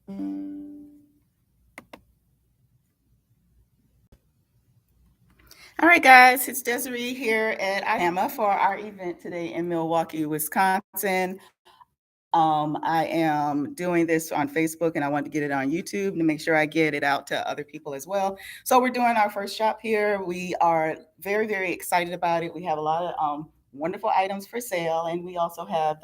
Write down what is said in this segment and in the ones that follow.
All right, guys, it's Desiree here at IPAMA for our event today in Milwaukee, Wisconsin. I am doing this on Facebook and I want to get it on YouTube to make sure I get it out to other people as well. So we're doing our first shop here. We are very, very excited about it. We have a lot of wonderful items for sale, and we also have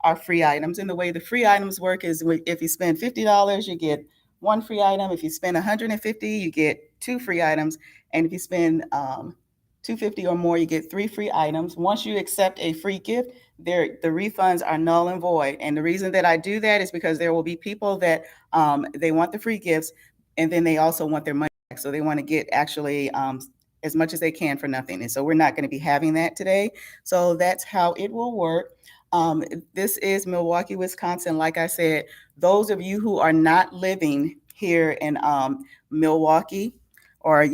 our free items. And the way the free items work is if you spend $50, you get one free item. If you spend 150, you get two free items. And if you spend 250 or more, you get three free items. Once you accept a free gift, the refunds are null and void. And the reason that I do that is because there will be people that they want the free gifts, and then they also want their money back. So they want to get actually as much as they can for nothing. And so we're not going to be having that today. So that's how it will work. This is Milwaukee, Wisconsin. Like I said, those of you who are not living here in Milwaukee, or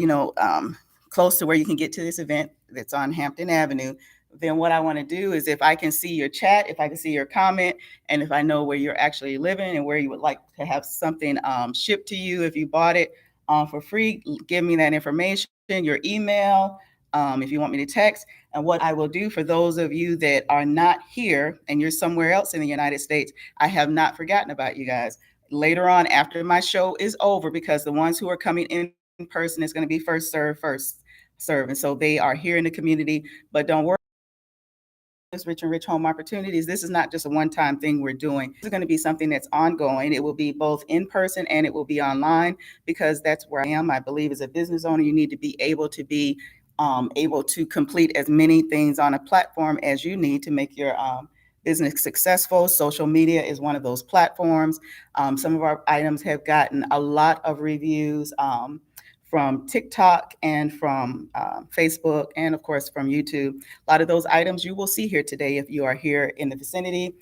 close to where you can get to this event that's on Hampton Avenue, then what I want to do is, if I can see your chat, if I can see your comment, and if I know where you're actually living and where you would like to have something shipped to you, if you bought it for free, give me that information, your email, if you want me to text. And what I will do for those of you that are not here and you're somewhere else in the United States, I have not forgotten about you guys. Later on, after my show is over, because the ones who are coming in person is going to be first serve. And so they are here in the community. But don't worry, this Rich and Rich Home Opportunities, this is not just a one-time thing we're doing. This is going to be something that's ongoing. It will be both in person and it will be online, because that's where I am. I believe as a business owner, you need to be able to complete as many things on a platform as you need to make your business successful. Social media is one of those platforms. Some of our items have gotten a lot of reviews from TikTok and from Facebook, and of course from YouTube. A lot of those items you will see here today if you are here in the vicinity.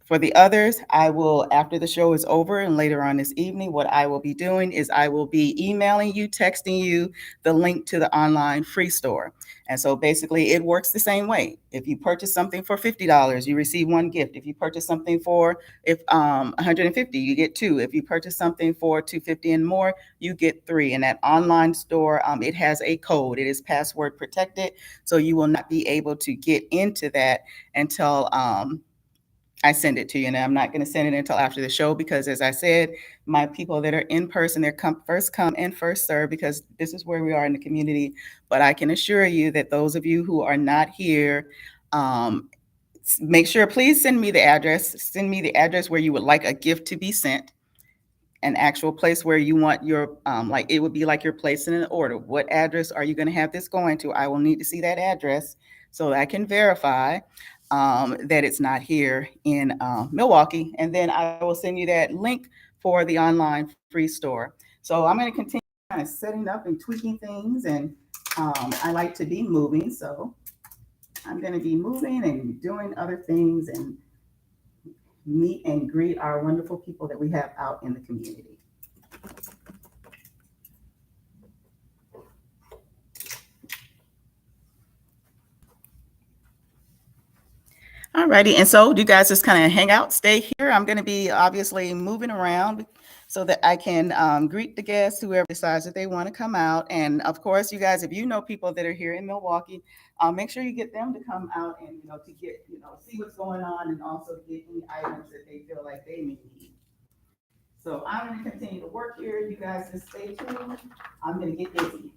For the others, I will, after the show is over and later on this evening, what I will be doing is I will be emailing you, texting you the link to the online free store. And so basically it works the same way. If you purchase something for $50, you receive one gift. If you purchase something for 150, you get two. If you purchase something for 250 and more, you get three. And that online store, it has a code. It is password protected, so you will not be able to get into that until I send it to you. And I'm not going to send it until after the show, because as I said, my people that are in person, they're first come and first serve, because this is where we are in the community. But I can assure you that those of you who are not here, make sure, please send me the address. Send me the address where you would like a gift to be sent, an actual place where you want your, like it would be like you're placing an order. What address are you going to have this going to? I will need to see that address so that I can verify that it's not here in Milwaukee. And then I will send you that link for the online free store. So I'm going to continue kind of setting up and tweaking things. And I like to be moving. So I'm going to be moving and doing other things and meet and greet our wonderful people that we have out in the community. Alrighty, and so you guys just kind of hang out, stay here. I'm going to be obviously moving around so that I can greet the guests, whoever decides that they want to come out. And of course, you guys, if you know people that are here in Milwaukee, make sure you get them to come out and to get see what's going on, and also get any items that they feel like they may need. So I'm going to continue to work here. You guys just stay tuned. I'm going to get busy.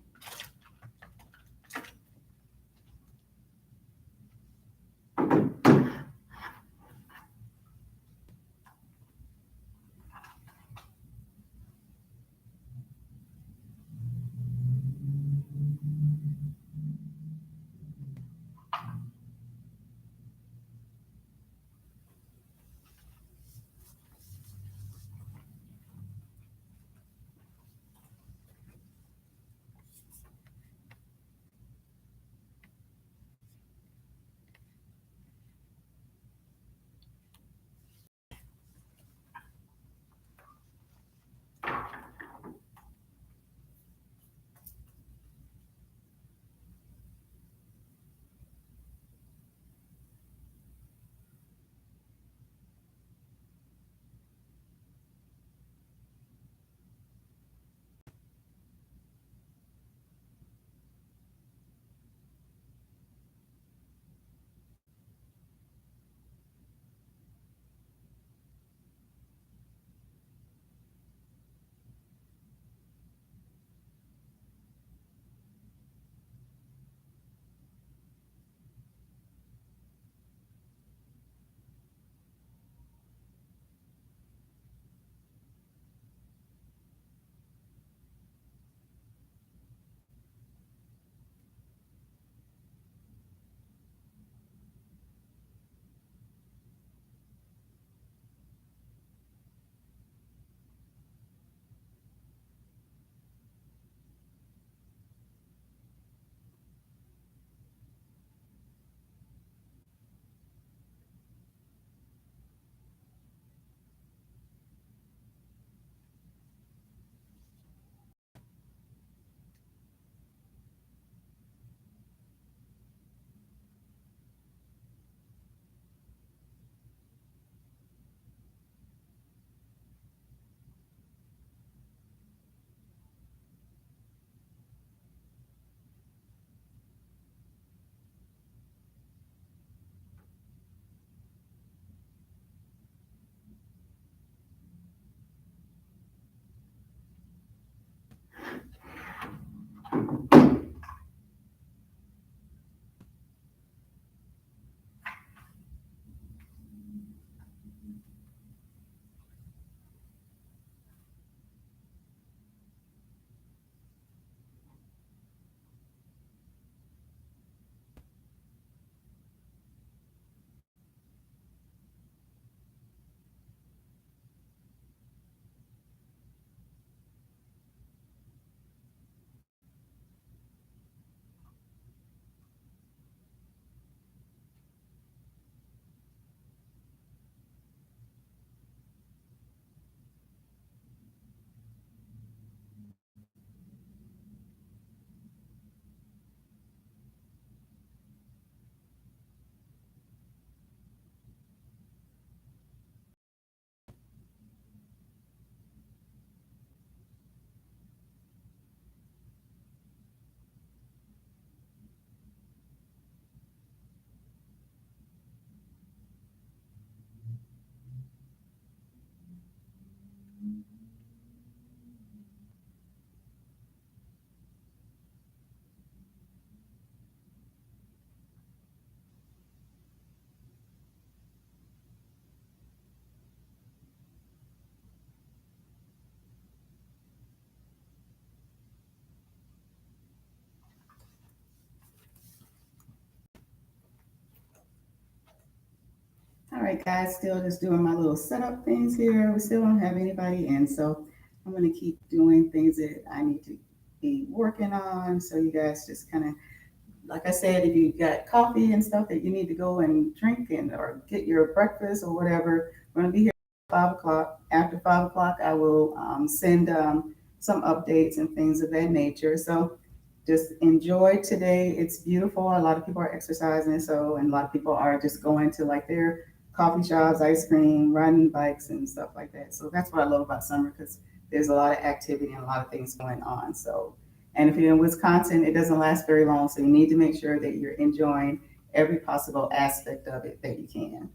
right, guys, still just doing my little setup things here. We still don't have anybody in, so I'm going to keep doing things that I need to be working on. So you guys just kind of, like I said, if you got coffee and stuff that you need to go and drink and or get your breakfast or whatever, we're going to be here at 5 o'clock. After 5 o'clock, I will send some updates and things of that nature. So just enjoy today. It's beautiful. A lot of people are exercising, so and a lot of people are just going to like their coffee shops, ice cream, riding bikes, and stuff like that. So that's what I love about summer because there's a lot of activity and a lot of things going on. So, and if you're in Wisconsin, it doesn't last very long, so you need to make sure that you're enjoying every possible aspect of it that you can.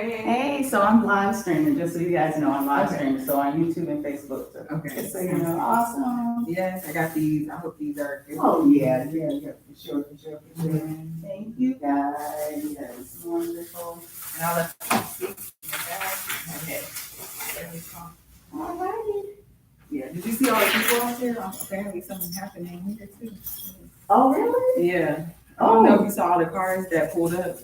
Hey, so I'm live streaming, just so you guys know, I'm live streaming, so on YouTube and Facebook. So Okay. so you know, awesome. Yes, I got these. I hope these are good. Oh, yeah, for sure, for sure, for sure. Thank you, guys. Yes, wonderful. And I'll let you see in the bag. Okay. All righty. Yeah. Did you see all the people out there? Apparently something happening here too. Oh, really? Yeah. I don't know if Oh, you saw all the cars that pulled up.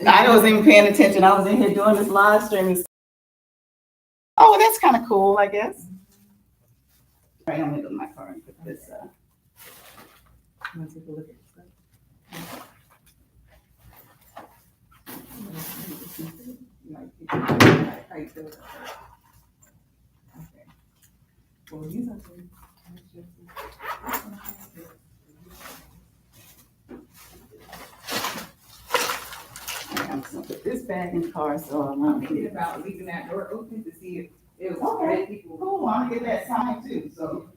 I wasn't even paying attention. I was in here doing this live streaming. Oh, well, that's kind of cool, I guess. Right, I'm gonna go to my car and put this. You want to take a look at the stuff? How you feel about that? Okay. Well, these are good. I'm just gonna put this bag in the car, so I I'm won't thinking need it. about leaving that door open to see if it was Okay. red people. Cool, I'm gonna get that sign too, so.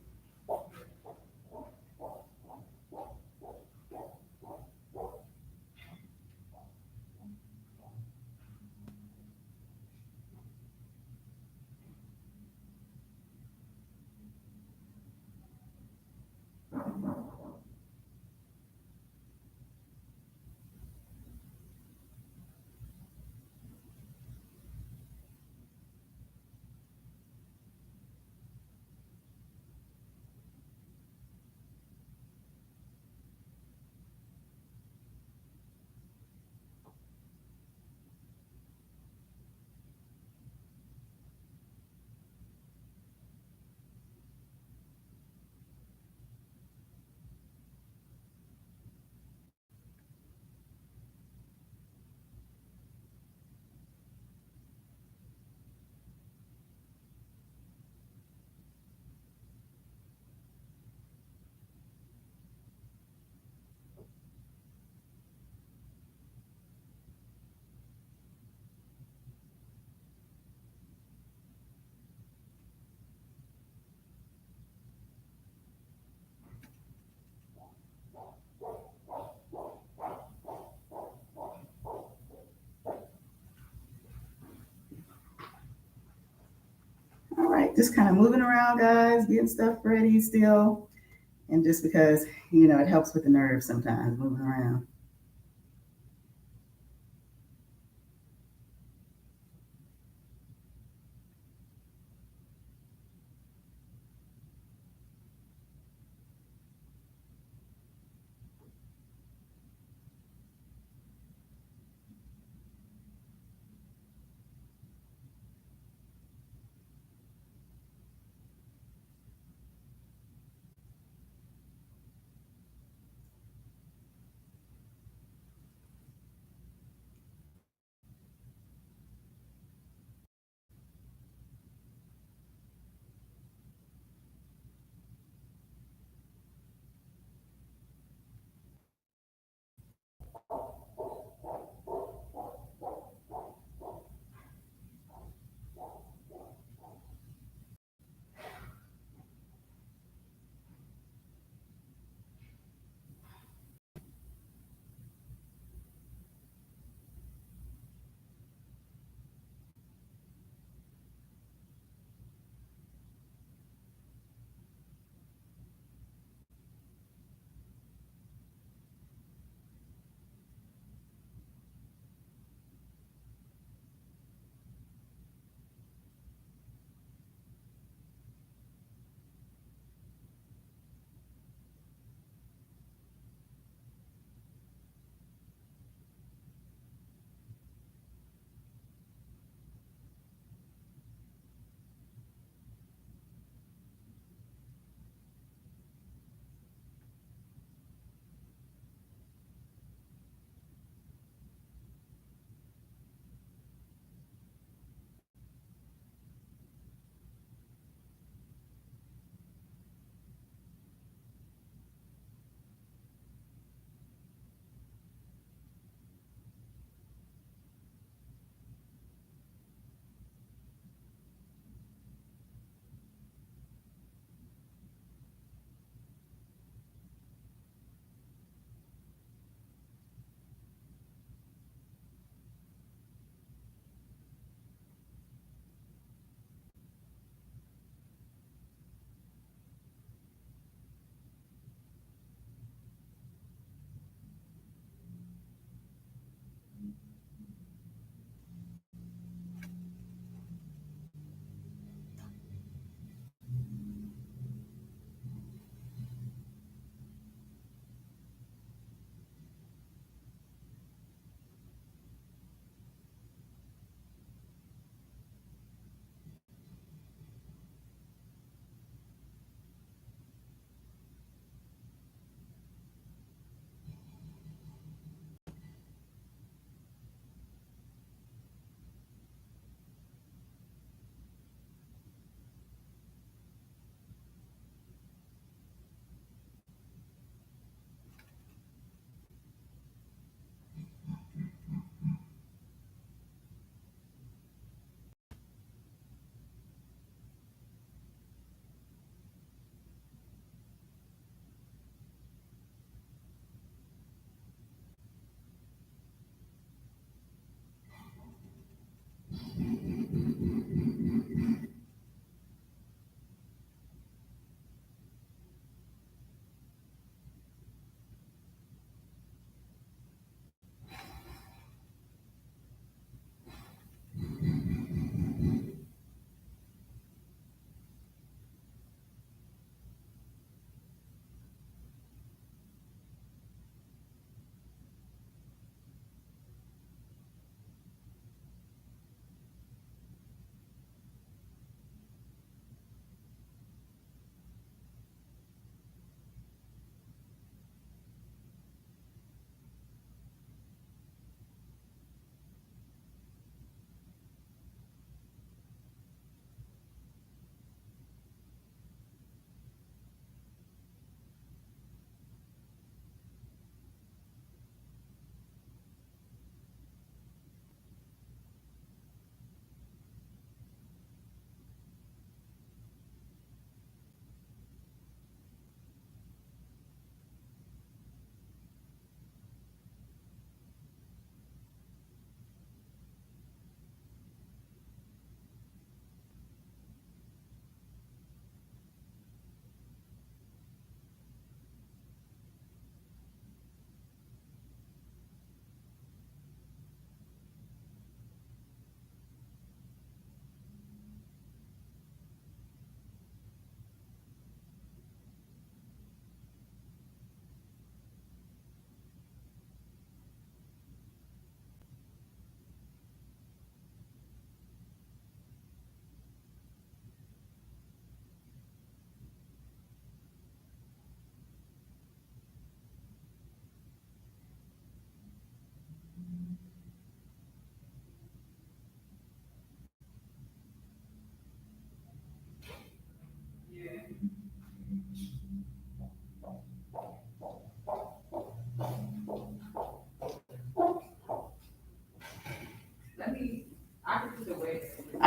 All right, just kind of moving around, guys, getting stuff ready still. And just because, you know, it helps with the nerves sometimes moving around.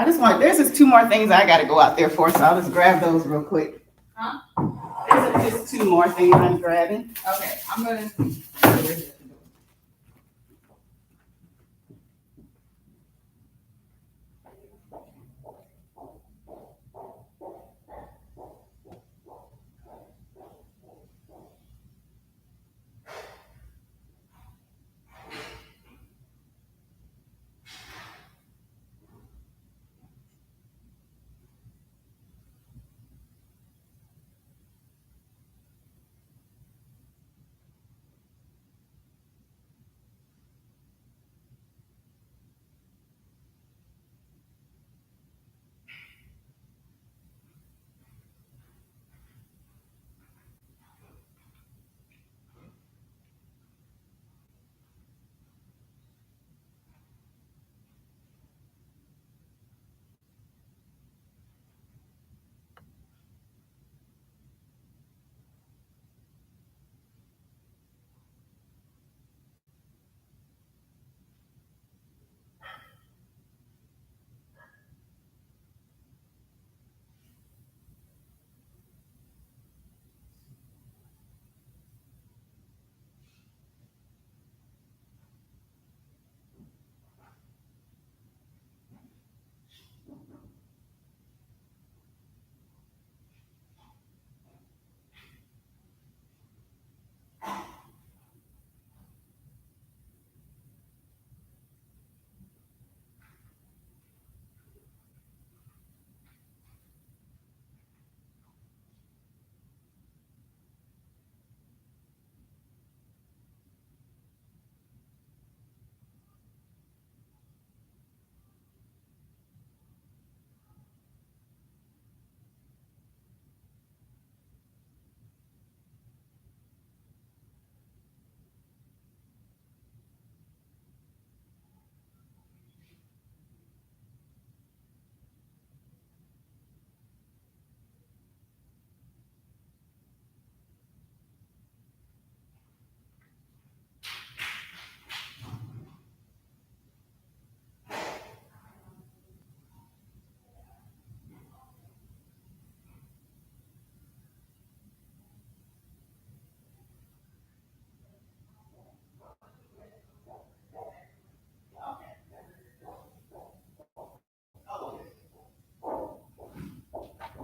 I just want, there's just two more things I gotta go out there for, so I'll just grab those real quick. Huh? There's just two more things I'm grabbing. Okay, I'm gonna.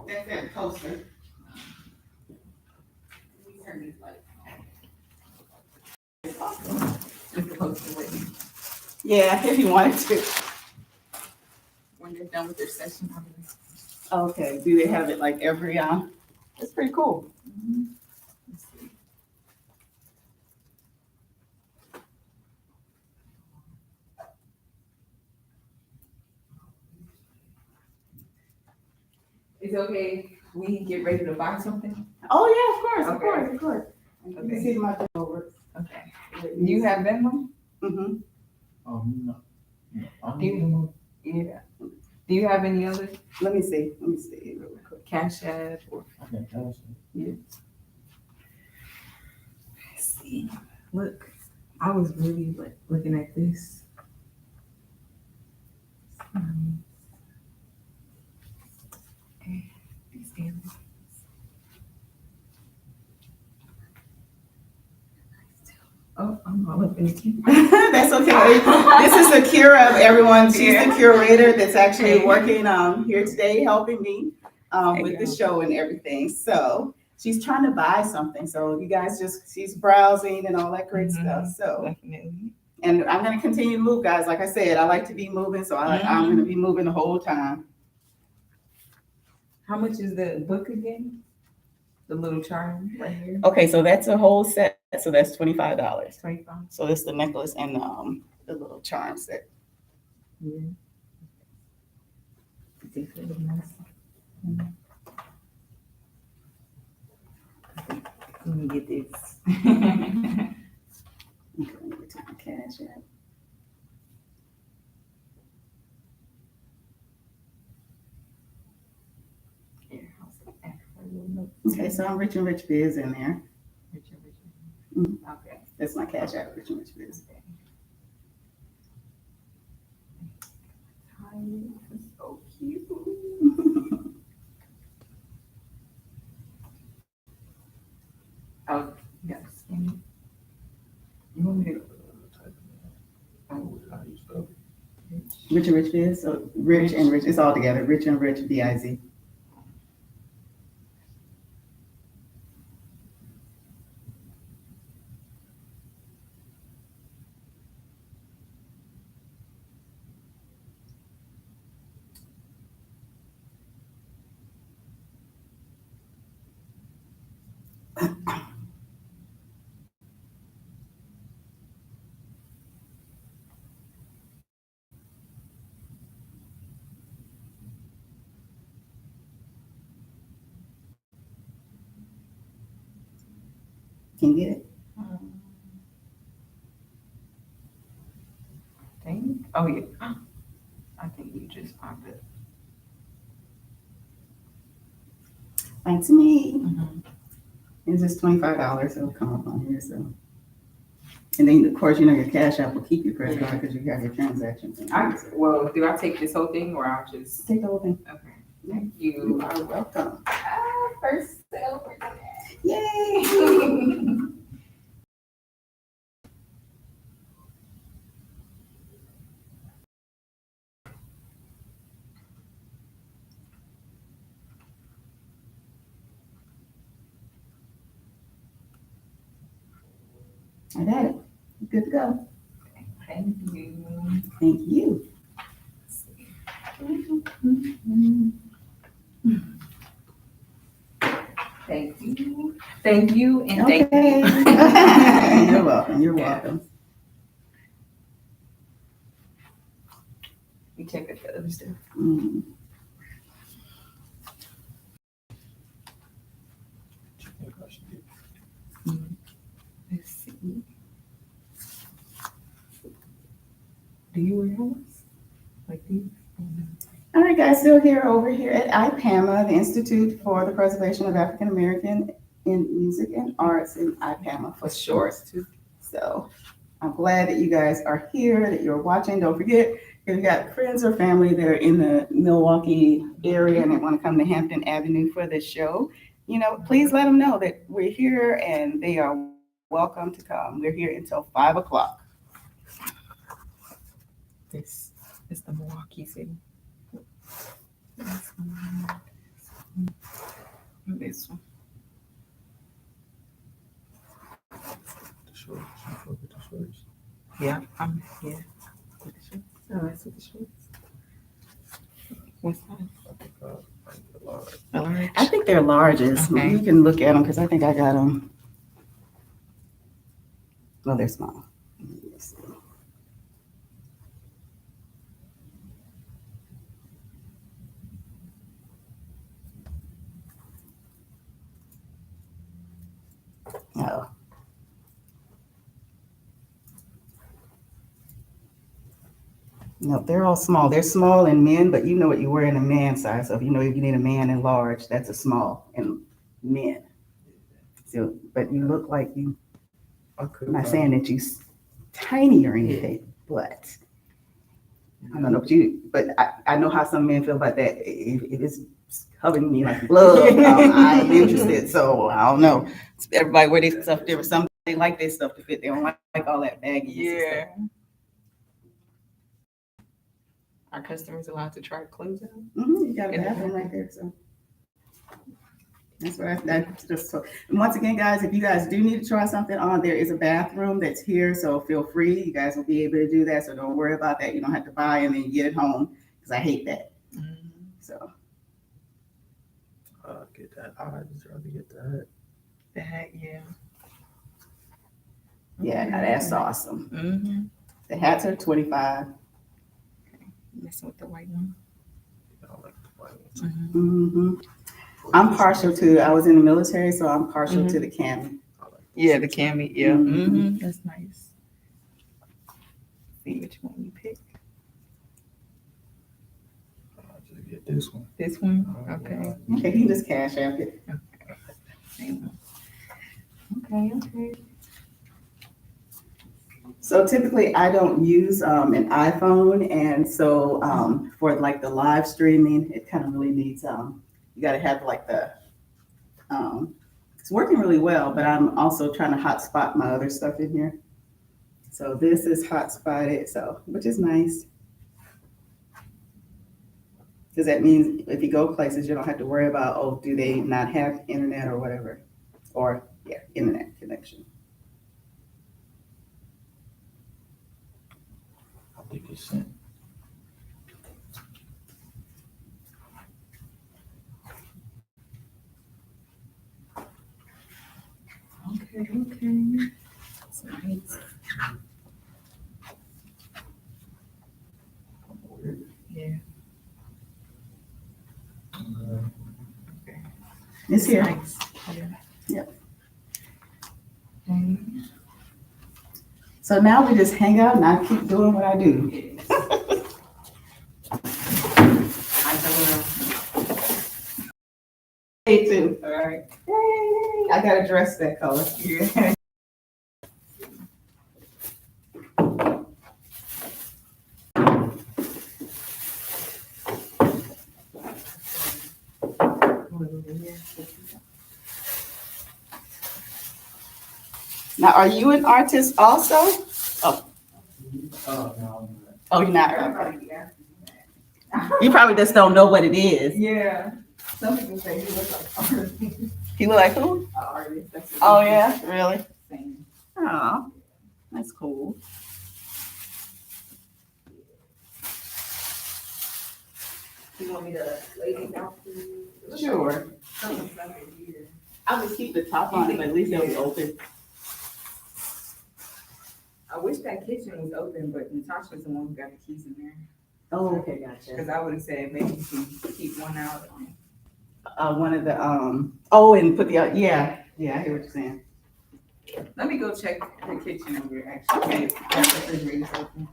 That's that poster. Let me turn these lights on. It's supposed to wait. Yeah, if you wanted to. When they're done with their session, I'm Okay, do they have it like every, that's pretty cool. gonna. Let's see. Is it okay? We get ready to buy something. Oh, yeah, of course, of Okay. course, of course. You can Okay. see my over. Okay. Do you have Venmo? Mm-hmm. No. Do you, yeah. Do you have any other Let me see real quick. Cash App or? Okay, that's Let's see. Look, I was really like looking at this. Okay. These damn- Oh, I'm all up in the queue. That's okay. This is the Kira of everyone. She's Yeah. the curator that's actually Okay. working here today, helping me There with you the go. show and everything. So she's trying to buy something. So you guys she's browsing and all that great Mhm. stuff. So, Definitely. and I'm going to continue to move, guys. Like I said, I like to be moving. So I'm going to be moving the whole time. How much is the book again? The little charm right here. Okay, so that's a whole set. So that's $25. 25. So this is the necklace and the little charm set. Yeah. It's really nice. Let me get this. Okay, let me get to my cash app. Okay, so I'm Rich and Rich Biz in there. Okay. That's my cash app, Rich and Rich Biz. It's so want me to How you spell it? Rich and Rich Biz. So Rich and Rich. It's all together. Rich and Rich BIZ. Can you get it? think. Oh yeah. I think you just popped it. Thanks to me. Mm-hmm. It's just $25. It'll come up on here. So, and then of course your Cash App will keep your credit card because you have your transactions. Well, do I take this whole thing or I'll just? Take the whole thing. Okay. Thank You you. are welcome. First sale for today. Yay! I got it. Good to go. Thank you. Thank you. Thank you. Thank you and Okay. thank you. You're welcome. You're welcome. You check out the other stuff. Mm. Let's see. Do you wear helmets? Like these? All right, guys, still here over here at IPAMA, the Institute for the Preservation of African American in Music and Arts, in IPAMA for short. So I'm glad that you guys are here, that you're watching. Don't forget, if you've got friends or family that are in the Milwaukee area and they want to come to Hampton Avenue for this show, please let them know that we're here and they are welcome to come. We're here until 5 o'clock. This is the Milwaukee city. This one. The shorts. You fuck with the shorts. Yeah, I'm here. With the shorts. Oh, that's with the shorts. What's that? I think I like a lot. A large. I think they're larges. Okay. You can look at them because I think I got them. Well, they're small. Let's see. Oh. No, they're all small. They're small in men, but you know what you wear in a man size. So if you need a man in large, that's a small in men. So, but you look like you. I'm not saying that you tiny or anything, but I don't know if but I know how some men feel about that. If it's covering me like blood, I ain't interested. So I don't know. Everybody wear their stuff different. Some they like their stuff to fit. They don't like all that baggy. Yeah. Are customers allowed to try clothes out? You got a bathroom right there, so. That's what that's just so. And once again, guys, if you guys do need to try something on, there is a bathroom that's here, so feel free. You guys will be able to do that, so don't worry about that. You don't have to buy and then get it home because I hate that. So Get that. I'd just rather get that. The hat, yeah. yeah, now that's awesome. Mm-hmm. The hats are $25. Messing with the white one. I don't like the white ones. Mm-hmm. I'm partial to. I was in the military, so I'm partial to the cami. Yeah, the cami. Yeah. Mm-hmm. That's nice. See which one you pick. I'll just get this one. This one. Okay. Okay, you can just cash app it. Okay. So typically, I don't use an iPhone, and so for like the live streaming, it kind of really needs you got to have like the it's working really well, but I'm also trying to hotspot my other stuff in here. So this is hotspotted, so which is nice. Because that means if you go places, you don't have to worry about, oh, do they not have internet or whatever. Or, yeah, internet connection. I think it's sent. Okay. That's nice. Weird. Yeah. It's here. Nice. Yeah. Yep. Okay. So now we just hang out and I keep doing what I do. I will. Me too. All right. Yay! I got to dress that color. Yeah. Now, are you an artist also? Oh, no. Oh, you're not. You probably just don't know what it is. Yeah. Some people say he looks like artist. You look like who? Artist. That's what Oh, they yeah? Really? say. Oh, that's cool. You want me to lay these out for you? Sure. Something's under here. I'll just keep the top on it, but at least it'll be open. I wish that kitchen was open, but Natasha's the one who got the keys in there. Oh, okay, gotcha. Because I would have said maybe you can keep one out. One of the, oh, and put the, yeah, I hear what you're saying. Let me go check the kitchen over here, actually. If that refrigerator's open.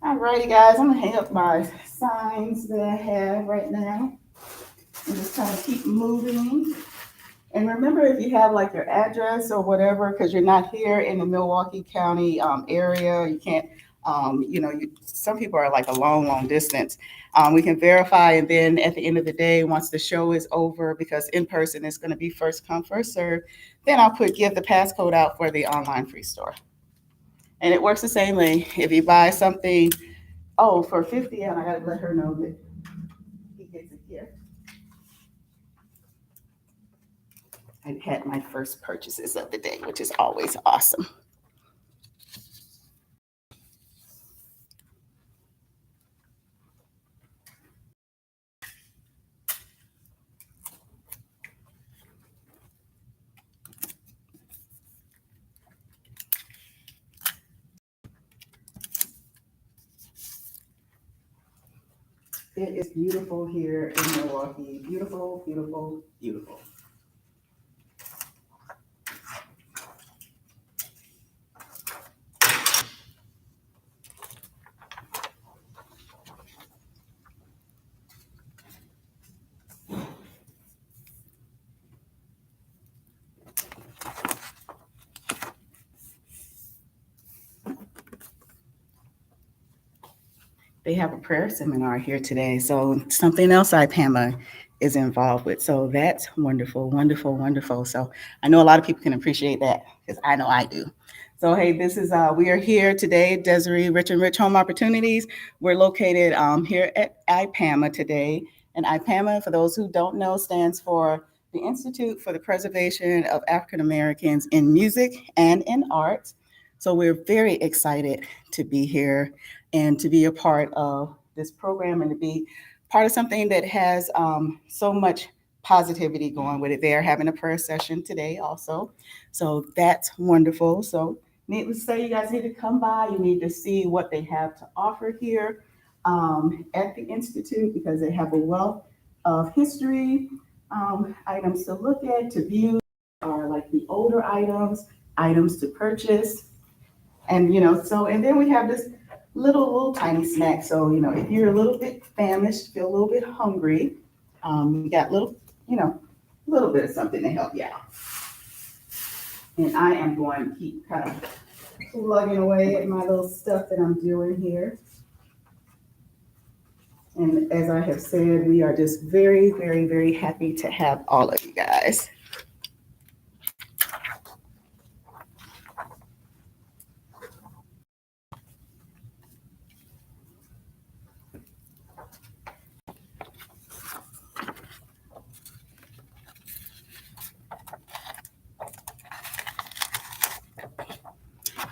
Alrighty, guys, I'm gonna hang up my signs that I have right now and just kind of keep moving. And remember, if you have like your address or whatever, because you're not here in the Milwaukee County area, you can't, some people are like a long distance. We can verify, and then at the end of the day, once the show is over, because in person it's going to be first come, first serve, then I'll give the passcode out for the online free store. And it works the same way. If you buy something, for 50, and I got to let her know that he gets a gift. I had my first purchases of the day, which is always awesome. It is beautiful here in Milwaukee. Beautiful, beautiful, beautiful. They have a prayer seminar here today. So something else IPAMA is involved with. So that's wonderful, wonderful, wonderful. So I know a lot of people can appreciate that because I know I do. So hey, this is we are here today, Desiree Rich and Rich Home Opportunities. We're located here at IPAMA today. And IPAMA, for those who don't know, stands for the Institute for the Preservation of African Americans in Music and in Art. So we're very excited to be here and to be a part of this program and to be part of something that has so much positivity going with it. They are having a prayer session today also. So that's wonderful. So needless to say, you guys need to come by. You need to see what they have to offer here at the Institute because they have a wealth of history, items to look at, to view, are like the older items to purchase. And, and then we have this little tiny snack. So, if you're a little bit famished, feel a little bit hungry, you got little bit of something to help you out. And I am going to keep kind of plugging away at my little stuff that I'm doing here. And as I have said, we are just very, very, very happy to have all of you guys.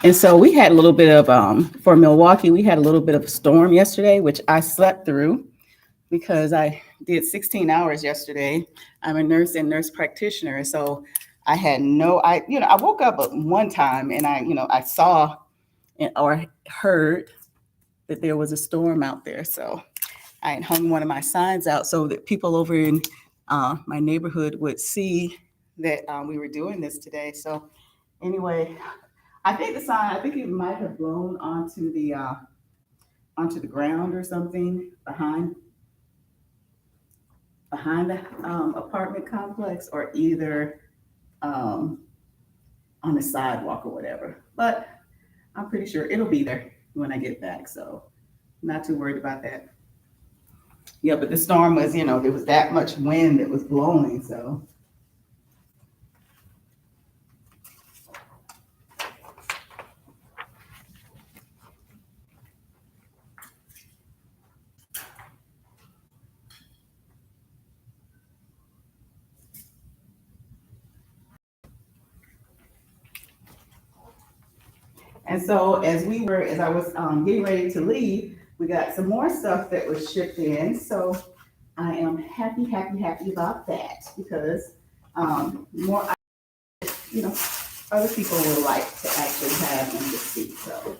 And so we had a little bit of, for Milwaukee, we had a little bit of a storm yesterday, which I slept through because I did 16 hours yesterday. I'm a nurse and nurse practitioner. So I had I woke up at one time and I saw or heard that there was a storm out there. So I had hung one of my signs out so that people over in my neighborhood would see that we were doing this today. So anyway, I think I think it might have blown onto the ground or something behind the apartment complex, or either um, on the sidewalk or whatever. But I'm pretty sure it'll be there when I get back, so not too worried about that. Yeah, but the storm was, there was that much wind that was blowing, so. And so as I was getting ready to leave, we got some more stuff that was shipped in. So I am happy, happy, happy about that because more, other people would like to actually have in the seat. So.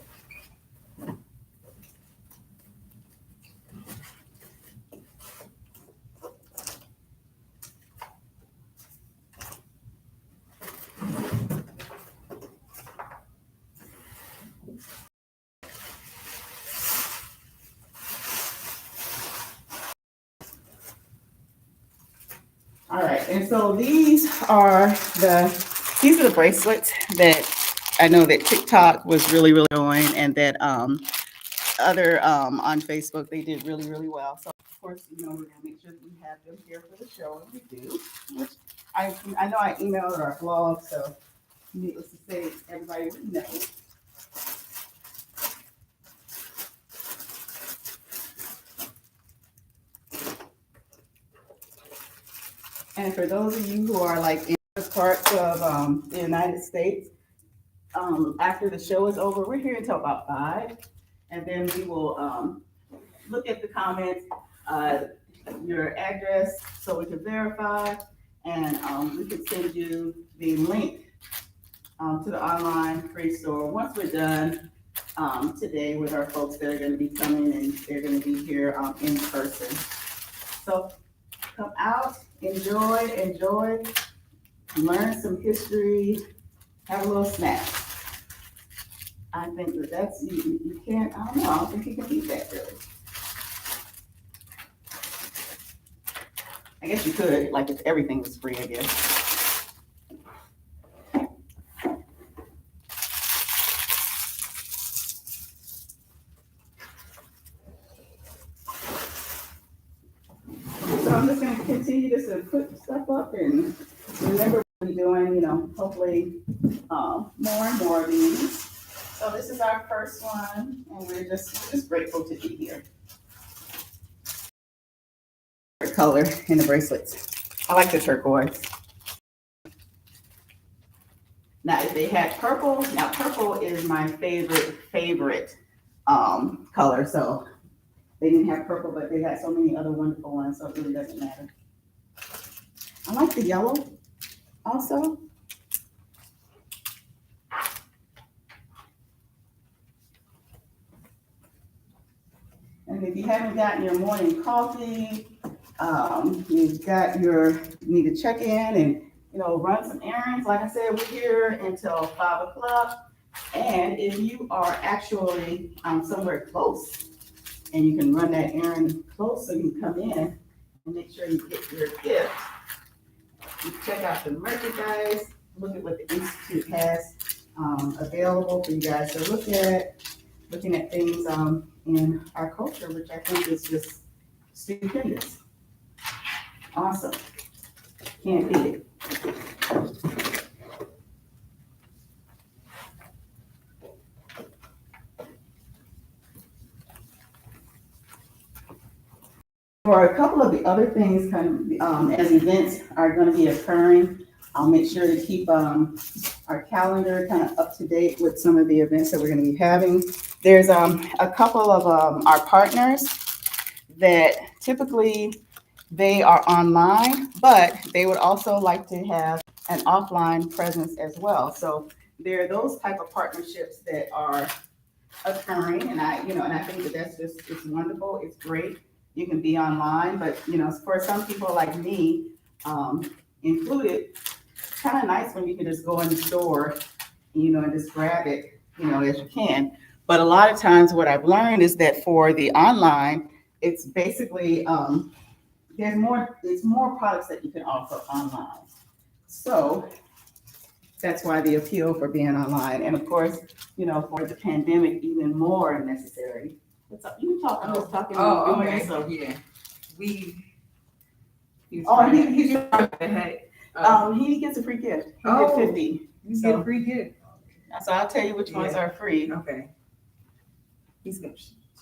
All right, and so these are the bracelets that I know that TikTok was really, really doing, and that other on Facebook they did really, really well. So of course, we're gonna make sure that we have them here for the show, and we do. Which I know I emailed our blog, so needless to say, everybody would know. And for those of you who are like in other parts of the United States, after the show is over, we're here until about 5, and then we will look at the comments, your address, so we can verify, and we can send you the link to the online free store once we're done today with our folks that are going to be coming, and they're going to be here in person. So come out, enjoy, learn some history, have a little snack. I think that's, you can't, I don't know, I don't think you can beat that really. I guess you could, like if everything was free, I guess. So I'm just gonna continue to put stuff up, and remember we're doing, hopefully more and more of these. So this is our first one, and we're just grateful to be here. Color in the bracelets. I like the turquoise. Now, if they had purple, now purple is my favorite color. So they didn't have purple, but they had so many other wonderful ones, so it really doesn't matter. I like the yellow also. And if you haven't gotten your morning coffee, you need to check in and run some errands. Like I said, we're here until 5 o'clock. And if you are actually somewhere close and you can run that errand close, so you can come in and make sure you get your gift, you check out the merchandise, look at what the Institute has available for you guys to look at, looking at things in our culture, which I think is just stupendous. Awesome. Can't beat it. For a couple of the other things, kind of, as events are going to be occurring, I'll make sure to keep our calendar kind of up to date with some of the events that we're going to be having. There's a couple of our partners that typically they are online, but they would also like to have an offline presence as well. So there are those type of partnerships that are occurring, and I think that that's just, it's wonderful, it's great. You can be online, but for some people like me, included, it's kind of nice when you can just go in the store, and just grab it, as you can. But a lot of times what I've learned is that for the online, it's basically, it's more products that you can offer online. So that's why the appeal for being online. And of course, for the pandemic, even more necessary. What's up? You can talk, I'm just talking. Oh, doing okay. it, so. Yeah. He's He gets a free gift. He Oh. did 50. You get a free gift. So I'll tell you which ones are free. Okay. She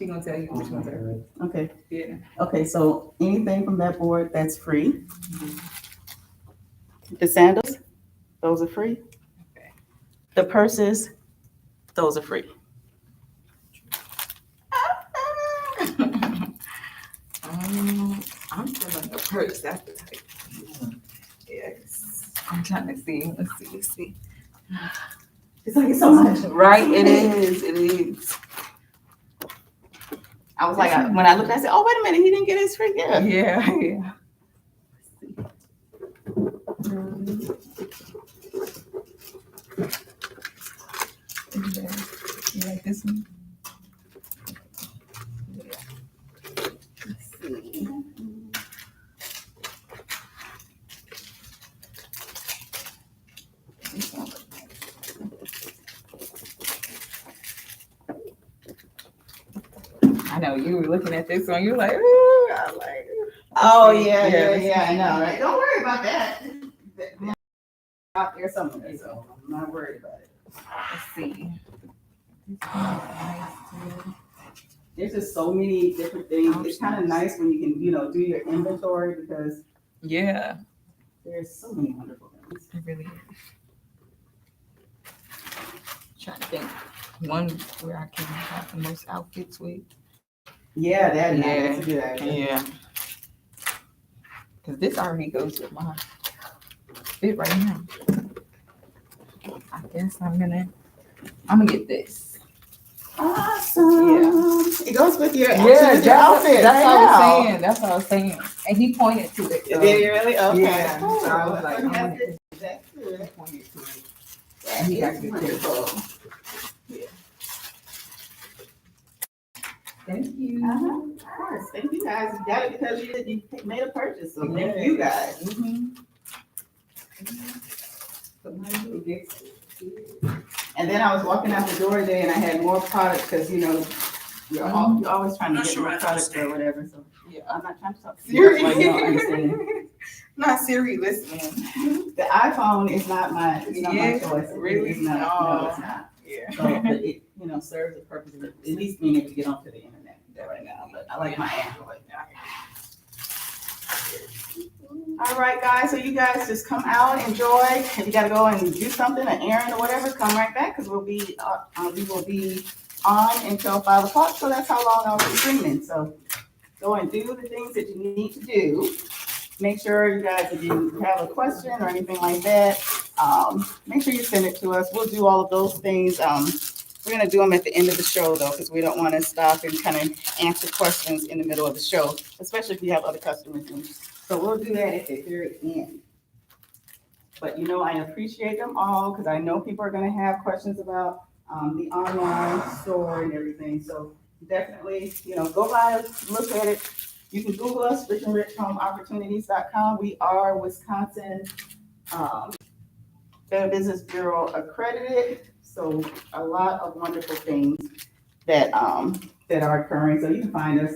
gonna tell you which ones are free. Okay. Yeah. Okay, so anything from that board, that's free. The sandals, those are free. Okay. The purses, those are free. I'm still on the purse. That's the type. Yes. I'm trying to see. Let's see. It's like so much. Right? It is. I was like, when I looked, I said, oh, wait a minute, he didn't get his free gift. Yeah. You like this one? Let's see. I know you were looking at this one. You're like, ooh, I like it. Oh, yeah, I know, right? Don't worry about that. Out there somewhere, so I'm not worried about it. Let's see. There's just so many different things. It's kind of nice when you can, do your inventory because Yeah, there's so many wonderful things. it really is. Trying to think one where I can have the most outfits with. Yeah, that's a good idea. Yeah. Because this already goes with my fit right now. I guess I'm gonna get this. Awesome. Yeah. It goes with your That's outfit. what I was saying. And he pointed to it. Did he really? Okay. Yeah. Cool. So I was like, That's he good. pointed to it. That He got is good wonderful. Thank you. Of course. Thank you guys. You got it because you made a purchase. So thank you guys. And then I was walking out the door today and I had more product because, you're always trying to get more product or whatever. So Yeah. I'm not trying to talk to you. Siri. That's why you don't understand. Not Siri listening. The iPhone is not my choice. Really? It's not. No, it's not. Yeah. So, but it, serves the purpose of at least being able to get onto the internet right now. But I like my Android. All right, guys. So you guys just come out, enjoy. If you got to go and do something, an errand or whatever, come right back because we will be on until 5 o'clock. So that's how long I'll be streaming. So go and do the things that you need to do. Make sure you guys, if you have a question or anything like that, make sure you send it to us. We'll do all of those things. We're going to do them at the end of the show, though, because we don't want to stop and kind of answer questions in the middle of the show, especially if you have other customers. So we'll do that at the very end. But, I appreciate them all because I know people are going to have questions about the online store and everything. So definitely, go by, look at it. You can Google us, rich-and-rich-homeopportunities.shop. We are Wisconsin Better Business Bureau accredited. So a lot of wonderful things that are occurring. So you can find us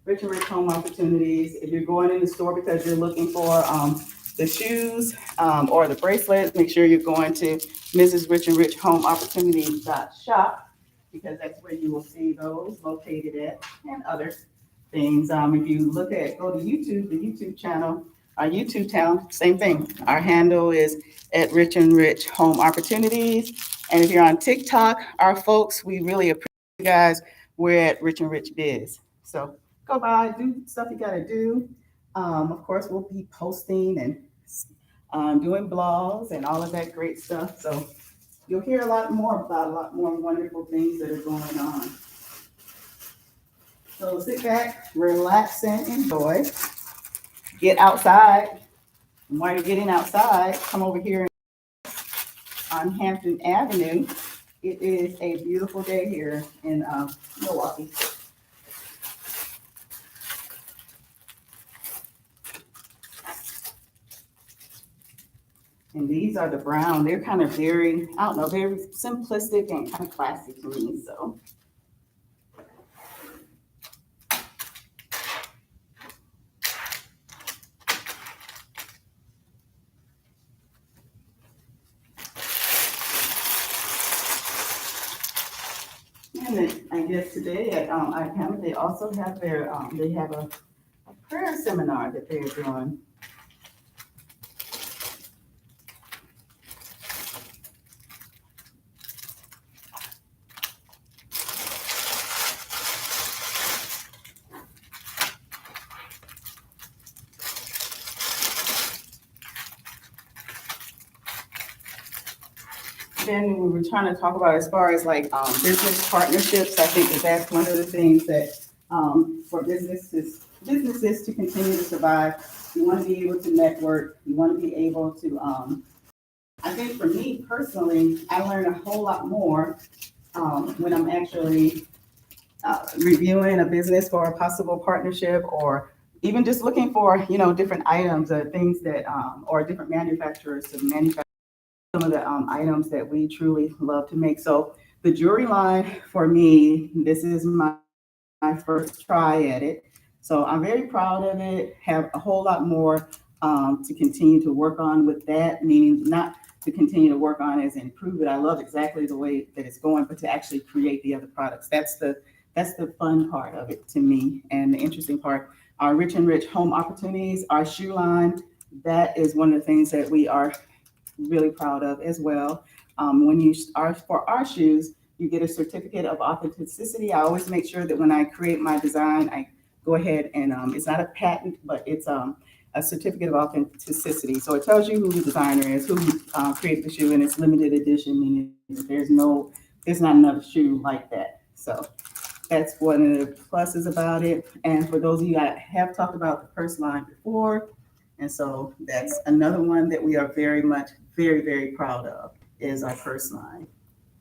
Rich and Rich Home Opportunities. If you're going in the store because you're looking for the shoes or the bracelets, make sure you're going to Mrs. Rich and Rich Home Opportunities.shop because that's where you will see those located at and other things. If you go to YouTube, the YouTube channel, our YouTube channel, same thing. Our handle is at Rich and Rich Home Opportunities. And if you're on TikTok, our folks, we really appreciate you guys. We're at Rich and Rich Biz. So go by, do stuff you gotta do. Of course, we'll be posting and doing blogs and all of that great stuff. So you'll hear a lot more about a lot more wonderful things that are going on. So sit back, relax, and enjoy. Get outside. And while you're getting outside, come over here on Hampton Avenue. It is a beautiful day here in Milwaukee. And these are the brown. They're kind of very, I don't know, very simplistic and kind of classy to me. So and then I guess today at IPAMA, they also have their, they have a prayer seminar that they're doing. Then we were trying to talk about as far as like business partnerships. I think that's one of the things that for businesses to continue to survive, you want to be able to network. You want to be able to. I think for me personally, I learn a whole lot more when I'm actually reviewing a business for a possible partnership, or even just looking for different items or things that or different manufacturers to manufacture some of the items that we truly love to make. So the jewelry line for me, this is my first try at it. So I'm very proud of it. Have a whole lot more to continue to work on with that, meaning not to continue to work on as improve it. I love exactly the way that it's going, but to actually create the other products. That's the fun part of it to me. And the interesting part, our Rich and Rich Home Opportunities, our shoe line, that is one of the things that we are really proud of as well. When you are for our shoes, you get a certificate of authenticity. I always make sure that when I create my design, I go ahead and it's not a patent, but it's a certificate of authenticity. So it tells you who the designer is, who created the shoe, and it's limited edition, meaning that there's not another shoe like that. So that's one of the pluses about it. And for those of you that have talked about the purse line before, and so that's another one that we are very much, very, very proud of is our purse line.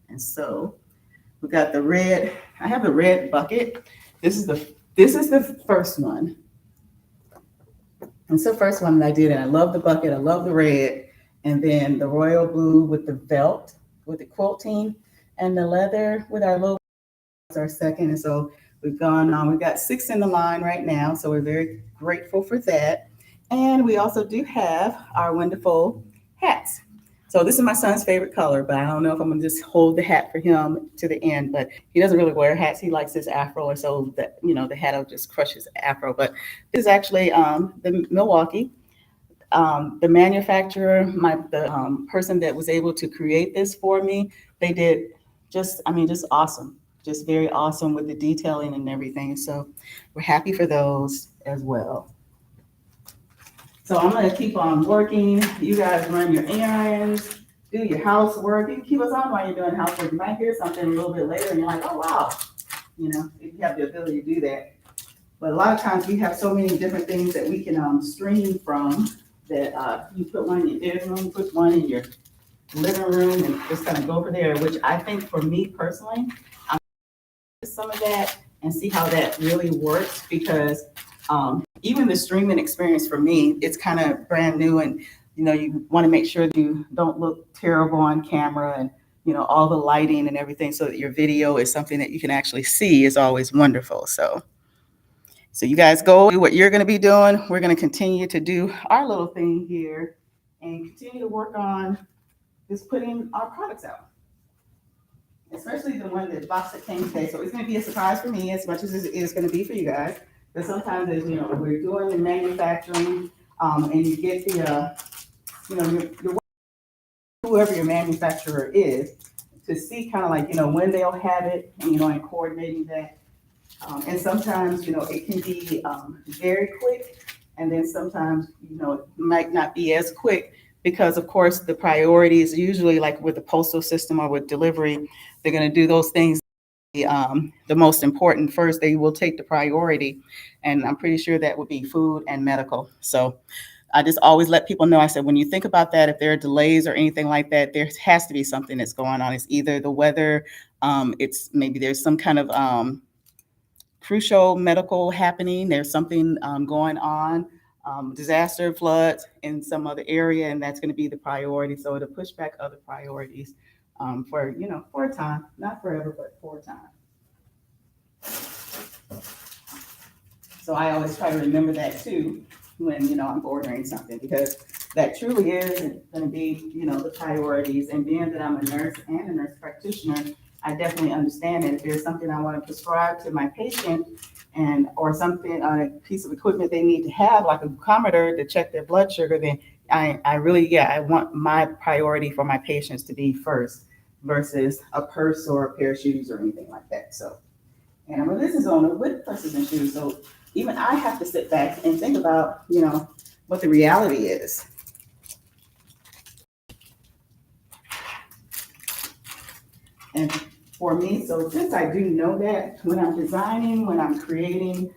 And so we got the red. I have the red bucket. This is the first one. It's the first one that I did, and I love the bucket. I love the red, and then the royal blue with the felt, with the quilting, and the leather with our logo is our second. And so we've gone on. We've got 6 in the line right now, so we're very grateful for that. And we also do have our wonderful hats. So this is my son's favorite color, but I don't know if I'm gonna just hold the hat for him to the end. But he doesn't really wear hats. He likes his afro, and so that the hat will just crush his afro. But this is actually the Milwaukee. The manufacturer, the person that was able to create this for me, they did just awesome, just very awesome with the detailing and everything. So we're happy for those as well. So I'm going to keep on working. You guys run your errands, do your housework. You can keep us on while you're doing housework. You might hear something a little bit later and you're like, oh, wow. If you have the ability to do that. But a lot of times we have so many different things that we can stream from that you put one in your bedroom, put one in your living room, and just kind of go over there, which I think for me personally, I'm going to some of that and see how that really works because even the streaming experience for me, it's kind of brand new, and you want to make sure that you don't look terrible on camera, and all the lighting and everything, so that your video is something that you can actually see is always wonderful. So So you guys go do what you're going to be doing. We're going to continue to do our little thing here and continue to work on just putting our products out, especially the one that box that came today. So it's going to be a surprise for me as much as it is going to be for you guys. Because sometimes, as you know, we're doing the manufacturing, and you get the, your whoever your manufacturer is, to see kind of like, when they'll have it, and coordinating that. And sometimes, it can be very quick, and then sometimes, it might not be as quick because, of course, the priorities usually like with the postal system or with delivery, they're going to do those things. The most important first, they will take the priority, and I'm pretty sure that would be food and medical. So I just always let people know. I said, when you think about that, if there are delays or anything like that, there has to be something that's going on. It's either the weather, it's maybe there's some kind of crucial medical happening. There's something going on, disaster, floods in some other area, and that's going to be the priority. So it'll push back other priorities for a time, not forever, but for a time. So I always try to remember that too when I'm ordering something, because that truly is going to be the priorities. And being that I'm a nurse and a nurse practitioner, I definitely understand that if there's something I want to prescribe to my patient or something on a piece of equipment they need to have, like a glucometer to check their blood sugar, then I really, I want my priority for my patients to be first versus a purse or a pair of shoes or anything like that. So, and I'm a business owner with purses and shoes. So even I have to sit back and think about, what the reality is. And for me, so since I do know that, when I'm designing, when I'm creating,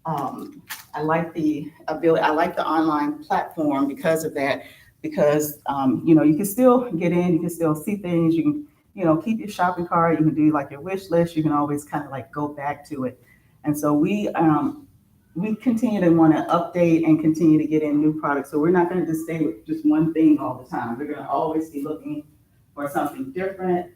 I like the ability, I like the online platform because of that, because, you can still get in, you can still see things, you can, keep your shopping cart, you can do like your wish list, you can always kind of like go back to it. And so we continue to want to update and continue to get in new products. So we're not going to just stay with just one thing all the time. We're going to always be looking for something different.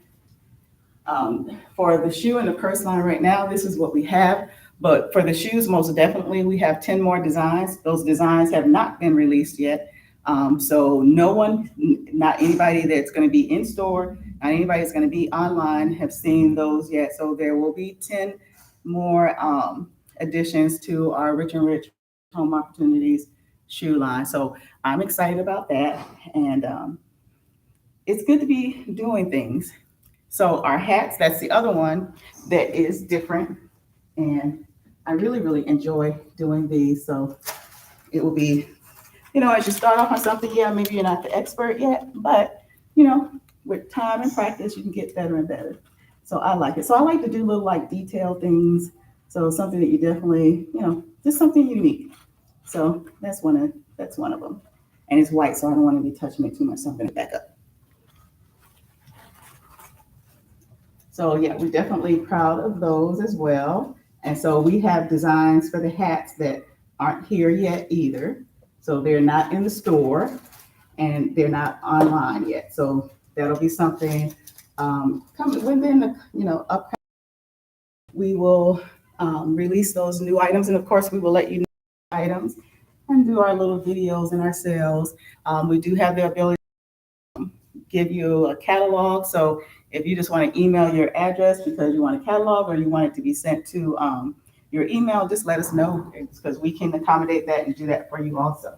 For the shoe and the purse line right now, this is what we have. But for the shoes, most definitely, we have 10 more designs. Those designs have not been released yet. So no one, not anybody that's going to be in store, not anybody that's going to be online have seen those yet. So there will be 10 more additions to our Rich and Rich Home Opportunities shoe line. So I'm excited about that. And it's good to be doing things. So our hats, that's the other one that is different. And I really, really enjoy doing these. So it will be, as you start off on something, maybe you're not the expert yet, but, with time and practice, you can get better and better. So I like it. So I like to do little like detailed things. So something that you definitely, just something unique. So that's one of them. And it's white, so I don't want to be touching it too much. So I'm going to back up. So yeah, we're definitely proud of those as well. And so we have designs for the hats that aren't here yet either. So they're not in the store and they're not online yet. So that'll be something coming within the, up. We will release those new items. And of course, we will let you know items and do our little videos and our sales. We do have the ability to give you a catalog. So if you just want to email your address because you want a catalog or you want it to be sent to your email, just let us know because we can accommodate that and do that for you also.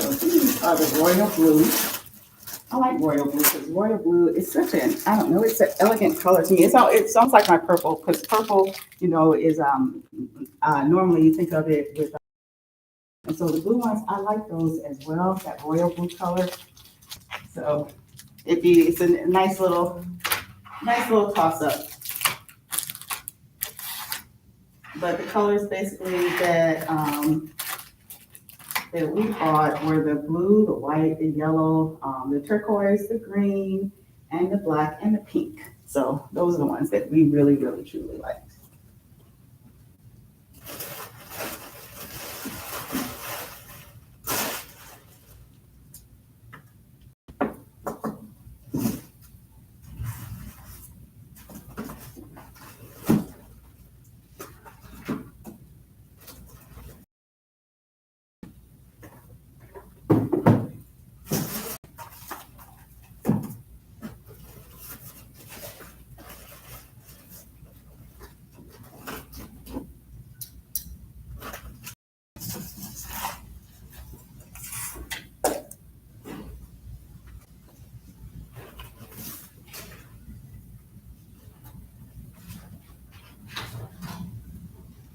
So these are the royal blue. I like royal blue because royal blue is such an, I don't know, it's an elegant color to me. It sounds like my purple because purple, is normally you think of it with, and so the blue ones, I like those as well, that royal blue color. So it's a nice little toss up. But the colors basically that we bought were the blue, the white, the yellow, the turquoise, the green, and the black and the pink. So those are the ones that we really, really, truly liked.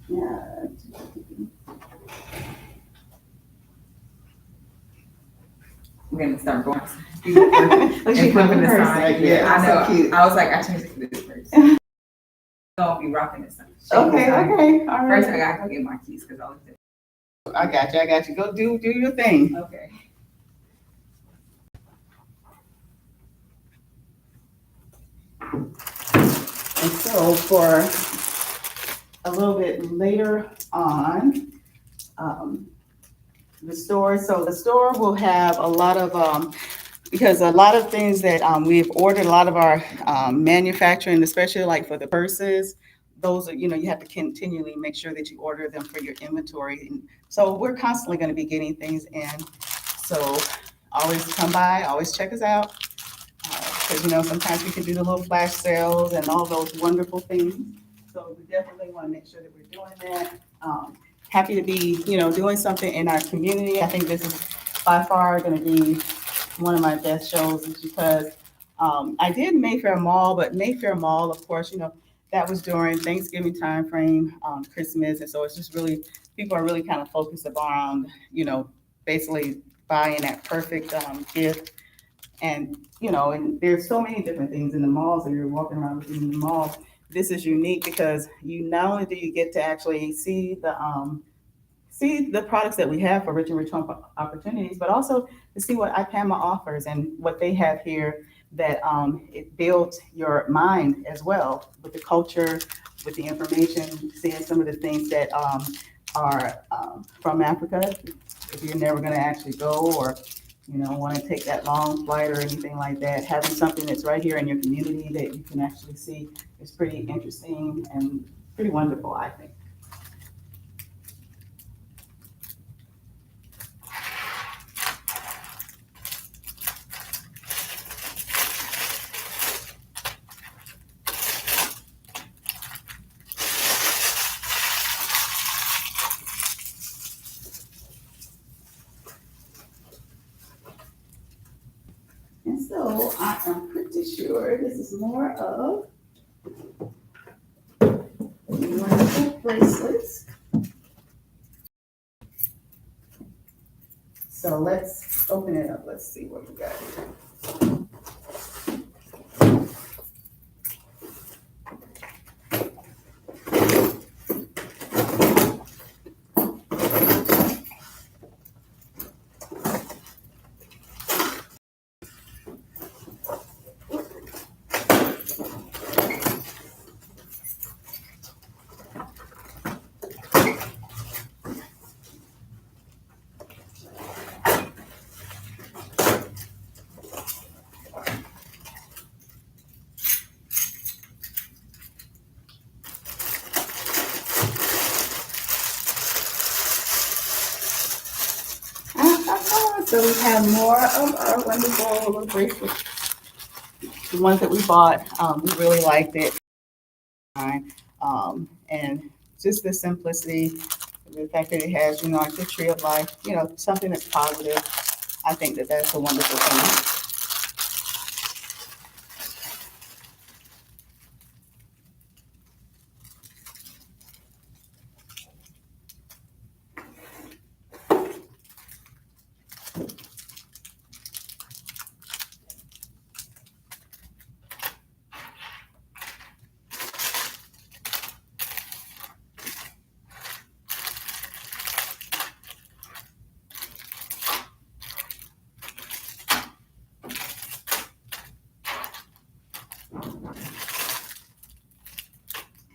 Yeah. I'm gonna start going. She And flipping the first, sign. yeah, I know. so cute. I was like, I changed it to this first. Gonna be rocking this sign. Okay, okay, all right. First, I gotta go get my keys because I was there. I got you. Go do your thing. Okay. And so for a little bit later on, the store will have a lot of, because a lot of things that we've ordered, a lot of our manufacturing, especially like for the purses, those are, you have to continually make sure that you order them for your inventory. And so we're constantly going to be getting things in. So always come by, always check us out. Because, sometimes we can do the little flash sales and all those wonderful things. So we definitely want to make sure that we're doing that. Happy to be, doing something in our community. I think this is by far going to be one of my best shows, is because I did Mayfair Mall, but Mayfair Mall, of course, that was during Thanksgiving time frame, Christmas. And so it's just really, people are really kind of focused around, basically buying that perfect gift. And, and there's so many different things in the malls that you're walking around in the malls. This is unique because you not only do you get to actually see the products that we have for Rich and Rich Home Opportunities, but also to see what IPAMA offers and what they have here, that it builds your mind as well with the culture, with the information, seeing some of the things that are from Africa. If you're never going to actually go, or want to take that long flight or anything like that, having something that's right here in your community that you can actually see is pretty interesting and pretty wonderful, I think. And so I am pretty sure this is more of wonderful bracelets. So let's open it up. Let's see what we got here. So we have more of our wonderful little bracelets. The ones that we bought, we really liked it. And just the simplicity, the fact that it has, like the tree of life, something that's positive. I think that that's a wonderful thing.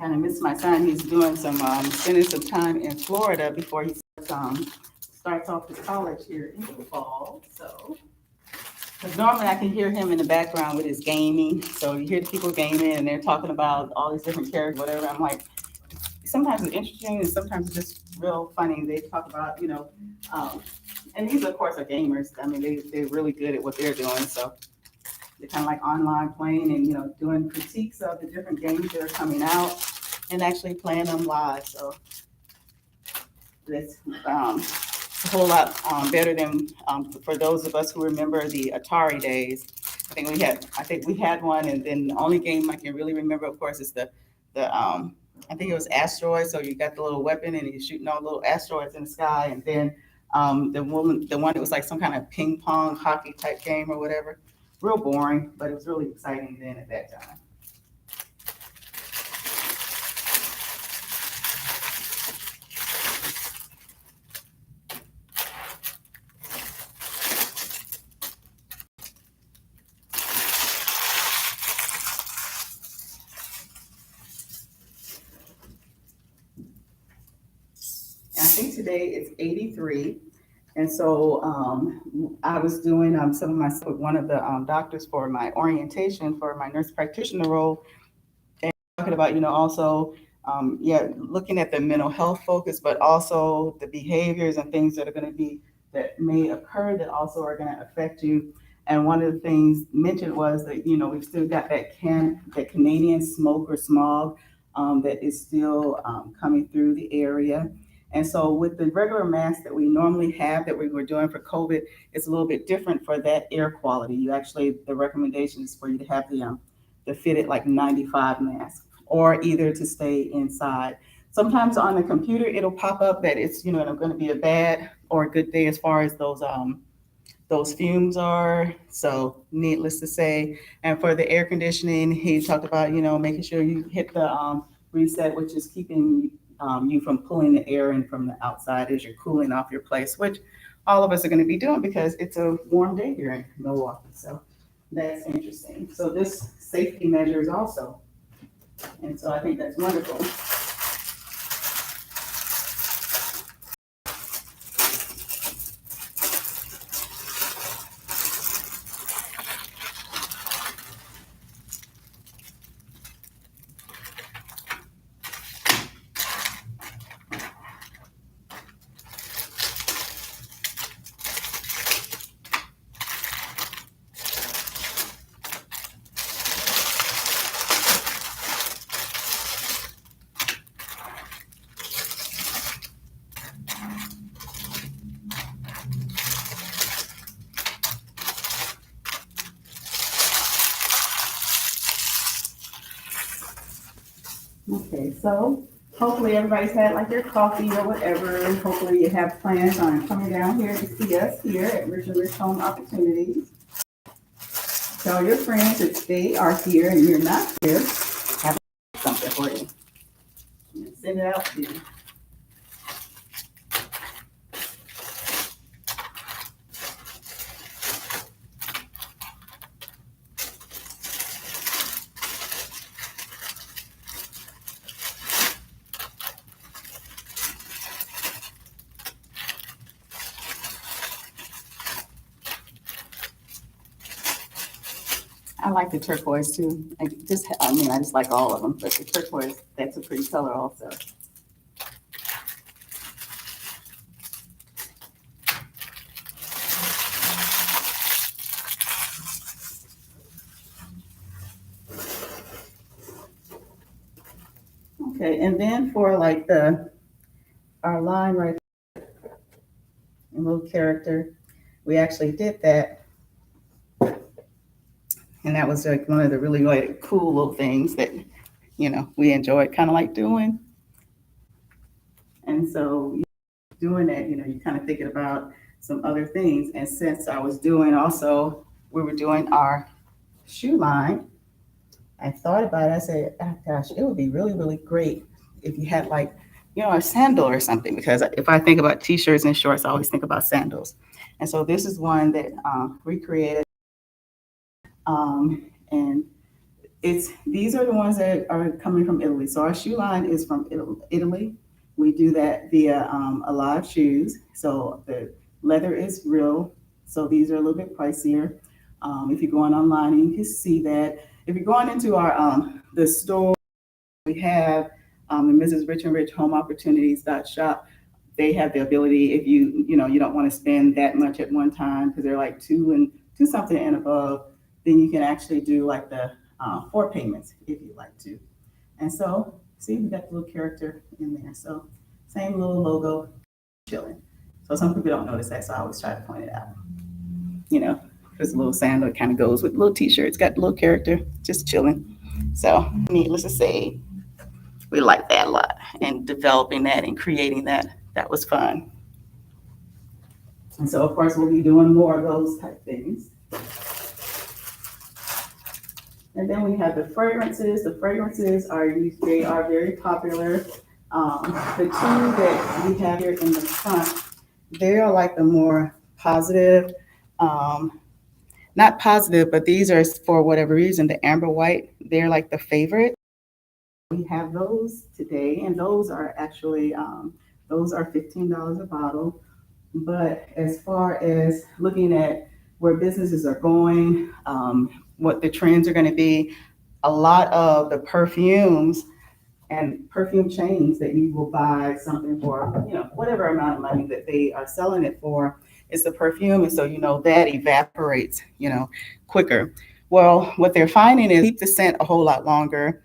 kind of miss my son. He's doing spending some time in Florida before he starts off his college here in the fall. So, because normally I can hear him in the background with his gaming. So you hear the people gaming and they're talking about all these different characters, whatever. I'm like, sometimes it's interesting and sometimes it's just real funny. They talk about, and these of course are gamers. I mean, they're really good at what they're doing. So they're kind of like online playing and, doing critiques of the different games that are coming out and actually playing them live. So that's a whole lot better than for those of us who remember the Atari days. I think we had one, and then the only game I can really remember, of course, is the I think it was asteroids. So you got the little weapon and you're shooting all little asteroids in the sky, and then the one that was like some kind of ping pong hockey type game or whatever. Real boring, but it was really exciting then at that time. I think today it's 83. And so I was doing some of my with one of the doctors for my orientation for my nurse practitioner role, and talking about, also, looking at the mental health focus, but also the behaviors and things that are going to be that may occur that also are going to affect you. And one of the things mentioned was that, we've still got that Canadian smoke or smog that is still coming through the area. And so with the regular mask that we normally have that we were doing for COVID, it's a little bit different for that air quality. The recommendation is for you to have the fitted like 95 mask or either to stay inside. Sometimes on the computer, it'll pop up that it's, going to be a bad or a good day as far as those fumes are. So needless to say, and for the air conditioning, he talked about, making sure you hit the reset, which is keeping you from pulling the air in from the outside as you're cooling off your place, which all of us are going to be doing because it's a warm day here in Milwaukee. So that's interesting. So this safety measures also. And so I think that's wonderful. Okay, so hopefully everybody's had like their coffee or whatever. Hopefully you have plans on coming down here to see us here at Rich-and-Rich Home Opportunities. Tell your friends if they are here and you're not here, have something for you. Send it out to you. I like the turquoise too. I just like all of them, but the turquoise, that's a pretty color also. Okay, and then for like our line right there, a little character, we actually did that. And that was like one of the really, really cool little things that, we enjoyed kind of like doing. And so doing that, you kind of thinking about some other things. And since I was doing also, we were doing our shoe line, I thought about it. I said, oh, gosh, it would be really, really great if you had like, a sandal or something. Because if I think about t-shirts and shorts, I always think about sandals. And so this is one that recreated. And These are the ones that are coming from Italy. So our shoe line is from Italy. We do that via Alive Shoes. So the leather is real. So these are a little bit pricier. If you're going online, you can see that. If you're going into our the store, we have the Mrs. Rich-and-rich-homeopportunities.shop. They have the ability, if you don't want to spend that much at one time because they're like two something and above, then you can actually do like the 4 payments if you like to. And so, see, we got the little character in there. So, same little logo, chilling. So some people don't notice that, so I always try to point it out. You know, there's a little sandal that kind of goes with the little t-shirt. It's got the little character, just chilling. So, needless to say, we like that a lot. And developing that and creating that was fun. And so, of course, we'll be doing more of those type things. And then we have the fragrances. The fragrances they are very popular. The two that we have here in the front, they are like the more positive, not positive, but these are for whatever reason, the amber white, they're like the favorite. We have those today, and those are actually, those are $15 a bottle. But as far as looking at where businesses are going, what the trends are going to be, a lot of the perfumes and perfume chains that you will buy something for, whatever amount of money that they are selling it for, is the perfume. And so, that evaporates, quicker. Well, what they're finding is keep the scent a whole lot longer.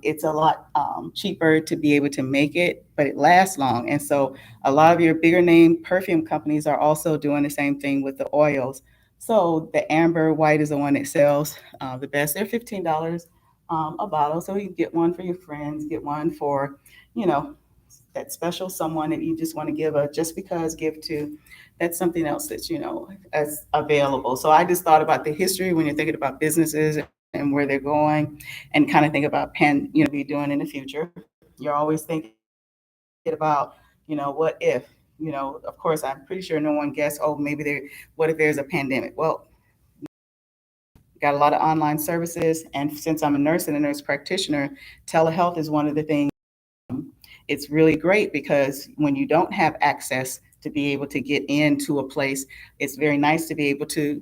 It's a lot cheaper to be able to make it, but it lasts long. And so a lot of your bigger name perfume companies are also doing the same thing with the oils. So the amber white is the one that sells the best. They're $15 a bottle. So you get one for your friends, get one for, you know, that special someone that you just want to give a just because gift to. That's something else that's, as available. So I just thought about the history when you're thinking about businesses and where they're going and kind of think about be doing in the future. You're always thinking about, what if, of course, I'm pretty sure no one guessed, oh, what if there's a pandemic? Well, got a lot of online services. And since I'm a nurse and a nurse practitioner, telehealth is one of the things. It's really great because when you don't have access to be able to get into a place, it's very nice to be able to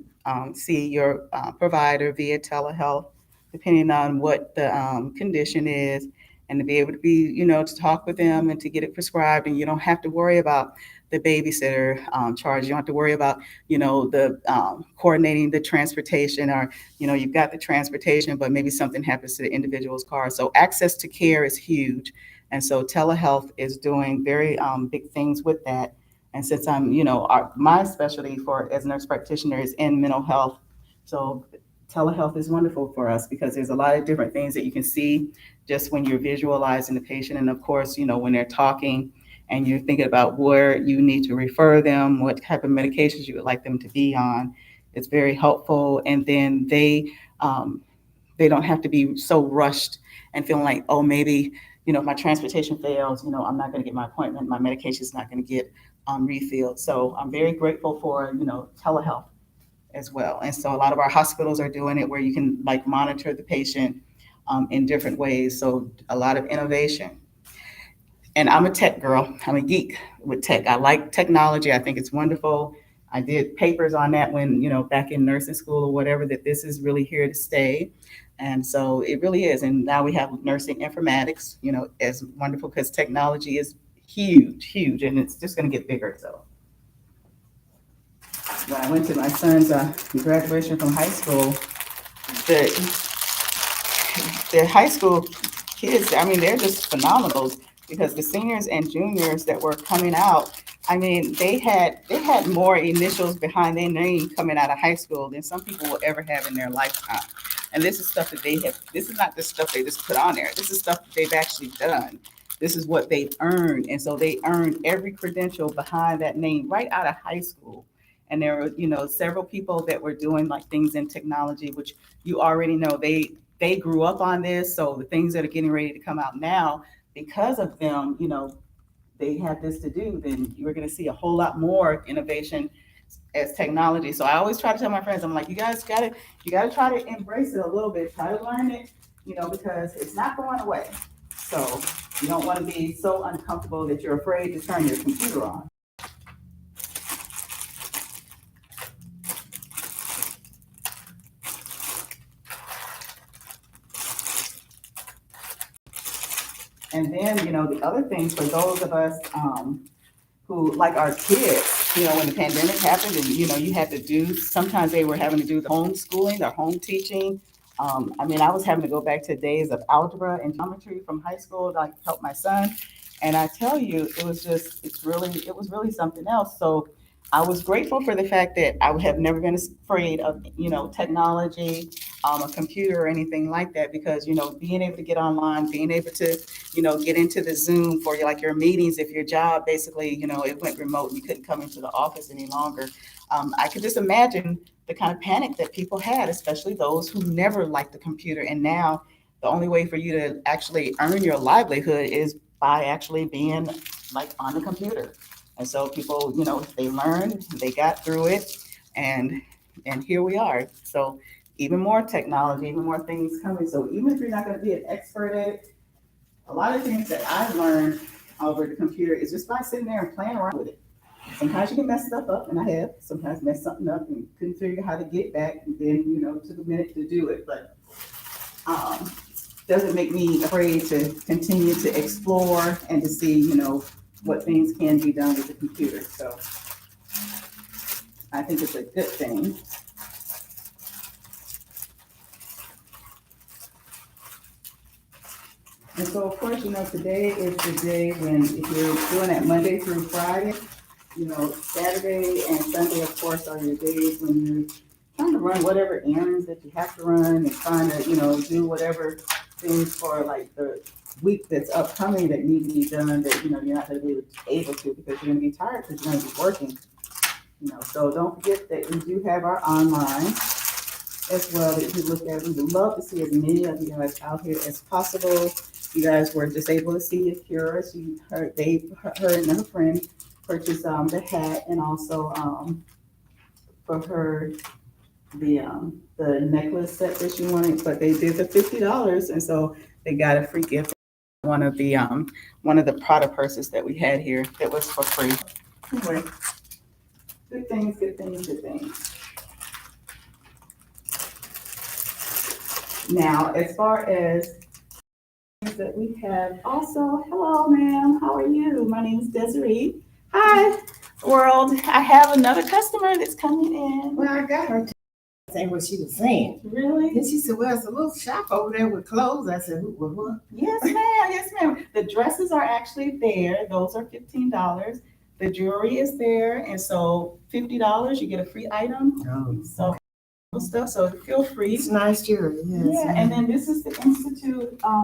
see your provider via telehealth, depending on what the condition is, and to be able to to talk with them and to get it prescribed. And you don't have to worry about the babysitter charge. You don't have to worry about, the coordinating the transportation, or, you've got the transportation, but maybe something happens to the individual's car. So access to care is huge. And so telehealth is doing very big things with that. And since I'm, my specialty for as a nurse practitioner is in mental health, so telehealth is wonderful for us because there's a lot of different things that you can see just when you're visualizing the patient. And of course, when they're talking and you're thinking about where you need to refer them, what type of medications you would like them to be on, it's very helpful. And then they don't have to be so rushed and feeling like, oh, maybe, if my transportation fails, I'm not going to get my appointment, my medication is not going to get refilled. So I'm very grateful for, telehealth as well. And so a lot of our hospitals are doing it where you can like monitor the patient in different ways. So a lot of innovation. And I'm a tech girl. I'm a geek with tech. I like technology. I think it's wonderful. I did papers on that when, back in nursing school or whatever, that this is really here to stay. And so it really is. And now we have nursing informatics, as wonderful because technology is huge, huge, and it's just going to get bigger. So when I went to my son's graduation from high school, the high school kids, I mean, they're just phenomenal because the seniors and juniors that were coming out, I mean, they had more initials behind their name coming out of high school than some people will ever have in their lifetime. And this is stuff that this is not just stuff they just put on there. This is stuff that they've actually done. This is what they've earned. And so they earned every credential behind that name right out of high school. And there were, several people that were doing like things in technology, which you already know they grew up on this. So the things that are getting ready to come out now, because of them, they have this to do, then you're going to see a whole lot more innovation as technology. So I always try to tell my friends, I'm like, you gotta try to embrace it a little bit, try to learn it, because it's not going away. So you don't want to be so uncomfortable that you're afraid to turn your computer on. And then, the other thing for those of us who, like our kids, when the pandemic happened and, you had to sometimes they were having to do the homeschooling, their home teaching. I was having to go back to days of algebra and geometry from high school to help my son. And I tell you, it was really something else. So I was grateful for the fact that I have never been afraid of, technology, a computer or anything like that, because, being able to get online, being able to, get into the Zoom for your meetings, if your job basically, it went remote and you couldn't come into the office any longer. I could just imagine the kind of panic that people had, especially those who never liked the computer. And now the only way for you to actually earn your livelihood is by actually being on the computer. And so people, they learned, they got through it, and here we are. So even more technology, even more things coming. So even if you're not going to be an expert at it, a lot of things that I've learned over the computer is just by sitting there and playing around with it. Sometimes you can mess stuff up, and I have sometimes messed something up and couldn't figure out how to get it back, and then took a minute to do it, but doesn't make me afraid to continue to explore and to see what things can be done with the computer. So I think it's a good thing. And so, of course, today is the day when, if you're doing that Monday through Friday, Saturday and Sunday, of course, are your days when you're trying to run whatever errands that you have to run and trying to, do whatever things for the week that's upcoming that need to be done that, you're not going to be able to because you're going to be tired because you're going to be working. So don't forget that we do have our online as well that you look at. We would love to see as many of you guys out here as possible. You guys were just able to see Akira. Her and her friend purchased the hat, and also for her the necklace set that she wanted. But they did the $50, and so they got a free gift. One of the Prada purses that we had here that was for free. Anyway, good things, good things, good things. Now, as far as things that we have also, hello, ma'am. How are you? My name is Desiree. Hi, world. I have another customer that's coming in. Well, I got her to say what she was saying. Really? Then she said, well, it's a little shop over there with clothes. I said, well, what? Yes, ma'am. Yes, ma'am. The dresses are actually there. Those are $15. The jewelry is there. And so $50, you get a free item. Oh. So stuff. So feel free. It's nice jewelry. Yes. Yeah. And then this is the Institute of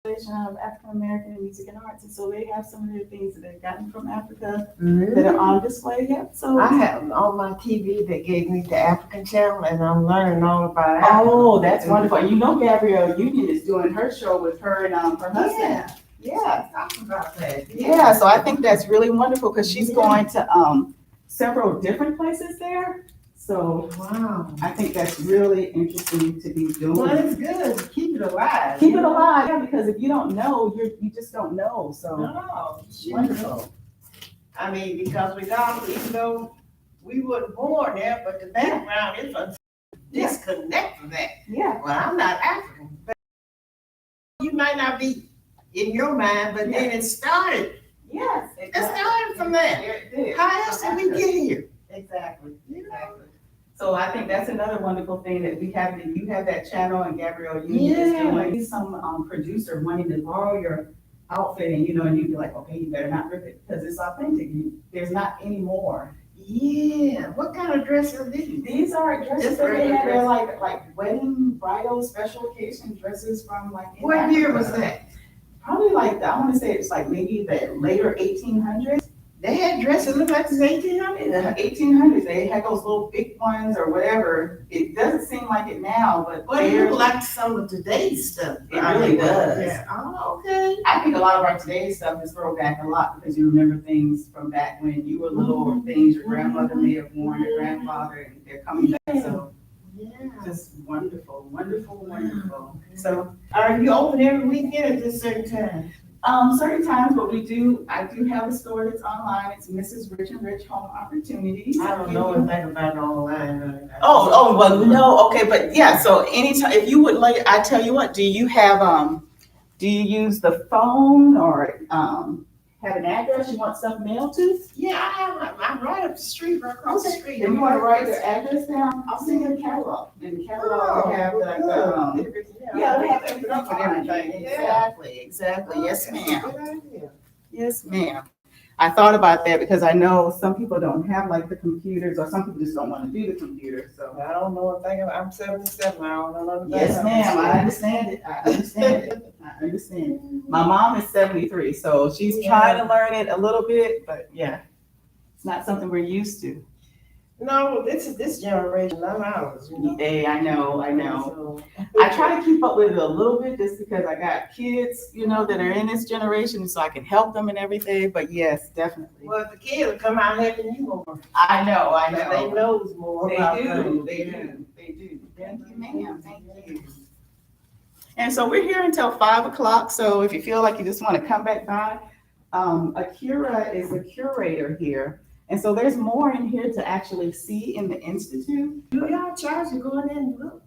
African American Music and Arts. And so they have some of the things that they've gotten from Africa that are on display. Yep. So I have on my TV that gave me the African channel, and I'm learning all about it. Oh, that's wonderful. Gabrielle Union is doing her show with her and her husband. Yeah. Talk about that. Yeah, so I think that's really wonderful because she's going to several different places there. So Wow. I think that's really interesting to be doing. Well, it's good. Keep it alive. Keep it alive, yeah, because if you don't know, you just don't know. So No, wonderful. I mean, because we don't, even though we weren't born there, but the background is a disconnect from that. Yeah. Well, I'm not African, but you might not be in your mind, but then it started. Yes. It started from that. It did. How else did we get here? Exactly. Exactly. So I think that's another wonderful thing that we have. That you have that channel, and Gabrielle Union is doing. Some producer wanting to borrow your outfit, and and you'd be like, okay, you better not rip it because it's authentic. There's not any more. Yeah. What kind of dresses are these? These are dresses that they have. They're like wedding, bridal, special occasion dresses from What year was that? Probably I want to say it's maybe the later 1800s. They had dresses look like it's 1800s. In the 1800s, they had those little big ones or whatever. It doesn't seem like it now, but Well, it look like some of today's stuff. It really does. Yeah. Oh, okay. I think a lot of our today's stuff is throwback a lot because you remember things from back when you were little or things your grandmother may have worn, your grandfather, and they're coming back. So Yeah. just wonderful, wonderful, wonderful. So Are you open every weekend at this certain time? certain times, but I do have a store that's online. It's Mrs. Rich and Rich Home Opportunities. I don't know anything about online. Well, no, okay, but yeah, so anytime, if you would like, I tell you what, do you use the phone or, have an address you want stuff mailed to? Yeah, I'm right up the street, right across the street. If you want to write their address down, I'll send you a catalog. And the catalog will have like yeah, they have everything Up and everything. Exactly. Yes, ma'am. Good idea. Yes, ma'am. I thought about that because I know some people don't have like the computers or some people just don't want to do the computer, so. I don't know a thing about, I'm 77, I don't know nothing about it. Yes, ma'am, I understand it. I understand it. I understand. My mom is 73, so she's trying to learn it a little bit, but yeah. It's not something we're used to. No, this generation, not ours, you know. Hey, I know. So, I try to keep up with it a little bit just because I got kids, that are in this generation, so I can help them and everything, but yes, definitely. well, the kids will come out helping you more. I know. They knows more They about do. things. They do. Thank you, ma'am. Thank you. And so we're here until 5 o'clock. So if you feel like you just want to come back by, Akira is a curator here. And so there's more in here to actually see in the Institute. Do y'all charge to go in there and look?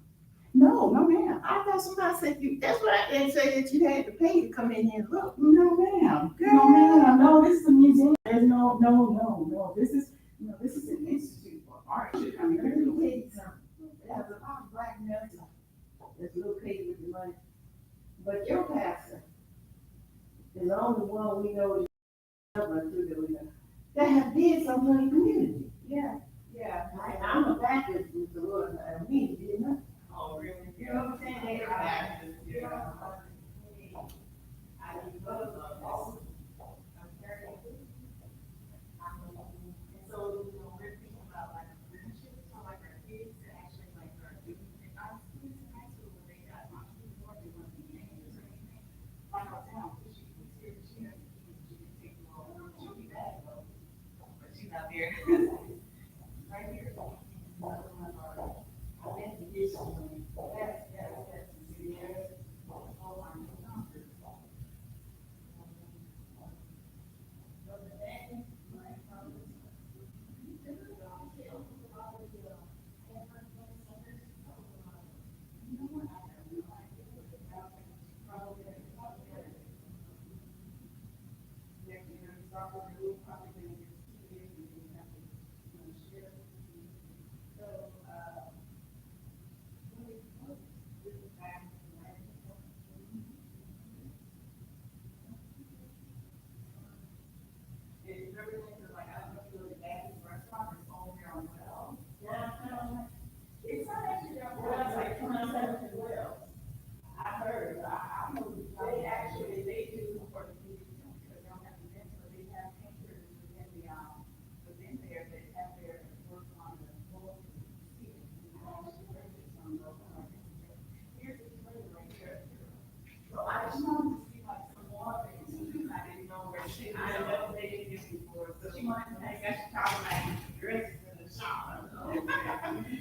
No, ma'am. I thought somebody said that's what they said that you had to pay to come in here and look. No, ma'am. No, ma'am. No, this is a museum. There's no. This is an institute for art. You should come here and look. There's a lot of black men that's located with the money. But your pastor is the only one we know that have did something in the community. Yeah. I'm a Baptist, Mr. Lord, and we did nothing. Oh, really? You know what I'm saying? They're Baptist. So, we're thinking about like friendships, so like our kids to actually like are doing our students in high school when they got entrepreneurs, they want to be managers or anything. Find out now, because she's here, she has kids, she can take them all, she'll be back though, but she's not there. Right here.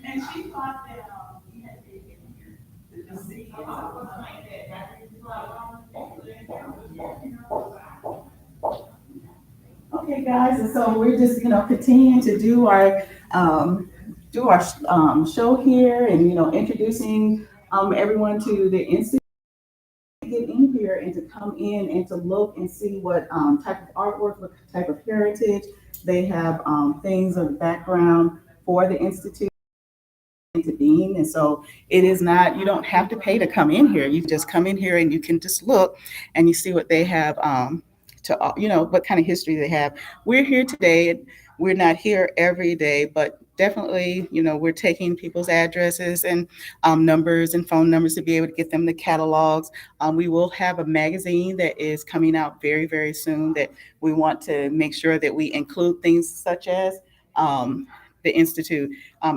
And she thought that we had to get here to see Okay, guys, and so we're just continuing to do our show here and introducing everyone to the institute. Get in here and to come in and to look and see what type of artwork, what type of heritage they have, things of the background for the institute to Dean. And so it is not, you don't have to pay to come in here. You just come in here and you can just look and you see what they have what kind of history they have. We're here today. We're not here every day, but definitely, we're taking people's addresses and numbers and phone numbers to be able to get them the catalogs. We will have a magazine that is coming out very, very soon that we want to make sure that we include things such as the Institute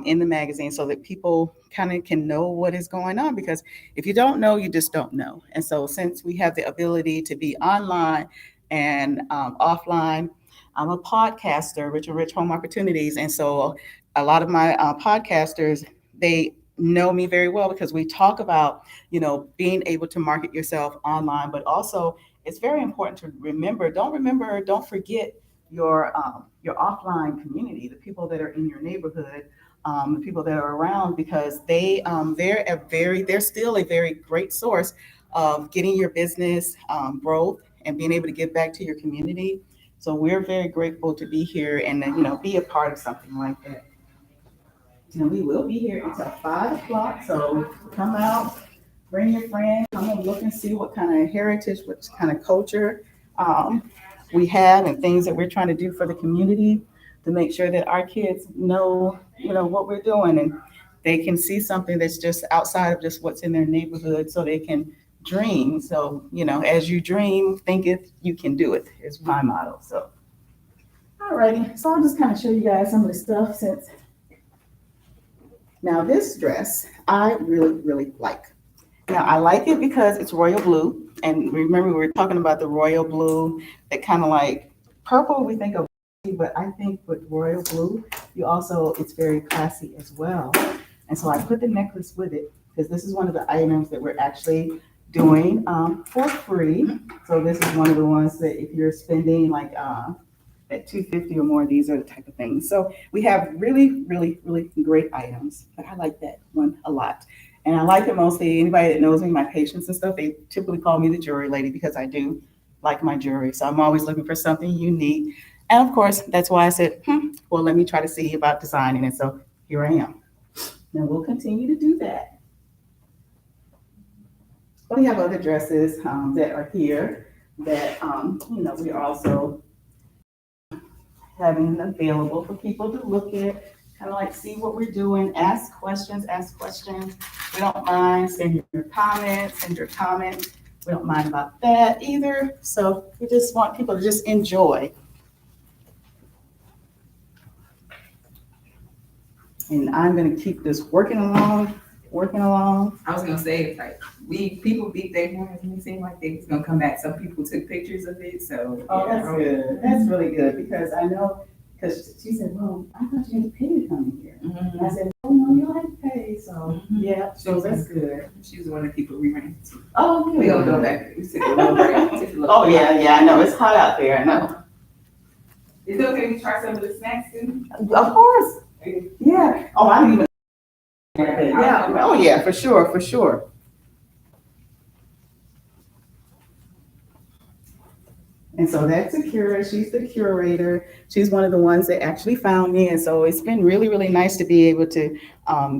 in the magazine so that people kind of can know what is going on. Because if you don't know, you just don't know. And so, since we have the ability to be online and offline, I'm a podcaster, Rich and Rich Home Opportunities. And so, a lot of my podcasters, they know me very well because we talk about, being able to market yourself online, but also it's very important to remember, don't forget your offline community, the people that are in your neighborhood, the people that are around, because they're still a very great source of getting your business growth and being able to give back to your community. So we're very grateful to be here and be a part of something like that. We will be here until 5 o'clock. So come out, bring your friends, come and look and see what kind of heritage, what kind of culture we have, and things that we're trying to do for the community to make sure that our kids know, what we're doing, and they can see something that's just outside of just what's in their neighborhood, so they can dream. So, as you dream, think if you can do it is my motto. So, alrighty. So I'll just kind of show you guys some of the stuff since now this dress I really, really like. Now, I like it because it's royal blue. And remember, we were talking about the royal blue, that kind of like purple, we think of, but I think with royal blue, it's very classy as well. And so I put the necklace with it because this is one of the items that we're actually doing for free. So this is one of the ones that if you're spending like at 250 or more, these are the type of things. So we have really, really, really great items, but I like that one a lot. And I like it mostly, anybody that knows me, my patients and stuff, they typically call me the jewelry lady because I do like my jewelry. So I'm always looking for something unique. And of course, that's why I said, well, let me try to see about designing it. So here I am. Now we'll continue to do that. But we have other dresses that are here that, we are also having available for people to look at, kind of like see what we're doing, ask questions. We don't mind, send your comments. We don't mind about that either. So we just want people to just enjoy. And I'm going to keep this working along. I was gonna say, like, people beat their hands and it seemed like they was gonna come back. Some people took pictures of it, so. Oh, that's good. That's really good because I know, because she said, well, I thought you had to pay to come here. Mhm. And I said, oh, no, you don't have to pay. So, Mhm. yeah, so that's good. She was one of the people we ran into. Oh, good. We gonna go back. We took a little break. Oh, yeah, I know. It's hot out there. I know. Is it okay to try some of the snacks too? Of course. Yeah. Oh, I didn't even. Yeah. Oh, yeah, for sure. And so that's Akira. She's the curator. She's one of the ones that actually found me. And so it's been really, really nice to be able to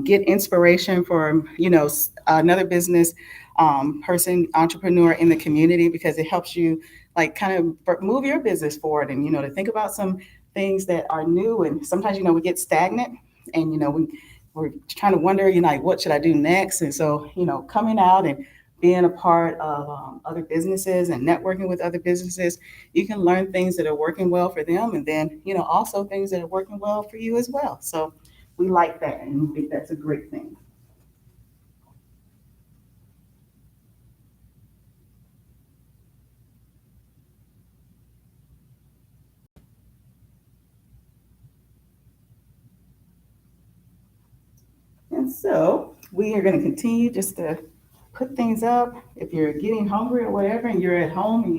get inspiration from, another business person, entrepreneur in the community, because it helps you like kind of move your business forward and, to think about some things that are new. And sometimes, we get stagnant and, we're trying to wonder, like, what should I do next? And so, coming out and being a part of other businesses and networking with other businesses, you can learn things that are working well for them, and then also things that are working well for you as well. So we like that, and we think that's a great thing. And so we are going to continue just to put things up. If you're getting hungry or whatever, and you're at home, and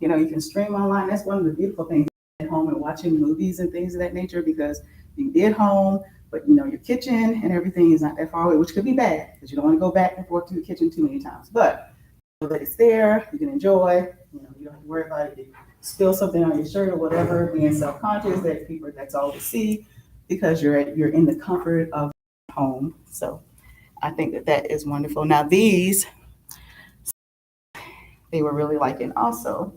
you can stream online. That's one of the beautiful things at home and watching movies and things of that nature, because you can be at home, but your kitchen and everything is not that far away, which could be bad because you don't want to go back and forth to the kitchen too many times. But so that it's there, you can enjoy. You don't have to worry about it. If you spill something on your shirt or whatever, being self-conscious that that's all to see, because you're in the comfort of home. So I think that is wonderful. Now these, they were really liking also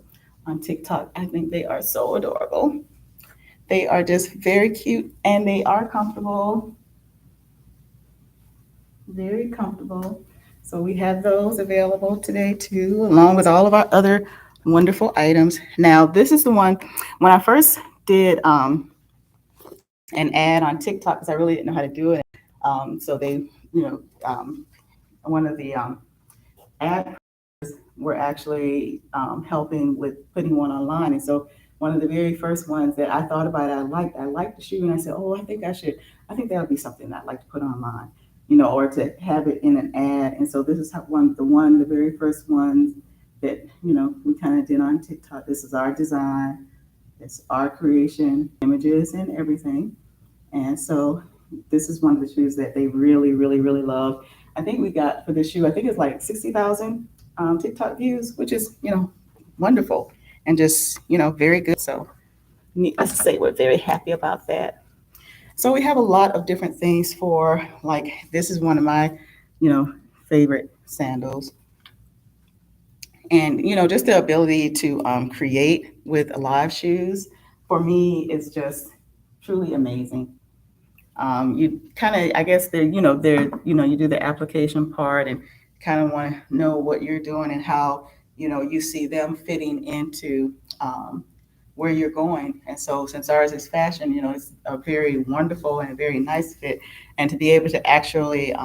on TikTok. I think they are so adorable. They are just very cute and they are comfortable, very comfortable. So we have those available today too, along with all of our other wonderful items. Now, this is the one when I first did an ad on TikTok because I really didn't know how to do it. So they, one of the ad were actually helping with putting one online. And so one of the very first ones that I thought about, I liked the shoe, and I said, oh, I think that would be something I'd like to put online, or to have it in an ad. And so this is the very first ones that, we kind of did on TikTok. This is our design, it's our creation, images and everything. And so this is one of the shoes that they really, really, really love. I think we got for this shoe, I think it's like 60,000 TikTok views, which is, wonderful and just, very good. So needless to say, we're very happy about that. So we have a lot of different things for, like, this is one of my, favorite sandals. And, just the ability to create with live shoes for me is just truly amazing. You kind of, I guess, you do the application part and kind of want to know what you're doing and how, you see them fitting into where you're going. And so, since ours is fashion, it's a very wonderful and a very nice fit. And to be able to actually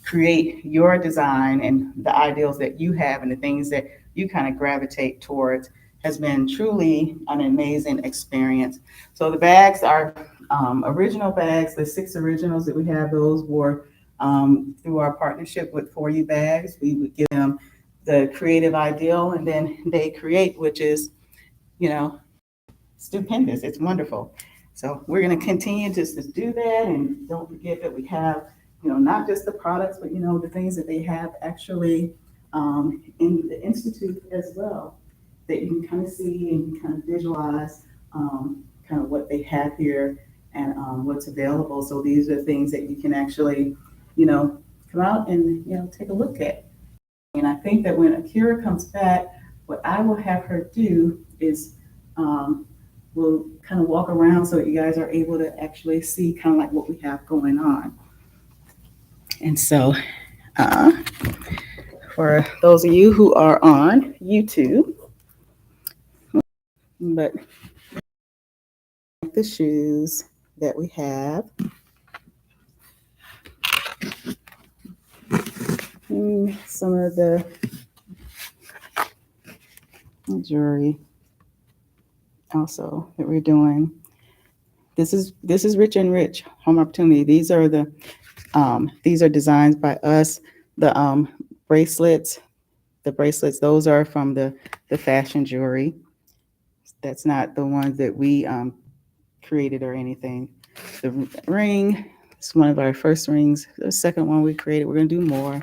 create your design and the ideals that you have and the things that you kind of gravitate towards has been truly an amazing experience. So the bags are original bags. The 6 originals that we have, those were through our partnership with For You Bags. We would give them the creative ideal, and then they create, which is, you know, stupendous. It's wonderful. So we're going to continue just to do that, and don't forget that we have, not just the products, but the things that they have actually in the institute as well, that you can kind of see and you kind of visualize kind of what they have here and what's available. So these are things that you can actually, come out and take a look at. And I think that when Akira comes back, what I will have her do is we'll kind of walk around so that you guys are able to actually see kind of like what we have going on. And so, uh, for those of you who are on YouTube, but the shoes that we have, and some of the jewelry also that we're doing. This is Rich and Rich Home Opportunity. These are designs by us. The bracelets, those are from the fashion jewelry. That's not the ones that we created or anything. The ring, it's one of our first rings. The second one we created. We're gonna do more.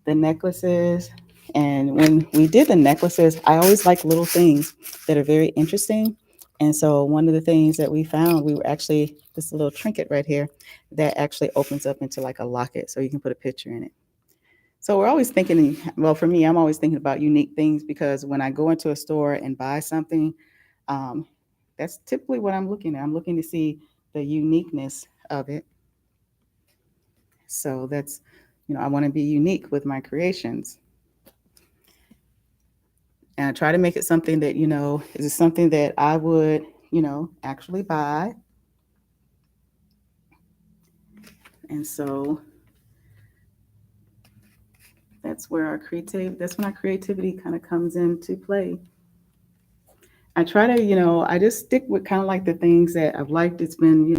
The necklaces, and when we did the necklaces, I always like little things that are very interesting. And so one of the things that we found, we were actually this little trinket right here that actually opens up into like a locket, so you can put a picture in it. So we're always thinking, well, for me, I'm always thinking about unique things because when I go into a store and buy something, um, that's typically what I'm looking at. I'm looking to see the uniqueness of it. So that's, I want to be unique with my creations. And I try to make it something that, is something that I would, actually buy. And so that's when our creativity kind of comes into play. I try to, I just stick with kind of like the things that I've liked. It's been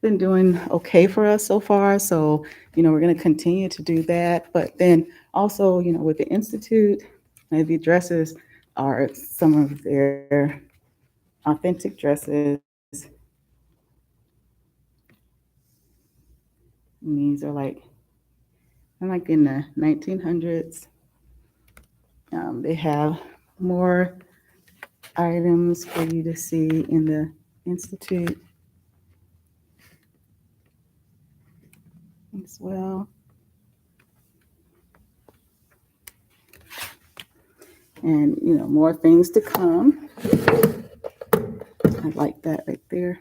doing okay for us so far. So, we're going to continue to do that. But then also, with the Institute, the dresses are some of their authentic dresses. And these are like in the 1900s. They have more items for you to see in the Institute as well. And, more things to come. I like that right there.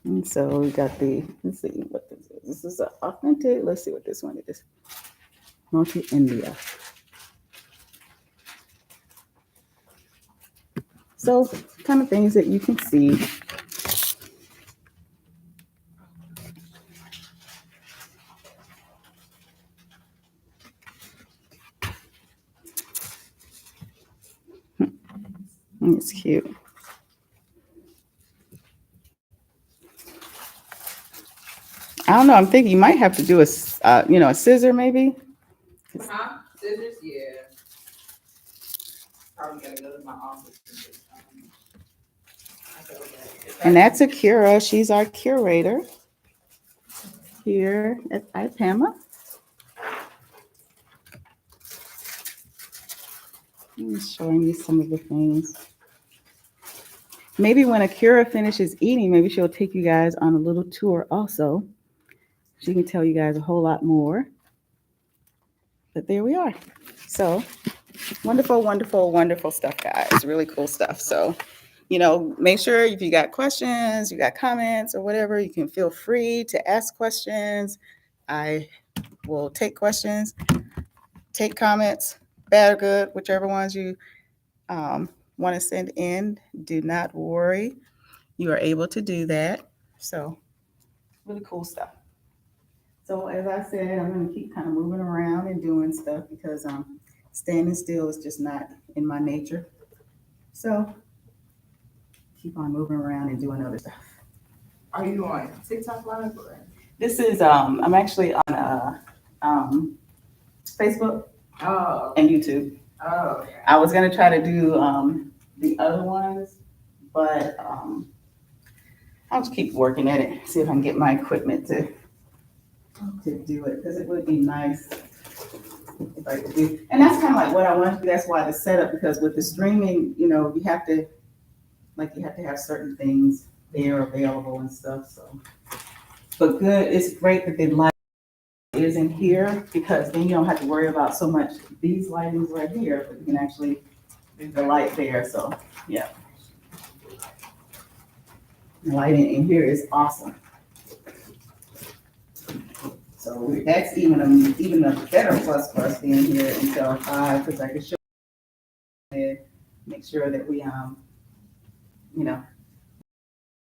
And so we got let's see what this is. This is an authentic, let's see what this one is. Multi-India. So kind of things that you can see. It's cute. I don't know. I'm thinking you might have to do a scissor maybe. Huh? Scissors? Yeah. Probably gotta go to my office. And that's Akira. She's our curator here at IPAMA. I'm showing you some of the things. Maybe when Akira finishes eating, maybe she'll take you guys on a little tour also. She can tell you guys a whole lot more. But there we are. So wonderful, wonderful, wonderful stuff, guys. Really cool stuff. So, make sure if you got questions, you got comments or whatever, you can feel free to ask questions. I will take questions, take comments, bad or good, whichever ones you want to send in. Do not worry. You are able to do that. So really cool stuff. So as I said, I'm going to keep kind of moving around and doing stuff because standing still is just not in my nature. So keep on moving around and doing other stuff. Are you on TikTok Live? This is I'm actually on Facebook and YouTube. Oh, okay. I was gonna try to do the other ones, but I'll just keep working at it. See if I can get my equipment to do it because it would be nice if I could do. And that's kind of like what I want to do. That's why the setup, because with the streaming, you have to have certain things there available and stuff. So, but good. It's great that the light is in here because then you don't have to worry about so much these lightings right here, but you can actually do the light there. So yeah, the lighting in here is awesome. So that's even a better plus being here until 5 because I can show it, make sure that we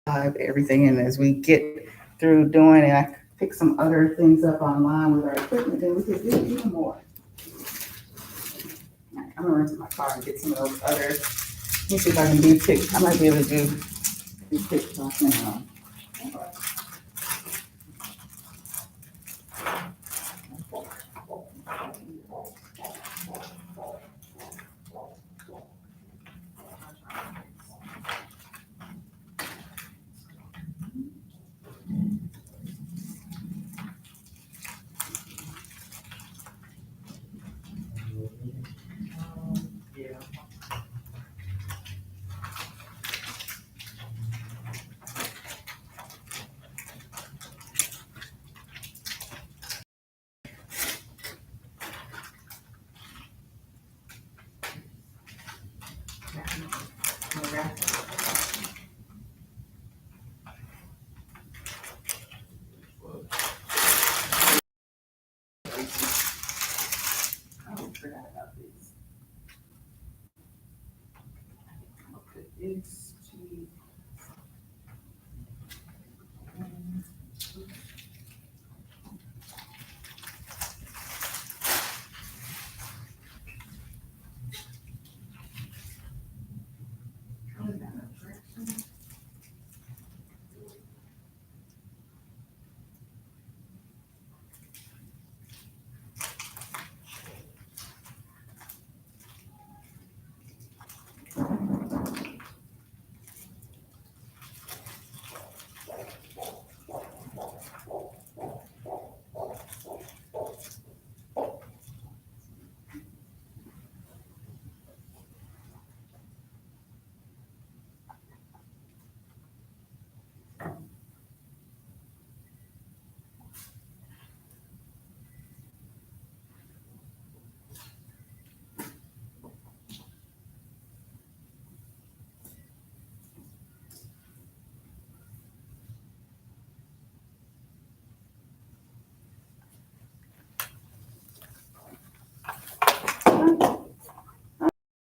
live everything, and as we get through doing it, I pick some other things up online with our equipment, then we could do even more. I'm gonna run to my car and get some of those other. Let me see if I can do TikTok. I might be able to do TikTok now. Yeah. I forgot about this. I'll put this to.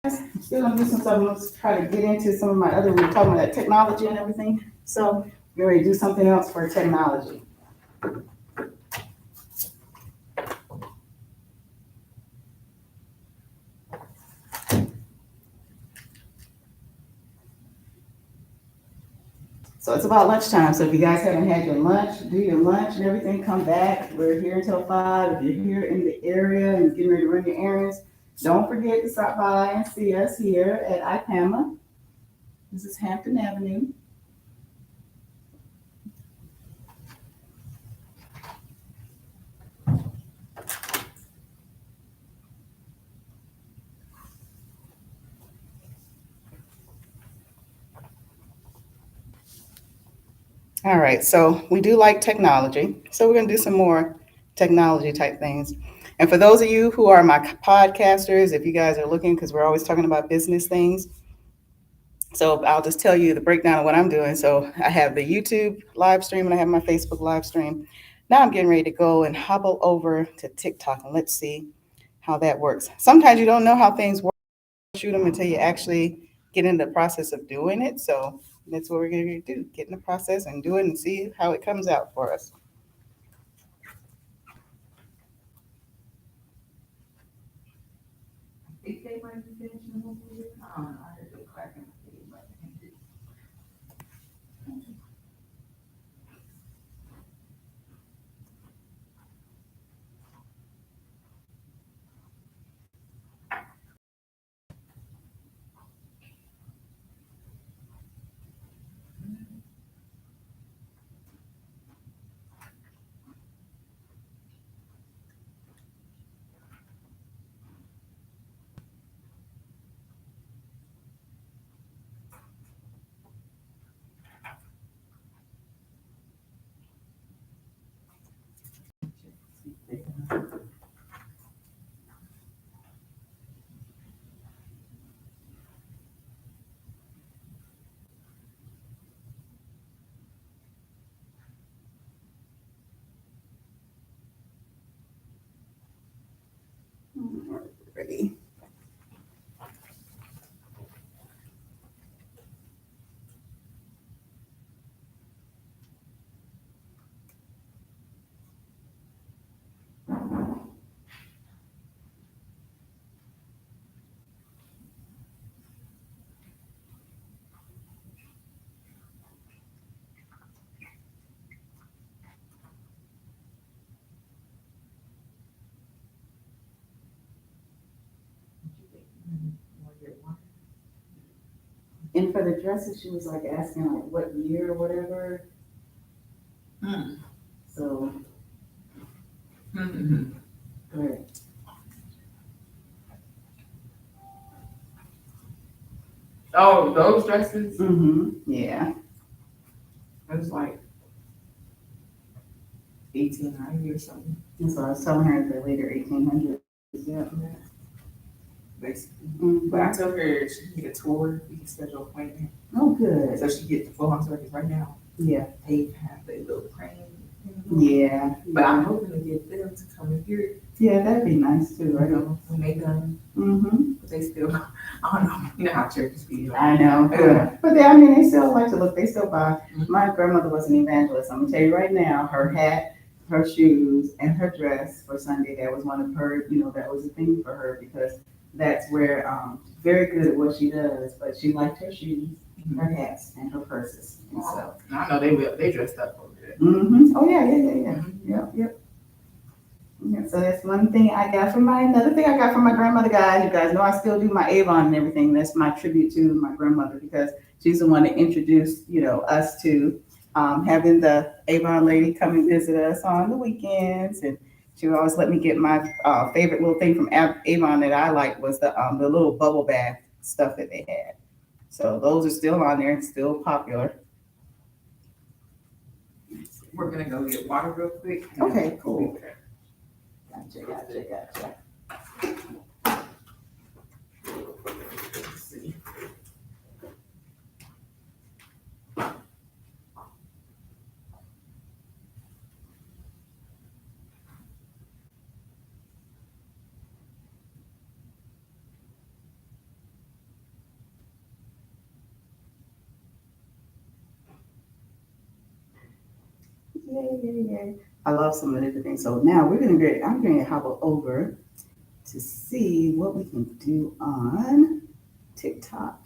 Still gonna do some stuff. Let's try to get into some of my other, we were talking about technology and everything. So we're ready to do something else for technology. So it's about lunchtime. So if you guys haven't had your lunch, do your lunch and everything, come back. We're here until 5. If you're here in the area and getting ready to run your errands, don't forget to stop by and see us here at IPAMA. This is Hampton Avenue. All right, so we do like technology. So we're going to do some more technology type things. And for those of you who are my podcasters, if you guys are looking, because we're always talking about business things, so I'll just tell you the breakdown of what I'm doing. So I have the YouTube live stream and I have my Facebook live stream. Now I'm getting ready to go and hobble over to TikTok and let's see how that works. Sometimes you don't know how things work, shoot them until you actually get in the process of doing it. So that's what we're going to do, get in the process and do it and see how it comes out for us. Think they might be finishing over here. I don't know. I heard they cracking. Ready. And for the dresses, she was like asking like what year or whatever. So, Mm-hmm. right. Oh, those dresses? Yeah. It was like 1890 or something. And so I was telling her the later 1800s. Yeah. Basically. Mhm. But I told her she can get a tour, we can schedule an appointment. Oh, good. So she get the full on service right now. Yeah. They have the little crane. Yeah. But I'm hoping to get them to come in here, Yeah, that'd be nice too, you right? know, when they done. Mm-hmm. But they still, I don't know, you know how churches be. Like, I know. Yeah. But they, I mean, they still like to look. They still buy. Mhm. My grandmother was an evangelist. I'm gonna tell you right now, her hat, her shoes, and her dress for Sunday. That was one of her. You know, that was a thing for her because that's where very good at what she does. But she liked her shoes, her hats, and her purses. And so. And I know they will. They dressed up over there. Mm-hmm. Oh yeah, yeah, yeah, yeah. Mhm. Yep. Yeah, so that's one thing I got from another thing I got from my grandmother, guys. You guys know I still do my Avon and everything. That's my tribute to my grandmother because she's the one that introduced, us to having the Avon lady come and visit us on the weekends. And she would always let me get my favorite little thing from Avon that I liked was the little bubble bath stuff that they had. So those are still on there and still popular. We're gonna go get water real quick. Okay, cool. Gotcha. Let's see. Yay, yay, yay. I love some of the different things. So now I'm going to hop over to see what we can do on TikTok.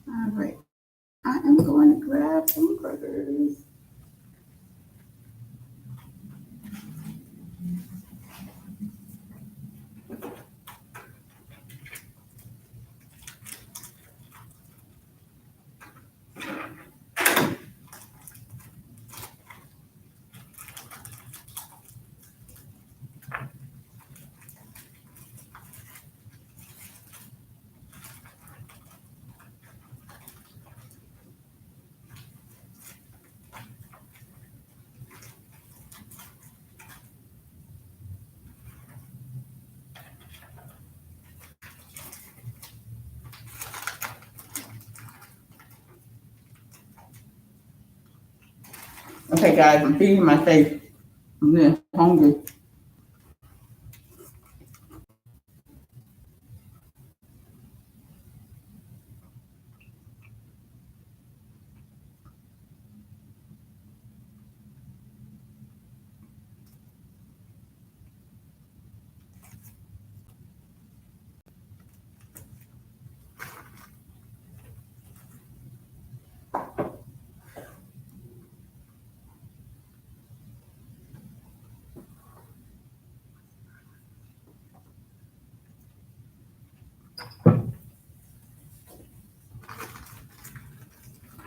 All right. I am going to grab some burgers. Okay, guys, I'm feeding my face. I'm getting hungry.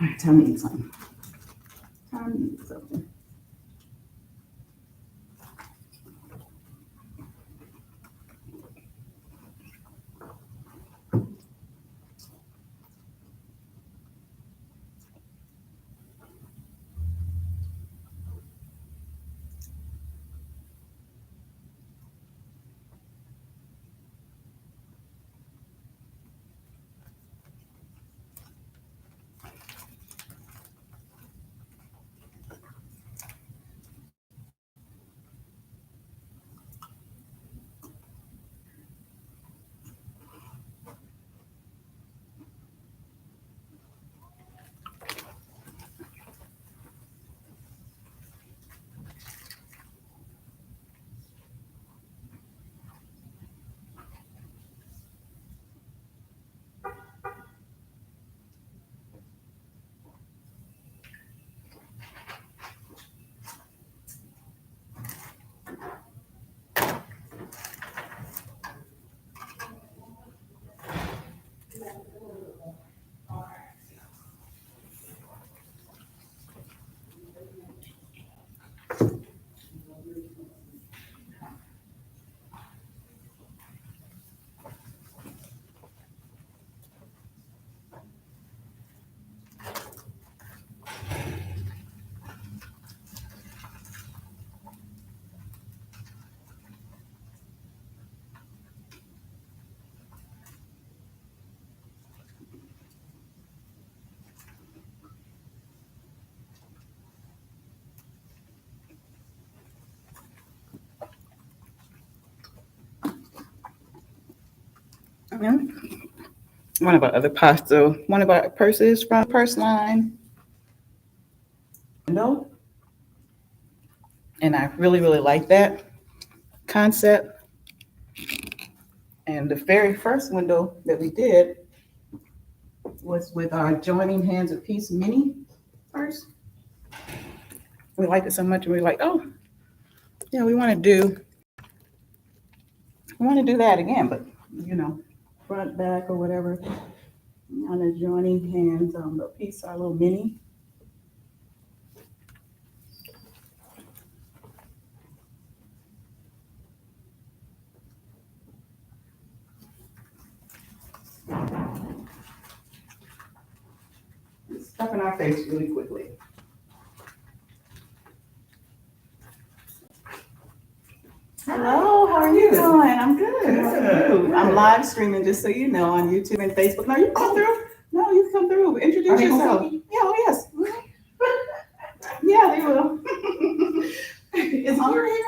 All right, time to eat something. Time to eat something. And one of our other pasta, one of our purses from Purse Line. No, and I really, really like that concept. And the very first window that we did was with our Joining Hands of Peace mini purse. We liked it so much, and we were like, oh, yeah, we want to do that again, but front, back, or whatever. On the Joining Hands, the piece, our little mini. Stuff in our face really quickly. Hello, how are you doing? I'm good. How are you? I'm live streaming, just so you know, on YouTube and Facebook. No, you can come through. No, you can come through. Introduce yourself. Yeah, oh yes. Yeah, they will. Is Laura here?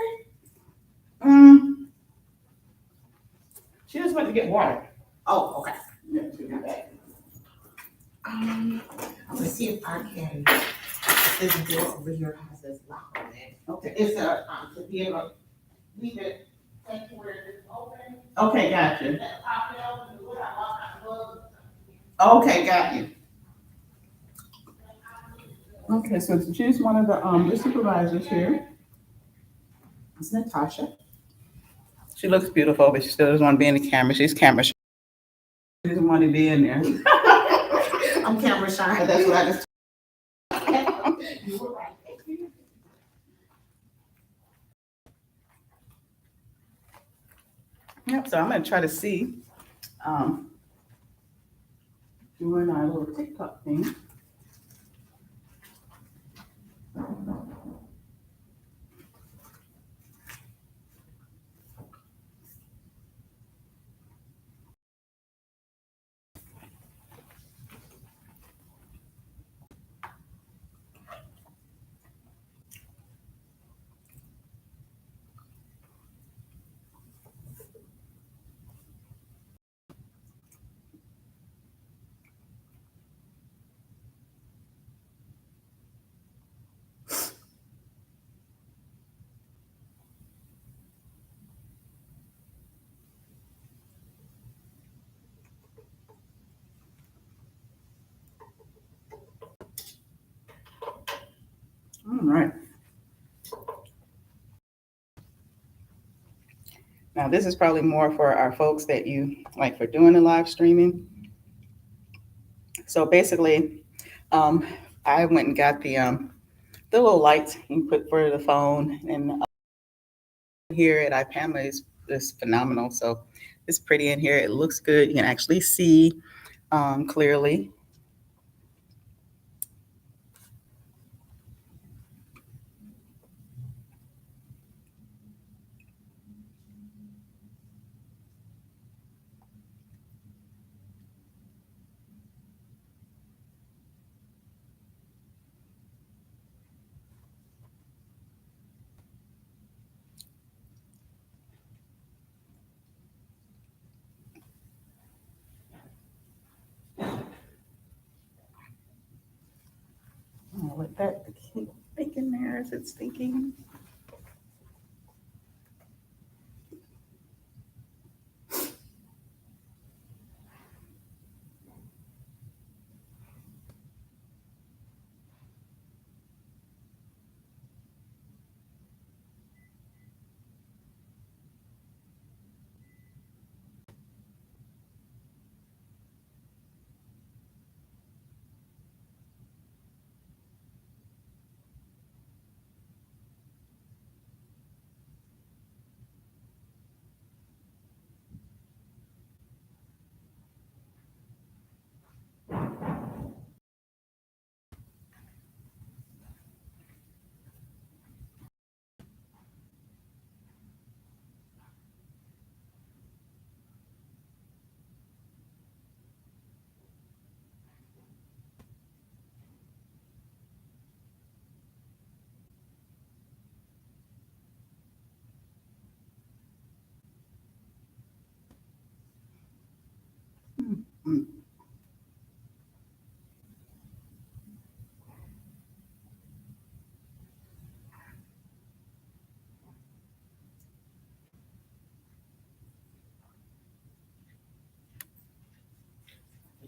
She just went to get water. Oh, okay. Yeah, she'll be back. I'm gonna see if I can, this door over here has this lock on it. Okay. It's a, to be able to leave it where it's open. Okay, got you. That pop it open, what I lock, I love. Okay, got you. Okay, so to choose one of the supervisors here. It's Natasha. She looks beautiful, but she still doesn't want to be in the camera. She's camera shy. She doesn't want to be in there. I'm camera shy. But that's what I just. You were right. Yep. So I'm gonna try to see. Doing our little TikTok thing. All right. Now this is probably more for our folks that you like for doing the live streaming. So basically, I went and got the little lights you put for the phone, and here at IPAMA is phenomenal. So it's pretty in here. It looks good. You can actually see clearly. I'll let that keep thinking there as it's thinking.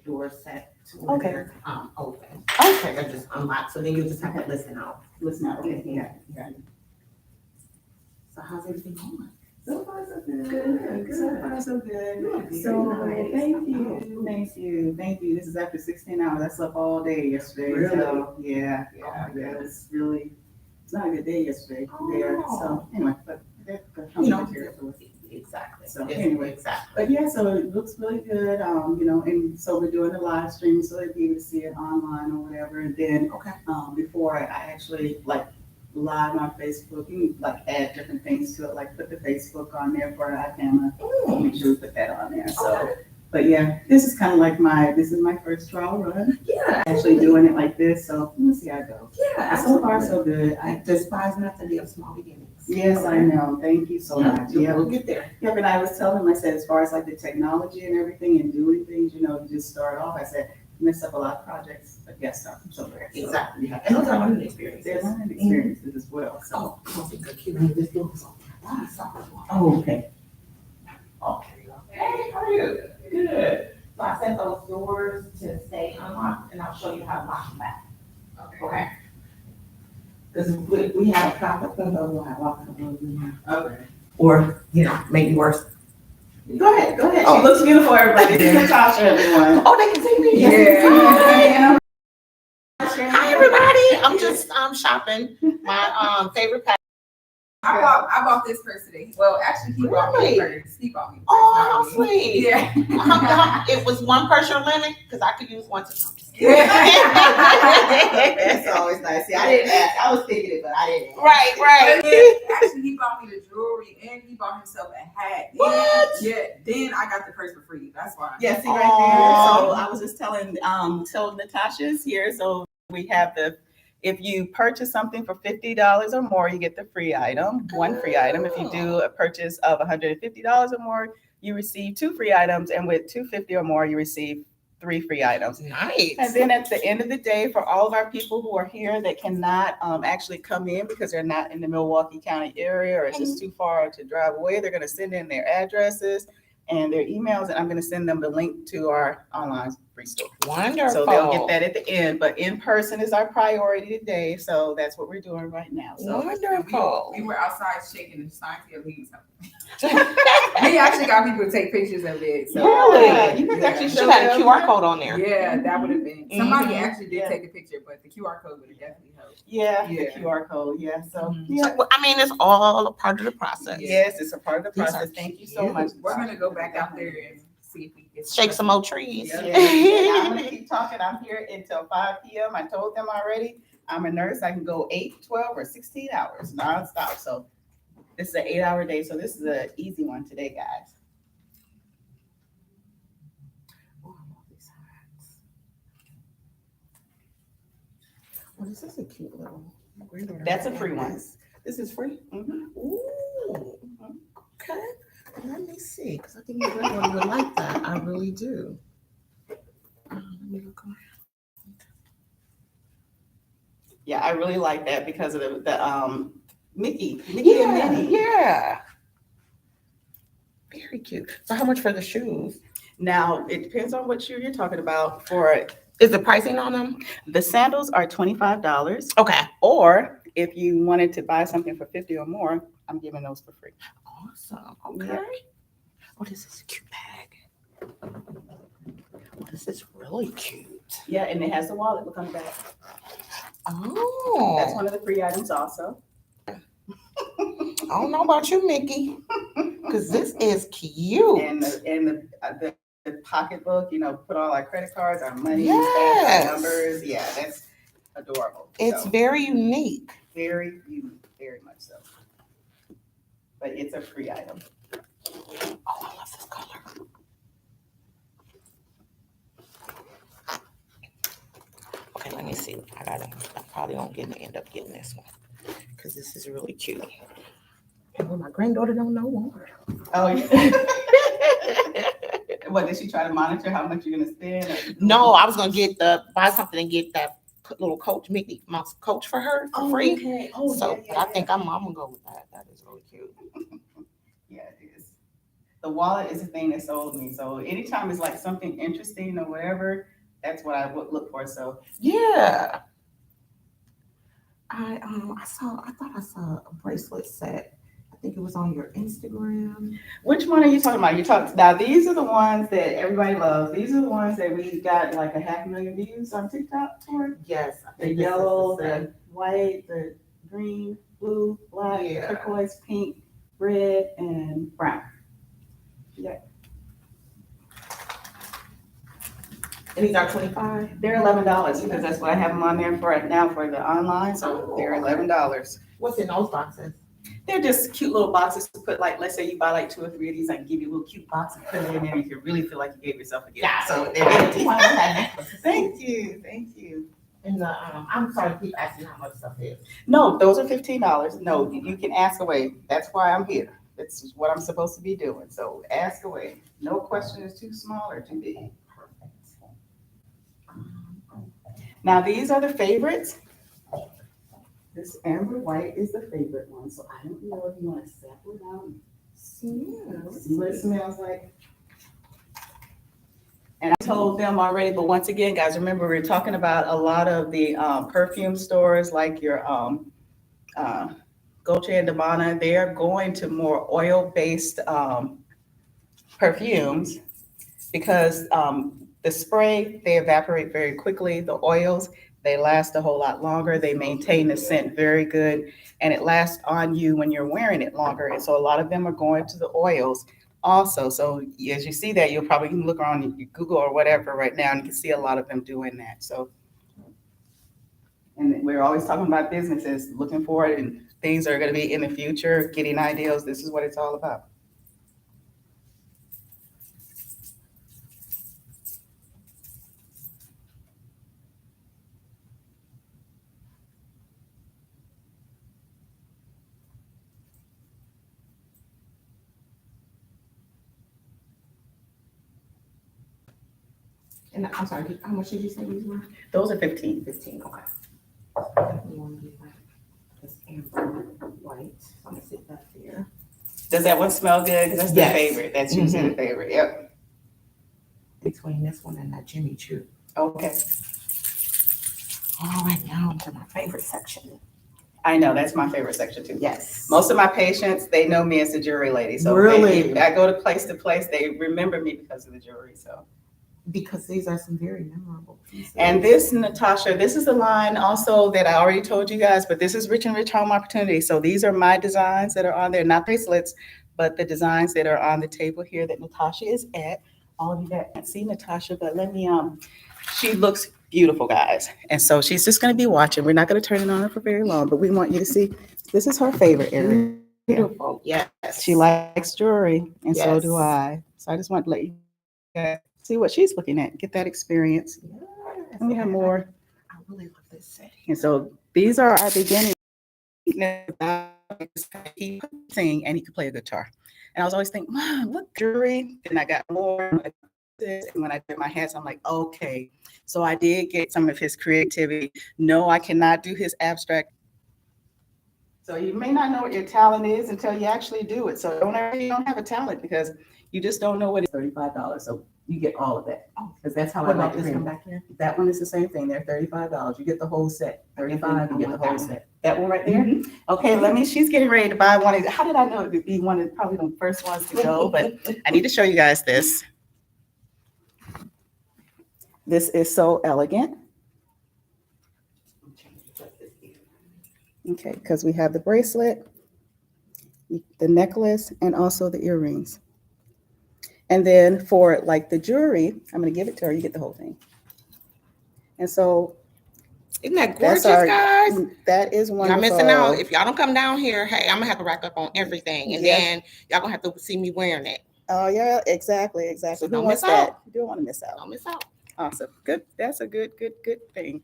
door set to Okay. where they're open. Okay. They're just unlocked, so then you just have to listen out. Listen out. Okay. Yeah. So how's everything going? So far, so good. So far, so good. So thank you. This is after 16 hours. I slept all day yesterday. Really? So, yeah. It was really, it's not a good day yesterday. Yeah. So anyway, but that comes here for us. Exactly. So anyway, exactly. but yeah, so it looks really good. And so we're doing a live stream so they'll be able to see it online or whatever. And then Okay. before I actually like live on Facebook, you can like add different things to it, like put the Facebook on there for IPAMA. Make sure we put that on there. So, but yeah, this is kind of like my first trial run. Yeah. Actually doing it like this, so let's see how it goes. Yeah. So far, so good. I despise nothing of small beginnings. Yes, I know. Thank you so much. Yeah. We'll get there. Yeah, but I was telling him, I said, as far as like the technology and everything and doing things, you just start off. I said, mess up a lot of projects, but yes, start from somewhere. So Exactly. you have And those to are learning experiences. they're learning experiences as well. So. Oh, I don't think they're cute. I'm just doing something. Oh, okay. Hey, how are you? Good. So I set those doors to stay unlocked, and I'll show you how to lock them back. Okay. Because we have a traffic window, we'll have lots of those in there. Okay. Or, maybe worse. Go ahead. Oh. She looks beautiful, everybody. This is Natasha, everyone. Oh, they can see me? Yeah. Hi, everybody. I'm just shopping my favorite pack. I bought this purse today. Well, actually, he bought me Really? a purse. He bought me a purse. Oh, not how me. sweet. Yeah. It was one person limit because I could use one to It's always nice. See, I didn't ask. I was thinking it, but I didn't ask. Right. Actually, he bought me the jewelry and he bought himself a hat. What? Yeah. Then I got the purse for free. That's why. Yeah, see right there. Aw. So I was just telling Natasha's here. So we have if you purchase something for $50 or more, you get the free item, one free item. If you do a purchase of $150 or more, you receive 2 free items, and with $250 or more, you receive 3 free items. Nice. And then at the end of the day, for all of our people who are here that cannot actually come in because they're not in the Milwaukee County area or it's just too far to drive away, they're going to send in their addresses and their emails, and I'm going to send them the link to our online free store. Wonderful. So they'll get that at the end, but in person is our priority today. So that's what we're doing right now. So Wonderful. We were outside shaking and signs to leave something. We actually got people to take pictures of it. So Really? You can actually She show got a them. QR code on there. yeah, that would have been somebody Mhm. actually did Yeah. take a picture, but the QR code would have definitely helped. Yeah, Yeah. the QR code. Yeah. So Mhm. yeah. Well, I mean, it's all a part of the process. Yes, it's a part of the These process. are Thank you so cute. much. We're gonna go back out there and see if we can get Shake some old trees. Yeah, I'm gonna keep talking. I'm here until 5 p.m. I told them already. I'm a nurse. I can go 8, 12, or 16 hours nonstop. So this is an 8-hour day. So this is an easy one today, guys. Oh, I love these hats. Oh, this is a cute little. That's a free one. This is free. Mhm. Ooh. Okay. Let me see, because I think my granddaughter would like that. I really do. Let me look on. Yeah, I really like that because of the Mickey and Minnie. Yeah. Very cute. So how much for the shoes? Now it depends on what shoe you're talking about. For Is the pricing on them? the sandals are $25, Okay. or if you wanted to buy something for 50 or more, I'm giving those for free. Awesome. Okay. Yeah. Oh, this is a cute bag. Oh, this is really cute. Yeah, and it has the wallet look on the back. Oh. That's one of the free items also. I don't know about you, Mickey, because this is cute. And the pocketbook, put all our credit cards, our money, Yes. our numbers. Yeah, that's adorable. It's So, very unique. very unique, very much so. But it's a free item. Oh, I love this color. Okay, let me see. I probably won't end up getting this one because this is really cute. And when my granddaughter don't know more. Oh, yeah. What, did she try to monitor how much you're gonna spend? No, I was gonna buy something and get that little Mickey Mouse coach for her for free. Okay. Oh, So yeah, I think I'm gonna go with that. That is really cute. Yeah, it is. the wallet is the thing that sold me. So anytime it's like something interesting or whatever, that's what I would look for. So Yeah. I thought I saw a bracelet set. I think it was on your Instagram. which one are you talking about? You talk now. These are the ones that everybody loves. These are the ones that we got like 500,000 views on TikTok for. Yes, I The think this is yellow, the set. the white, the green, blue, black, Yeah. turquoise, pink, red, and brown. And these are 25. They're $11 because that's what I have them on there for now for the online. So they're $11. What's in those boxes? They're just cute little boxes to put, like, let's say you buy like 2 or 3 of these, I can give you a little cute box and put it in there. You can really feel like you gave yourself a gift. Yeah. So One they're of that necklace. thank you, thank you. And the I'm sorry to keep asking how much stuff is. No, those are $15. No, you can ask away. That's why I'm here. That's what I'm supposed to be doing. So ask away. No question is too small or too big. Perfect. Now these are the favorites. This amber white is the favorite one. So I don't know if you want to sample it out and see what it smells like. And I told them already, but once again, guys, remember we were talking about a lot of the perfume stores like your Dolce and Gabbana. They are going to more oil-based perfumes because the spray, they evaporate very quickly. The oils, they last a whole lot longer. They maintain the scent very good, and it lasts on you when you're wearing it longer. And so a lot of them are going to the oils also. So as you see that, you'll probably look on Google or whatever right now, and you can see a lot of them doing that. So, and we're always talking about businesses looking forward and things are going to be in the future, getting ideas. This is what it's all about. And I'm sorry, how much did you say these were? Those are 15. 15, okay. Definitely want to get like this amber white. So I'm gonna sit that there. Does that one smell good? 'Cause that's Yes. the favorite. That's usually the favorite. Yep. Between this one and that Jimmy Choo. Okay. All right, now to my favorite section. I know that's my favorite section too. Yes. Most of my patients, they know me as the jewelry lady. So Really? I go to place, they remember me because of the jewelry. So. Because these are some very memorable pieces. And this, Natasha, this is a line also that I already told you guys, but this is Rich and Rich Home Opportunities. So these are my designs that are on there, not bracelets, but the designs that are on the table here that Natasha is at. All of you that can't see Natasha, but let me, she looks beautiful, guys. And so she's just gonna be watching. We're not gonna turn it on her for very long, but we want you to see, this is her favorite area. Beautiful. Yes. She likes jewelry, and so Yes. do I. So I just want to let you guys see what she's looking at, get that experience. Yes. And we have more. I really love this set. And so these are our beginning. He could sing and he could play a guitar. And I was always thinking, wow, look, jewelry. Then I got more. And when I did my hats, I'm like, okay. So I did get some of his creativity. No, I cannot do his abstract. So you may not know what your talent is until you actually do it. So don't ever you don't have a talent because you just don't know what it's $35. So you get all of that. Because that's how What I like about to this one bring back here? that one is the same thing. They're $35. You get the whole set. 35, you get the whole set. That one right there? Okay, she's getting ready to buy one. How did I know it would be one of probably the first ones to go? But I need to show you guys this. This is so elegant. Okay, because we have the bracelet, the necklace, and also the earrings. And then for like the jewelry, I'm going to give it to her. You get the whole thing. And so Isn't that gorgeous, that's guys? that is wonderful. Y'all missing out. If y'all don't come down here, hey, I'm gonna have to rack up on everything, and Yes. then y'all gonna have to see me wearing it. Oh yeah, exactly. So Who don't wants miss that? out. You don't want to miss out. Don't miss out. Awesome. Good. That's a good thing.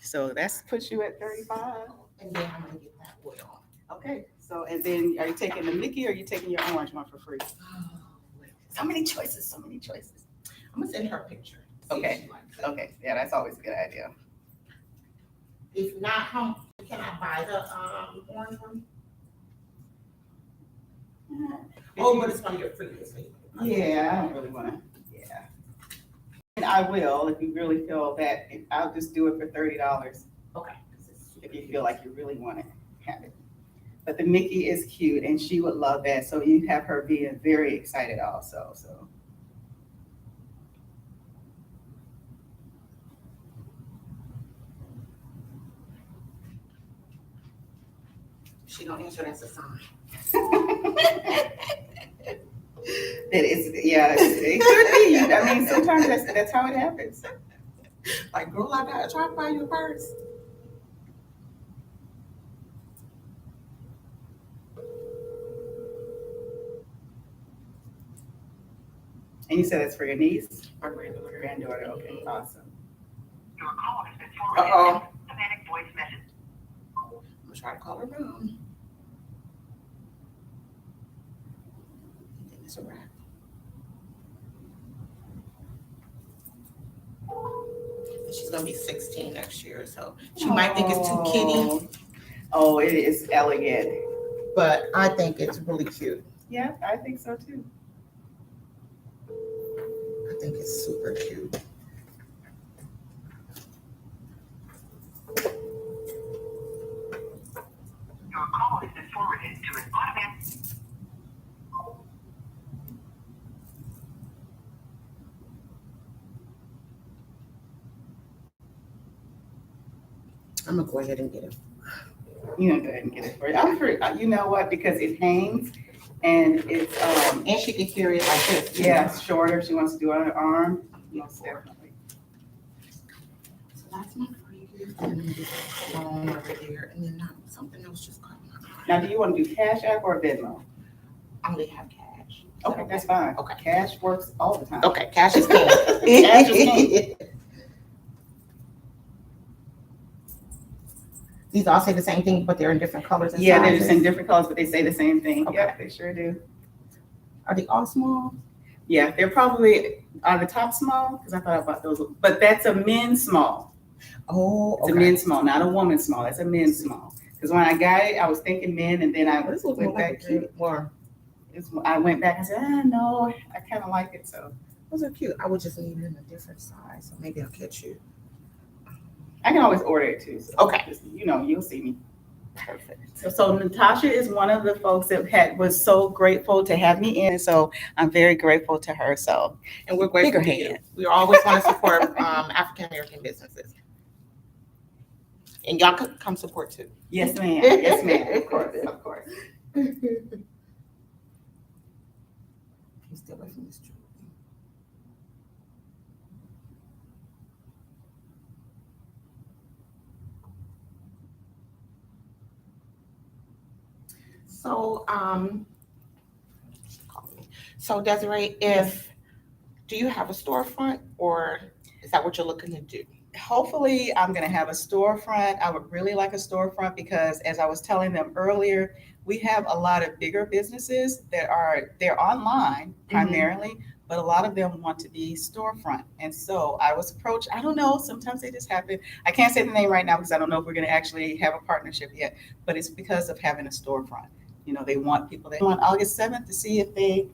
So that's puts you at 35. And then I'm gonna get that oil. Okay. So and then are you taking the Mickey or are you taking your orange one for free? So many choices. So many choices. I'm gonna send her a picture. See if Okay. she likes it. Okay. Yeah, that's always a good idea. If not, how can I buy the orange one? Oh, but it's gonna get free this week. Yeah, I don't really want to, yeah. And I will, if you really feel that, I'll just do it for $30 Okay. if you feel like you really want to have it. But the Mickey is cute and she would love that. So you have her being very excited also, so. She don't answer, that's a sign. That is, yeah, it could be. I mean, sometimes that's how it happens. Like, girl, I gotta try to buy you a purse. And you said that's for your niece? My granddaughter. Granddaughter, okay, awesome. Your call has been Uh-oh. forwarded to automatic voice message. I'm gonna try to call her mom. It's a wrap. And she's gonna be 16 next year, so she might think it's too kitty, Oh, it is elegant. but I think it's really cute. Yeah, I think so too. I think it's super cute. Your call has been forwarded to an automatic. I'm gonna go ahead and get it. You know, go ahead and get it for you. I'm for, you know what, because it hangs and it's, And she can carry it like this. too. yeah, it's shorter. If she wants to do it on her arm, most definitely. So that's my free gift. And then just phone over there, and then something else just caught my eye. Now, do you want to do Cash App or Venmo? I only have cash. Is Okay, that that's fine. Okay. Cash works all the time. Okay, cash is king. Cash is king. These all say the same thing, but they're in different colors and Yeah, they're sizes. just in different colors, but they say the same thing. Okay. Yep, they sure do. Are they all small? Yeah, they're probably, are the top small? Because I thought about those, but that's a men's small. Oh, It's a men's small, not a woman's small. That's a men's small. Because when I got it, I was thinking men, and then I This looks went more like back a to, cute one. I went back and said, no, I kind of like it, so. Those are cute. I would just need it in a different size, so maybe I'll catch you. I can always order it too. So Okay. just, you know, you'll see me. Perfect. So Natasha is one of the folks that was so grateful to have me in. So I'm very grateful to her. So And we're grateful Bigger to you. hand. We always want to support African American businesses. And y'all could come support too. yes, ma'am. Yes, ma'am. Of course, of course. You stay away from this jewelry. So, so Desiree, do you have a storefront, or is that what you're looking to do? Hopefully, I'm going to have a storefront. I would really like a storefront because, as I was telling them earlier, we have a lot of bigger businesses they're online primarily, but a lot of them want to be storefront. And so I was approached, I don't know, sometimes they just happen. I can't say the name right now because I don't know if we're going to actually have a partnership yet, but it's because of having a storefront. You know, they want people that on August 7th to see if they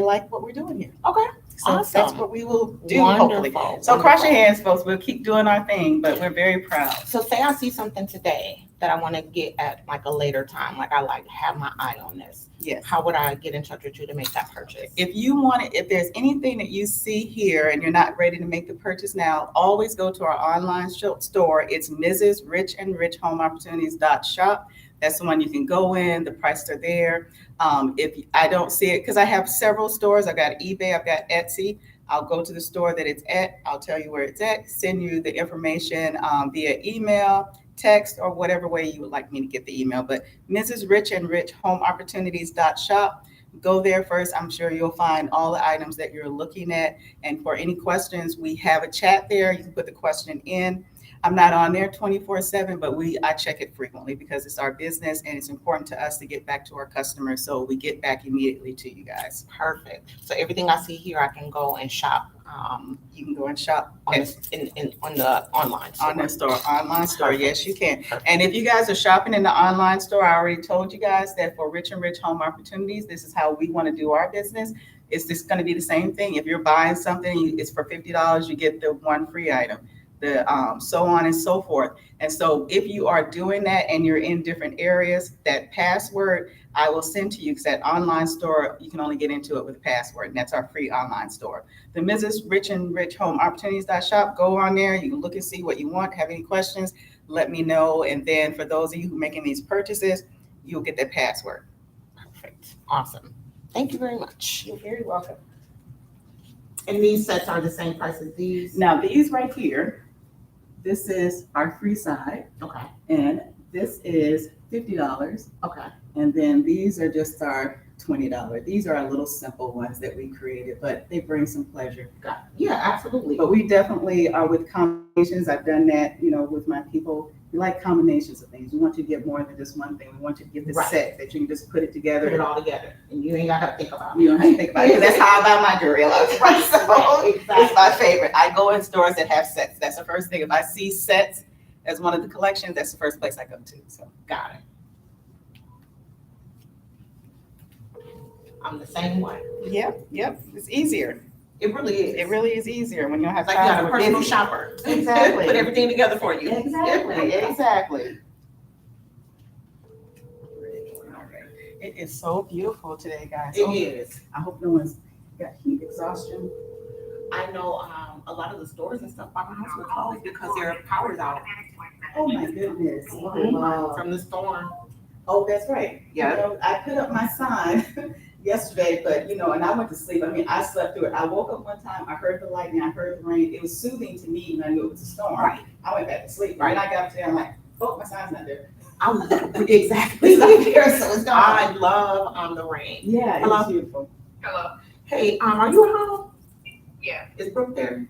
like what we're doing here. Okay. So that's Awesome. what we will do, hopefully. Wonderful. So cross your wonderful. hands, folks. We'll keep doing our thing, but we're very proud. So say I see something today that I want to get at like a later time, like I like have my eye on this. Yes. How would I get in touch with you to make that purchase? If you want it, if there's anything that you see here and you're not ready to make the purchase now, always go to our online store. It's Mrs. Rich-and-rich-homeopportunities.shop. That's the one you can go in. The prices are there. If I don't see it, because I have several stores, I've got eBay, I've got Etsy. I'll go to the store that it's at. I'll tell you where it's at, send you the information via email, text, or whatever way you would like me to get the email. But Mrs. Rich-and-rich-homeopportunities.shop. Go there first. I'm sure you'll find all the items that you're looking at. And for any questions, we have a chat there. You can put the question in. I'm not on there 24/7, but I check it frequently because it's our business and it's important to us to get back to our customers. So we get back immediately to you guys. Perfect. So everything I see here, I can go and shop You can go and shop on the online store. on the online store. Perfect. Yes, you can. Perfect. And if you guys are shopping in the online store, I already told you guys that for Rich and Rich Home Opportunities, this is how we want to do our business. It's just going to be the same thing. If you're buying something, it's for $50, you get the one free item, so on and so forth. And so if you are doing that and you're in different areas, that password I will send to you, because that online store, you can only get into it with a password, and that's our free online store. The Mrs. Rich-and-rich-homeopportunities.shop, go on there, you can look and see what you want, have any questions, let me know. And then for those of you who are making these purchases, you'll get that password. Perfect. Awesome. Thank you very much. You're very welcome. And these sets are the same price as these? Now, these right here, this is our free side, Okay. and this is $50. Okay. And then these are just our $20. These are our little simple ones that we created, but they bring some pleasure. Got it. Yeah, absolutely. But we definitely are with combinations. I've done that, with my people. We like combinations of things. We want you to get more than just one thing. We want you to get the Right. set that you can just put it together. Put it all together, and you ain't gotta think about it. You don't have to think about it. That's how I buy my jewelry a lot of times. So Right, exactly. it's my favorite. I go in stores that have sets. That's the first thing. If I see sets as one of the collections, that's the first place I go to. So Got it. I'm the same way. yep. It's easier. It really is. It really is easier when you don't have It's like you time. got a We're personal busy. shopper. Exactly. Put everything together for you. Exactly. All right. It is so beautiful today, guys. It is. I hope no one's got heat exhaustion. I know a lot of the stores and stuff by my house were closed because their power's out Oh my goodness. Mhm. Wow. from the storm. Oh, that's right. Yeah. I put up my sign yesterday, but and I went to sleep. I mean, I slept through it. I woke up one time, I heard the lightning, I heard the rain. It was soothing to me when I knew it was a storm. Right. I went back to sleep. Right. And I got up there, I'm like, oh, my sign's not there. I was exactly. It's not there, so it's gone. I love the rain. Yeah, Hello? it's beautiful. Hello. Hey, are you at home? Yeah. Is Brooke there?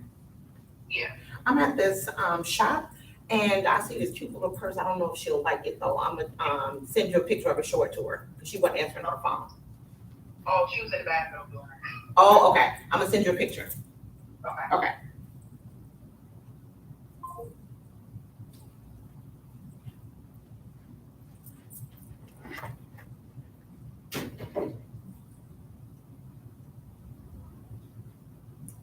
Yeah. I'm at this shop, and I see this cute little purse. I don't know if she'll like it though. I'm gonna send you a picture of it, show it to her, because she wasn't answering her phone. Oh, she was in the bathroom doing her. Oh, okay. I'm gonna send you a picture. Okay. Okay.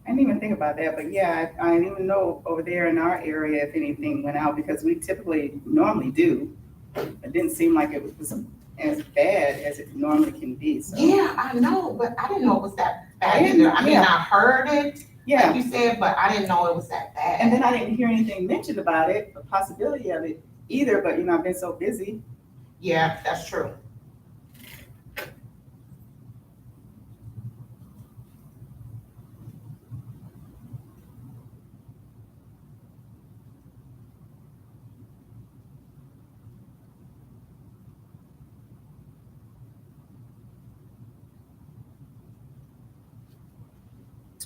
I didn't even think about that, but yeah, I didn't even know over there in our area if anything went out, because we typically normally do. It didn't seem like it was as bad as it normally can be, so. Yeah, I know, but I didn't know it was that bad Yeah, either. I mean, yeah. I heard it, Yeah, like you said, but I didn't know it was that bad. and then I didn't hear anything mentioned about it, the possibility of it either, but I've been so busy. Yeah, that's true.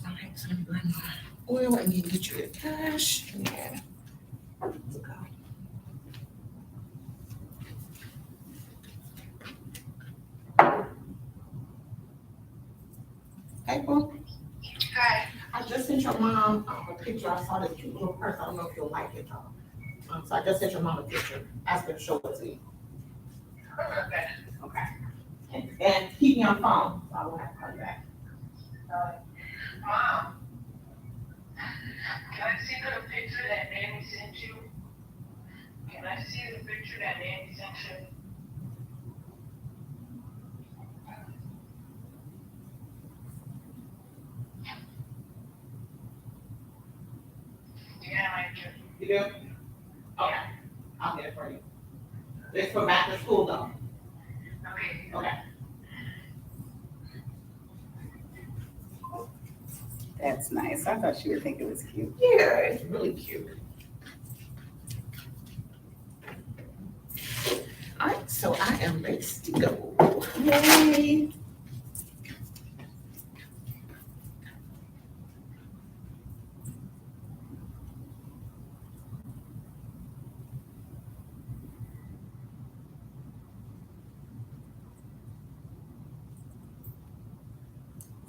All right, so let me grab my oil and then get you the cash. Yeah. Let's go. Hey, boo. Hi. I just sent your mom a picture. I saw this cute little purse. I don't know if you'll like it though. So I just sent your mom a picture. Ask her to show it to you. Okay. Okay. And keep me on phone, so I won't have to call you back. Mom. Can I see the picture that Nanny sent you? Can I see the picture that Nanny sent you? Yeah, I do. You do? Okay. I'll get it for you. It's for back to school though. Okay. Okay. That's nice. I thought you would think it was cute. Yeah, it's really cute. All right, so I am ready to go. Yay.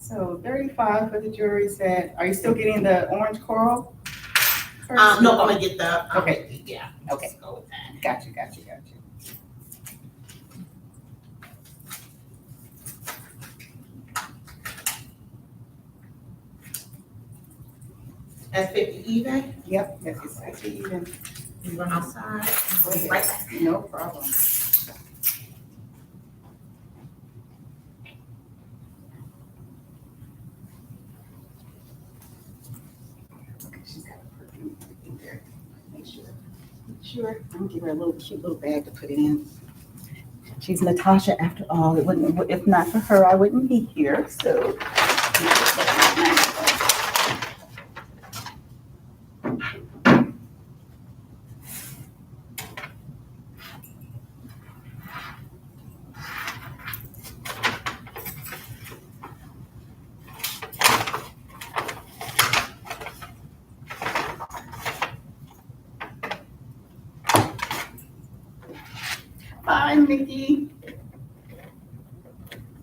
So 35 for the jewelry set. Are you still getting the orange coral? No, I'm gonna get the, Okay. yeah. Okay. Just go with that. Got you. That's 50 even, Yep, that's exactly even. you run outside, we'll be right back. No problem. Okay, she's got a perfume in there. Make sure. I'm gonna give her a little cute little bag to put it in. She's Natasha after all. It wouldn't, if not for her, I wouldn't be here. So. Bye, Mickey.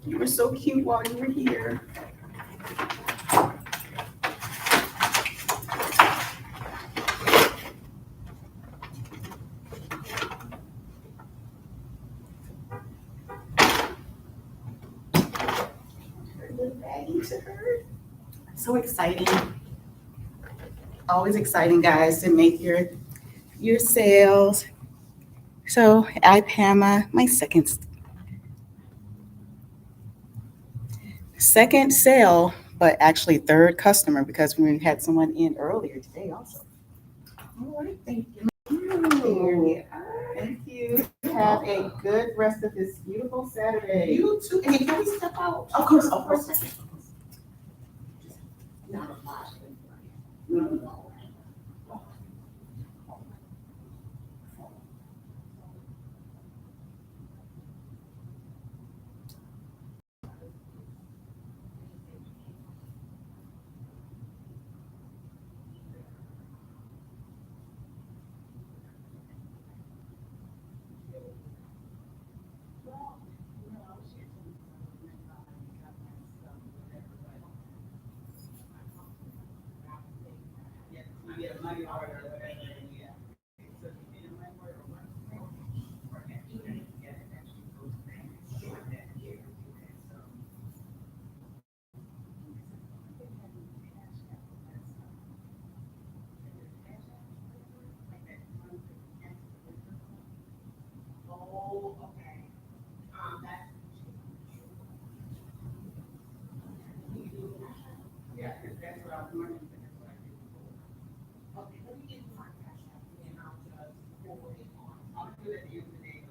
You were so cute while you were here. Her little baggie to her. So exciting. Always exciting, guys, to make your sales. So IPAMA, my second sale, but actually third customer because we had someone in earlier today also. All right, thank you. Thank you. Have a good rest of this beautiful Saturday. You too, and can we step out? Of course. For a second. Not a lot. Oh, okay. That's. Yeah, that's what I was wondering. Okay, let me get my cash out and I'll just forward it on. I'll do it at the end of the day.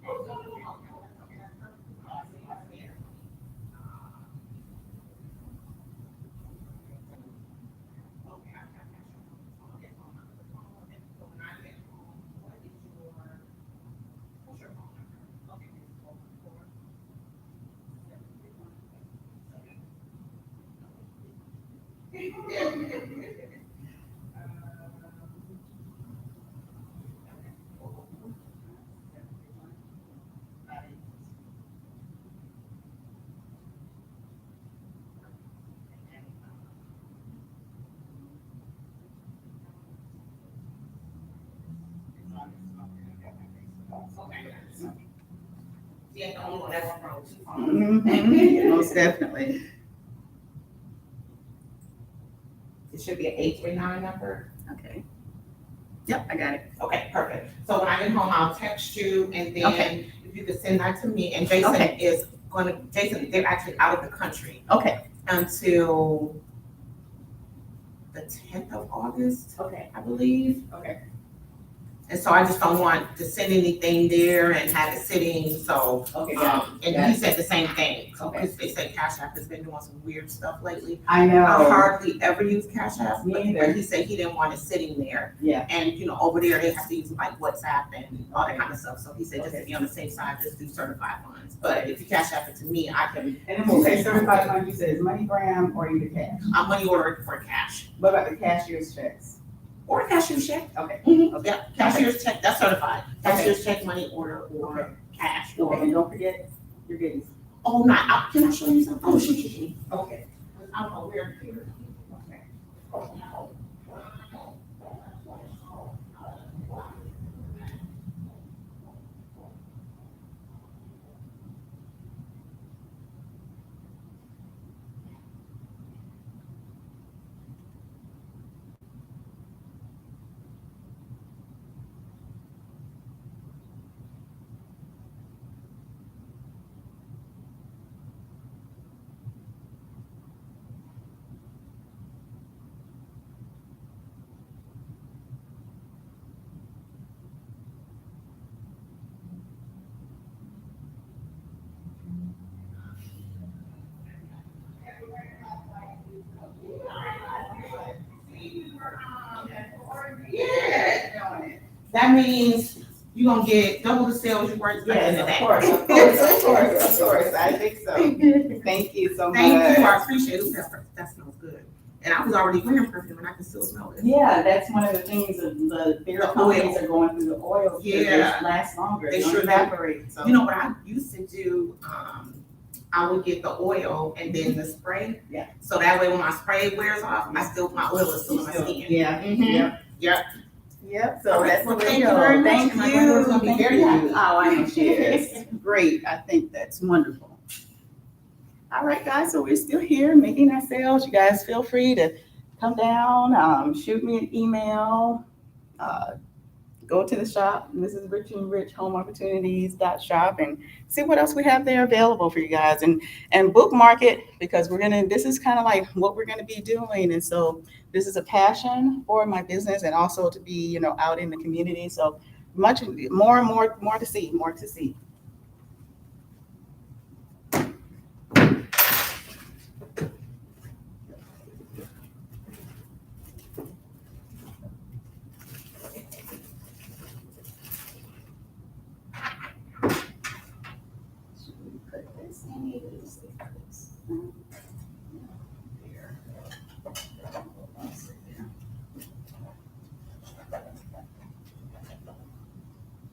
Okay, that's perfect. I'll see you later. Okay, I got cash out. I'll get on my phone. Okay, so when I get home, what is what's your phone number? Okay, it's 414. Yeah, the only one that went wrong. Most definitely. It should be an 839 number. Okay. Yep, I got it. Okay, perfect. So when I get home, I'll text you and then Okay. if you could send that to me. And Jason Okay. they're actually out of the country Okay. until the 10th of August, Okay. I believe. Okay. And so I just don't want to send anything there and have it sitting, so. Okay. And he said the same thing, so, Okay. because they said Cash App has been doing some weird stuff lately. I I know. hardly ever use Cash App, Me but either. he said he didn't want it sitting there. Yeah. And, over there, they have to use like WhatsApp and all that kind of stuff, so he said just to be on the safe side, just do certified funds. But if you Cash App it to me, I can. And then we'll say certified money, you said it's MoneyGram or either cash. I'm money order for cash, What about the cashier's checks? or a cashier's check. Okay. Yeah, cashier's check, that's certified. Okay. Cashier's check, money order, or cash, Okay, or, and don't forget your goodies. can I show you something? Oh, shoot. Okay. I don't know where here. Yeah. That means you're gonna get double the sales you were expecting Yes, today. of course, of course, of course, of course. I think so. Thank you so much. Thank you, I appreciate it. That smells good. And I was already wearing perfume and I can still smell it. Yeah, that's one of the things that the bigger The companies oil. are going through the oils. because Yeah. They last longer. They don't sure do. evaporate. So. You know what I used to do? I would get the oil and then the spray. Yeah. So that way when my spray wears off, my oil is still on my skin. Yeah. Mhm. Yep. Yep, so All right, that's the well, way to thank you go. very much. Thank And my granddaughter's gonna be you. very happy. Oh, I know she is. Great, I think that's wonderful. All right, guys, so we're still here making our sales. You guys feel free to come down, shoot me an email, go to the shop. This is rich-and-rich-homeopportunities.shop and see what else we have there available for you guys and bookmark it because this is kind of like what we're gonna be doing. And so this is a passion for my business and also to be, out in the community. So much more and more to see, more to see. Put this in here.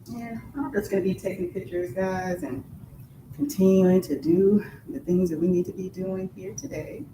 Yeah, I'm just gonna be taking pictures, guys, and continuing to do the things that we need to be doing here today.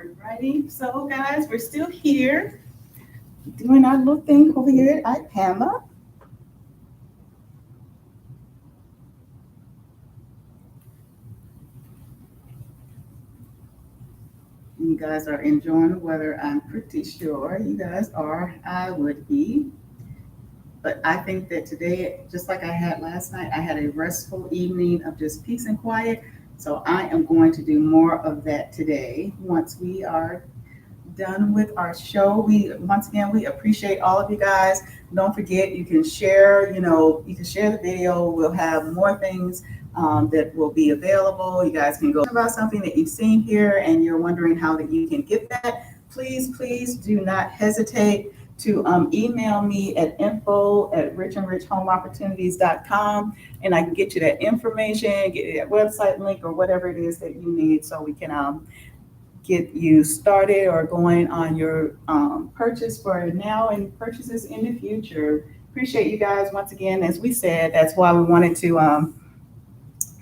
Alrighty, so guys, we're still here doing our little thing over here at IPAMA. You guys are enjoying the weather. I'm pretty sure you guys are. I would be. But I think that today, just like I had last night, I had a restful evening of just peace and quiet. So I am going to do more of that today once we are done with our show. We once again we appreciate all of you guys. Don't forget you can share. You can share the video. We'll have more things that will be available. You guys can go about something that you've seen here and you're wondering how that you can get that. Please do not hesitate to email me at info@rich-and-rich-homeopportunities.shop, and I can get you that information, get you that website link or whatever it is that you need so we can get you started or going on your purchase for now and purchases in the future. Appreciate you guys once again. As we said, that's why we wanted to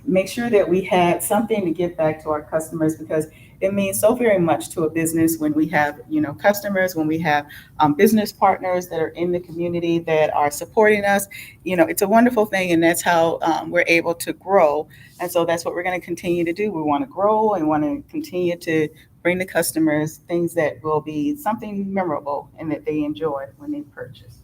make sure that we had something to give back to our customers, because it means so very much to a business when we have customers, when we have business partners that are in the community that are supporting us. It's a wonderful thing, and that's how we're able to grow. And so that's what we're going to continue to do. We want to grow and want to continue to bring the customers things that will be something memorable and that they enjoy when they purchase.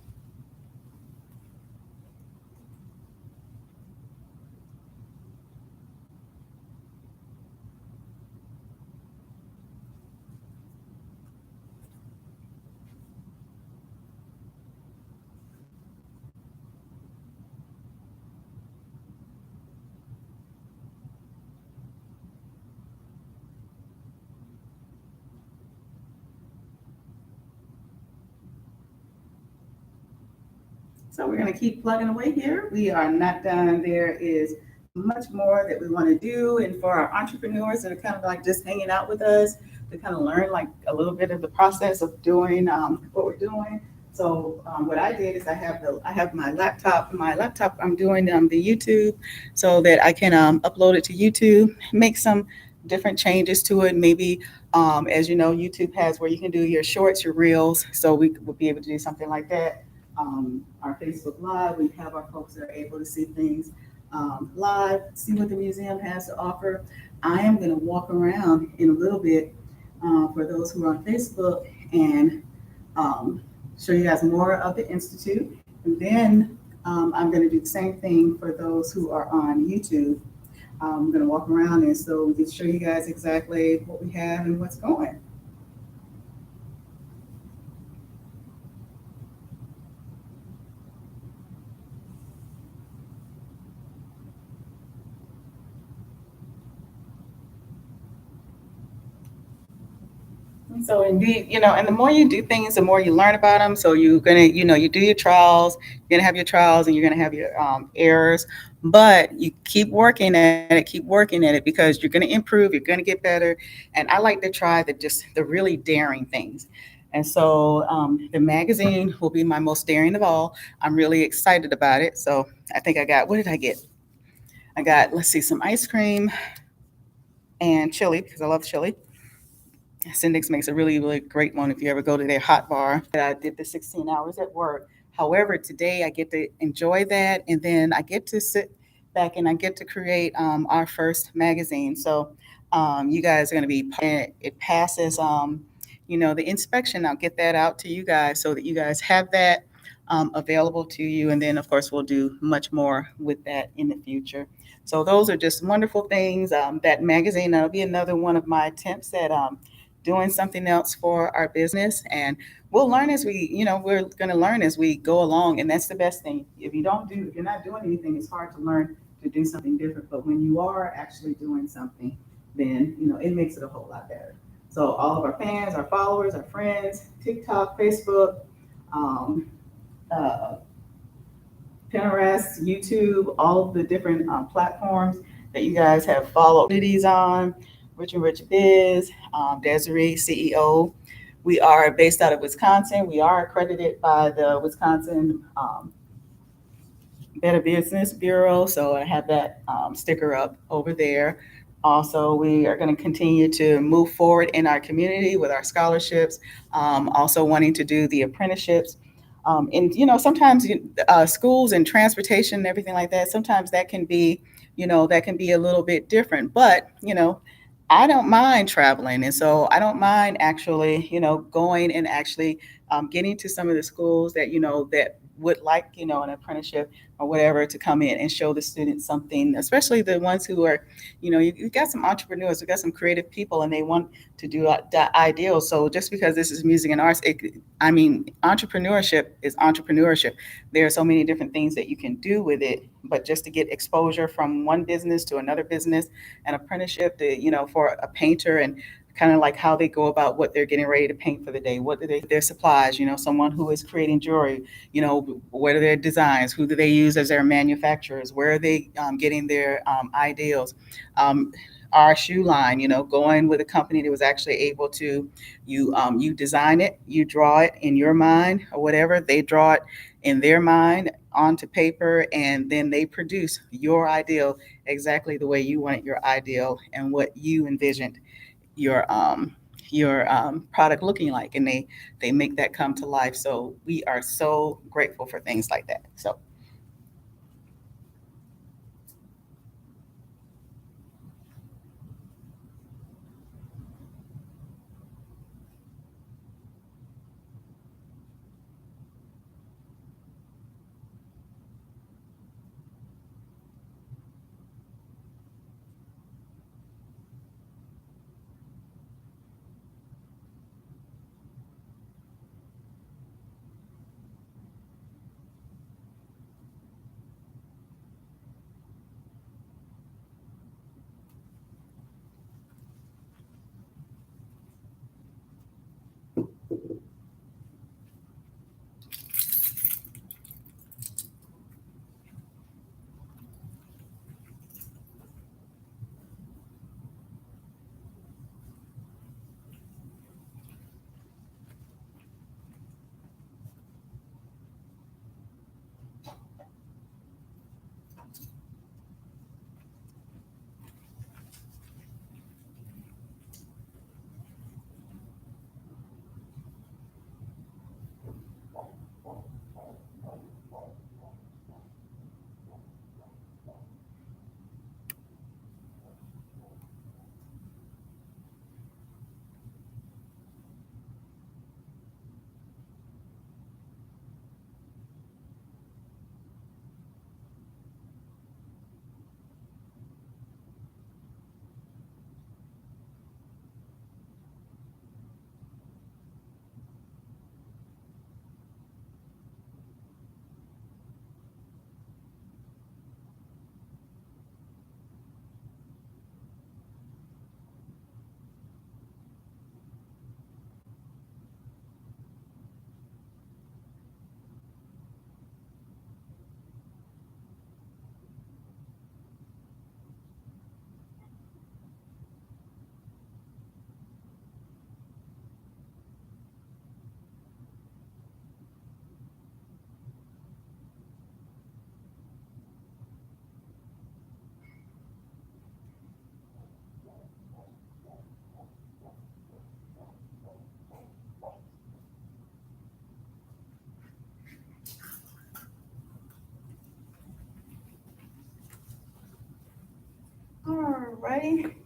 So we're going to keep plugging away here. We are not done. There is much more that we want to do. And for our entrepreneurs that are kind of like just hanging out with us to kind of learn like a little bit of the process of doing what we're doing. So what I did is I have my laptop. I'm doing the YouTube so that I can upload it to YouTube, make some different changes to it. Maybe as you know, YouTube has where you can do your shorts, your reels. So we will be able to do something like that. Our Facebook Live, we have our folks that are able to see things live, see what the museum has to offer. I am going to walk around in a little bit for those who are on Facebook and show you guys more of the Institute. And then I'm going to do the same thing for those who are on YouTube. I'm going to walk around and so we can show you guys exactly what we have and what's going. So indeed, and the more you do things, the more you learn about them. So you're gonna, you do your trials. You're gonna have your trials, and you're gonna have your errors. But you keep working at it, because you're gonna improve. You're gonna get better. And I like to try the really daring things. And so the magazine will be my most daring of all. I'm really excited about it. So I think I got, what did I get? I got, let's see, some ice cream and chili because I love chili. Syndex makes a really, really great one if you ever go to their hot bar. I did the 16 hours at work. However, today I get to enjoy that, and then I get to sit back and I get to create our first magazine. So you guys are going to be, it passes, the inspection. I'll get that out to you guys so that you guys have that available to you. And then, of course, we'll do much more with that in the future. So those are just wonderful things. That magazine, that'll be another one of my attempts at doing something else for our business. And we'll learn as we're going to learn as we go along. And that's the best thing. If you're not doing anything, it's hard to learn to do something different. But when you are actually doing something, then, it makes it a whole lot better. So all of our fans, our followers, our friends, TikTok, Facebook, uh, Pinterest, YouTube, all of the different platforms that you guys have followed these on. Rich and Rich Biz, Desiree, CEO. We are based out of Wisconsin. We are accredited by the Wisconsin Better Business Bureau. So I have that sticker up over there. Also, we are going to continue to move forward in our community with our scholarships, also wanting to do the apprenticeships. And, sometimes schools and transportation and everything like that, sometimes that can be, that can be a little bit different. But, I don't mind traveling. And so I don't mind actually, going and actually getting to some of the schools that, that would like, an apprenticeship or whatever to come in and show the students something, especially the ones who are, you got some entrepreneurs, we got some creative people, and they want to do the ideal. So just because this is music and arts, entrepreneurship is entrepreneurship. There are so many different things that you can do with it, but just to get exposure from one business to another business, an apprenticeship, for a painter, and kind of like how they go about what they're getting ready to paint for the day. What do they, their supplies, someone who is creating jewelry, what are their designs? Who do they use as their manufacturers? Where are they getting their ideals? Um, our shoe line, going with a company that was actually able to, you design it, you draw it in your mind or whatever. They draw it in their mind onto paper, and then they produce your ideal exactly the way you want your ideal and what you envisioned your product looking like, and they make that come to life. So we are so grateful for things like that. So all right.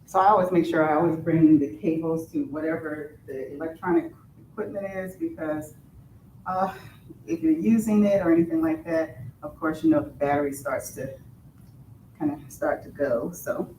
So I always make sure I always bring the cables to whatever the electronic equipment is, because uh, if you're using it or anything like that, of course, the battery starts to kind of start to go. So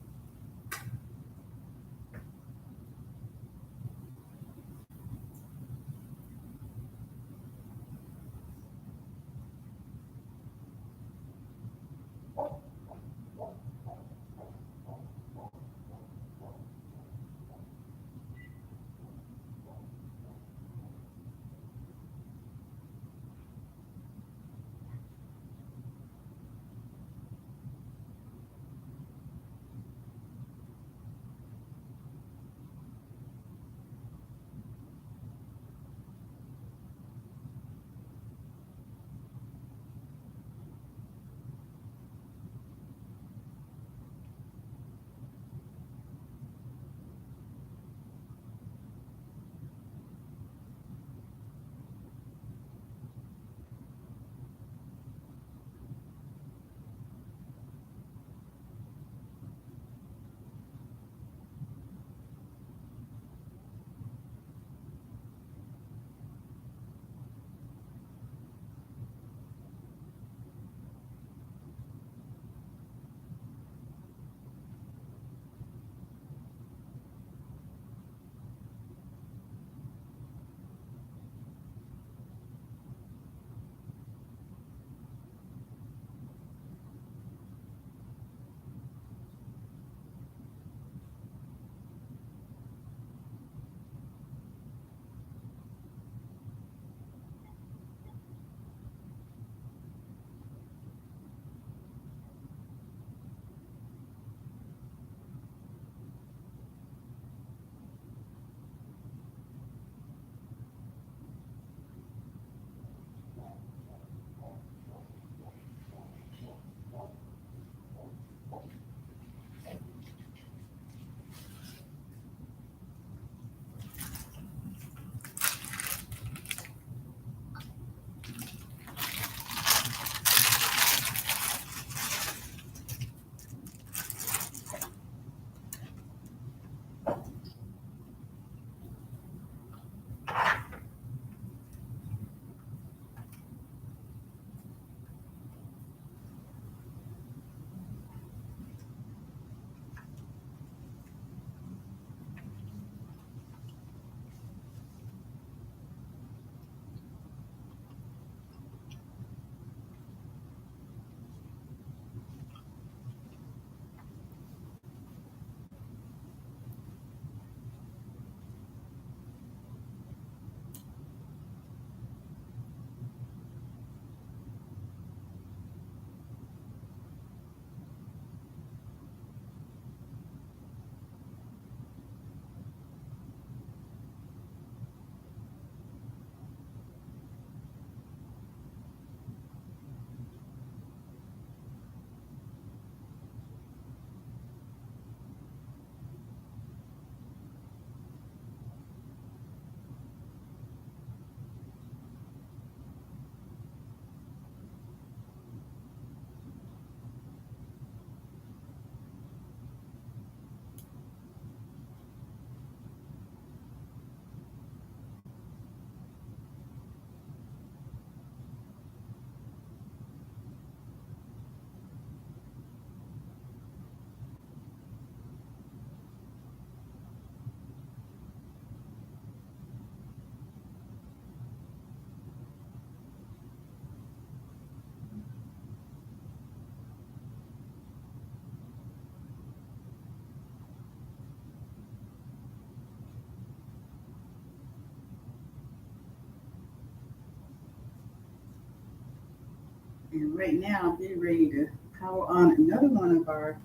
And right now, I'm getting ready to power on another one of our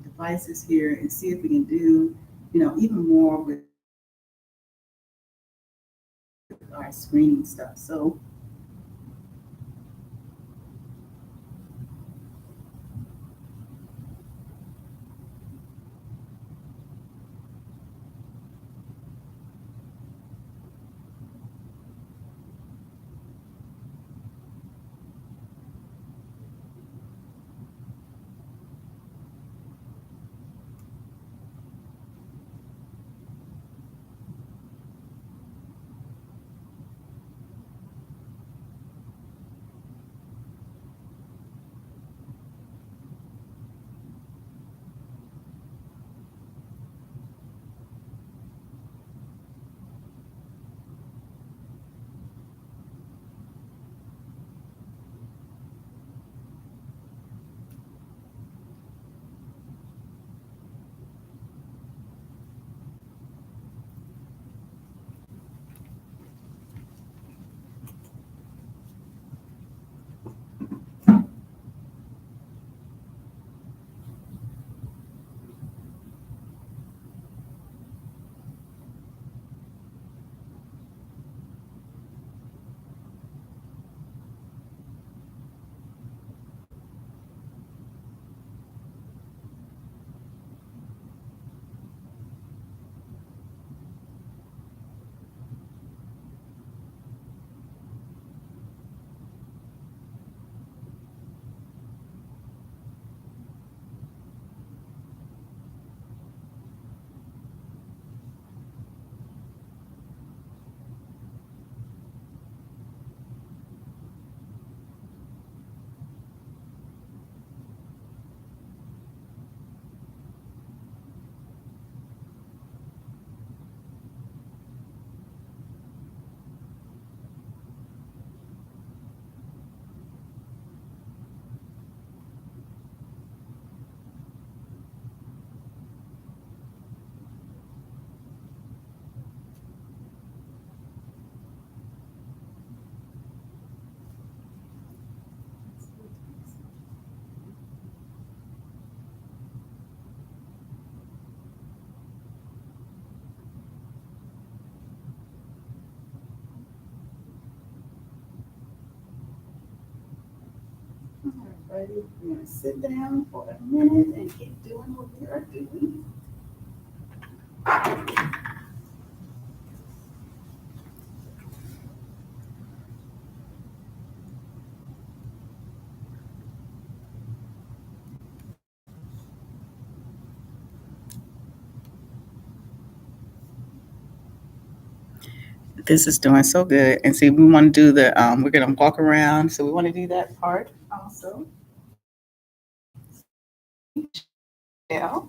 devices here and see if we can do, even more with our screening stuff. So alrighty, we're gonna sit down for a minute and get doing what we are doing. This is doing so good. And see, we want to do we're going to walk around. So we want to do that part also. Yeah.